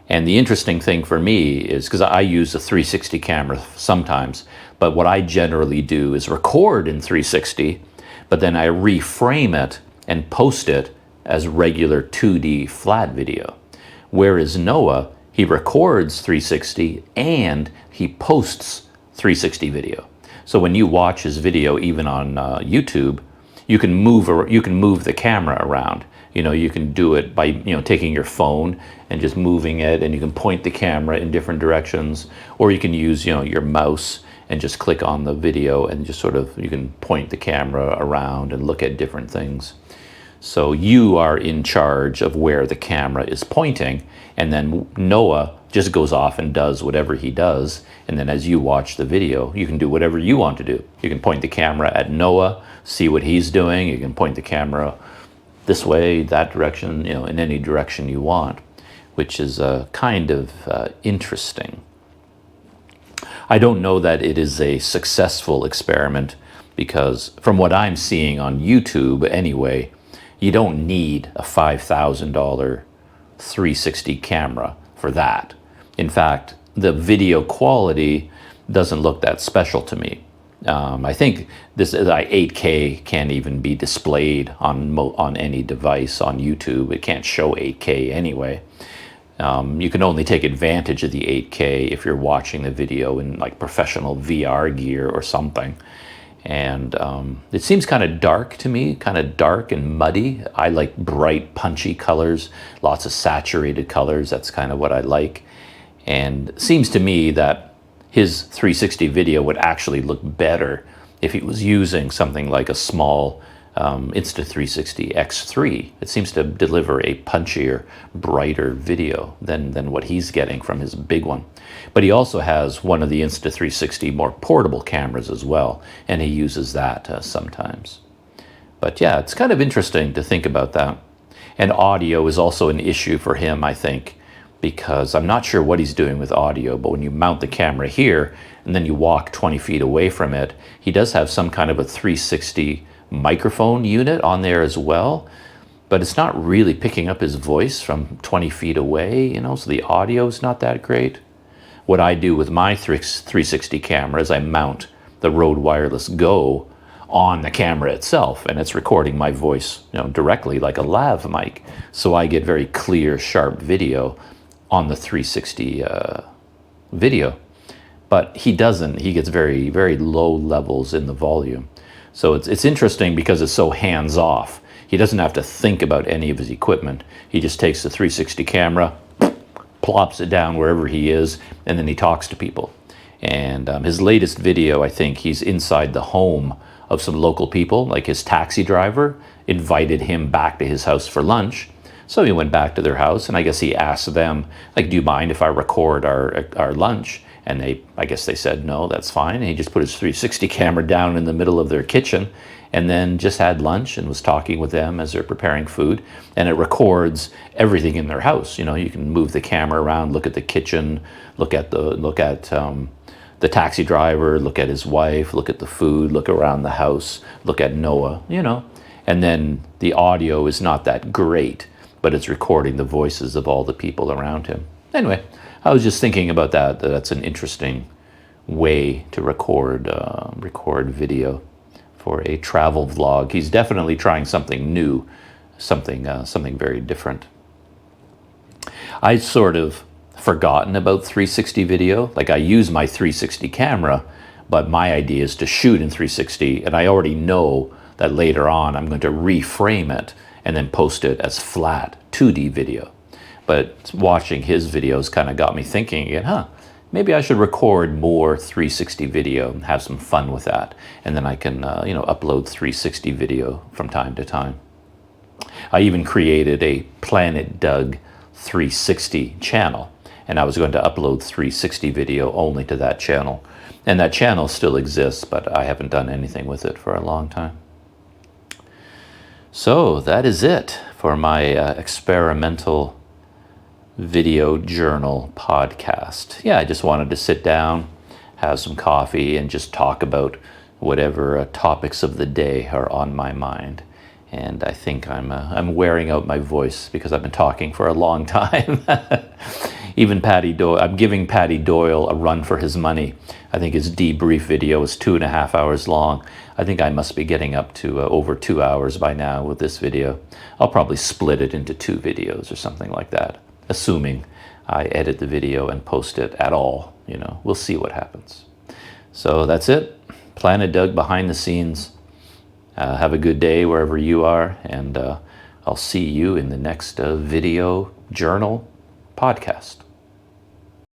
And the interesting thing for me is, because I use a 360 camera sometimes, but what I generally do is record in 360, but then I reframe it and post it as regular 2D flat video. Whereas Noah, he records 360 and he posts 360 video. So when you watch his video, even on YouTube, you can move the camera around. You can do it by taking your phone and just moving it, and you can point the camera in different directions, or you can use your mouse and just click on the video and just you can point the camera around and look at different things. So you are in charge of where the camera is pointing, and then Noah just goes off and does whatever he does. And then as you watch the video, you can do whatever you want to do. You can point the camera at Noah, see what he's doing. You can point the camera this way, that direction, you know, in any direction you want, which is kind of interesting. I don't know that it is a successful experiment, because from what I'm seeing on YouTube anyway, you don't need a $5,000 360 camera for that. In fact, the video quality doesn't look that special to me. I think this 8K can't even be displayed on any device on YouTube. It can't show 8K anyway. You can only take advantage of the 8K if you're watching the video in like professional VR gear or something. And it seems kind of dark to me, kind of dark and muddy. I like bright, punchy colors, lots of saturated colors. That's kind of what I like. And it seems to me that his 360 video would actually look better if he was using something like a small Insta360 X3. It seems to deliver a punchier, brighter video than what he's getting from his big one. But he also has one of the Insta360 more portable cameras as well, and he uses that sometimes. But yeah, it's kind of interesting to think about that. And audio is also an issue for him, I think, because I'm not sure what he's doing with audio, but when you mount the camera here and then you walk 20 feet away from it, he does have some kind of a 360 microphone unit on there as well, but it's not really picking up his voice from 20 feet away, you know, so the audio is not that great. What I do with my 360 camera is I mount the Rode Wireless Go on the camera itself, and it's recording my voice, you know, directly like a lav mic, so I get very clear, sharp video on the 360 video. But he doesn't. He gets very, very low levels in the volume. So it's interesting because it's so hands-off. He doesn't have to think about any of his equipment. He just takes the 360 camera, plops it down wherever he is, and then he talks to people. And his latest video, I think he's inside the home of some local people, like his taxi driver invited him back to his house for lunch. So he went back to their house, and I guess he asked them, like, do you mind if I record our lunch? And I guess they said, no, that's fine. And he just put his 360 camera down in the middle of their kitchen and then just had lunch and was talking with them as they're preparing food. And it records everything in their house. You know, you can move the camera around, look at the kitchen, look at the taxi driver, look at his wife, look at the food, look around the house, look at Noah, you know. And then the audio is not that great, but it's recording the voices of all the people around him. Anyway, I was just thinking about that. That's an interesting way to record video for a travel vlog. He's definitely trying something new, something very different. I'd sort of forgotten about 360 video. Like, I use my 360 camera, but my idea is to shoot in 360, and I already know that later on I'm going to reframe it and then post it as flat 2D video. But watching his videos kind of got me thinking again, maybe I should record more 360 video and have some fun with that. And then I can, you know, upload 360 video from time to time. I even created a Planet Doug 360 channel, and I was going to upload 360 video only to that channel. And that channel still exists, but I haven't done anything with it for a long time. So that is it for my experimental video journal podcast. Yeah, I just wanted to sit down, have some coffee, and just talk about whatever topics of the day are on my mind. And I think I'm wearing out my voice because I've been talking for a long time. Even Patty Doyle, I'm giving Patty Doyle a run for his money. I think his debrief video is 2.5 hours long. I think I must be getting up to over 2 hours by now with this video. I'll probably split it into 2 videos or something like that, assuming I edit the video and post it at all. You know, we'll see what happens. So that's it. Planet Doug behind the scenes. Have a good day wherever you are, and I'll see you in the next video journal podcast.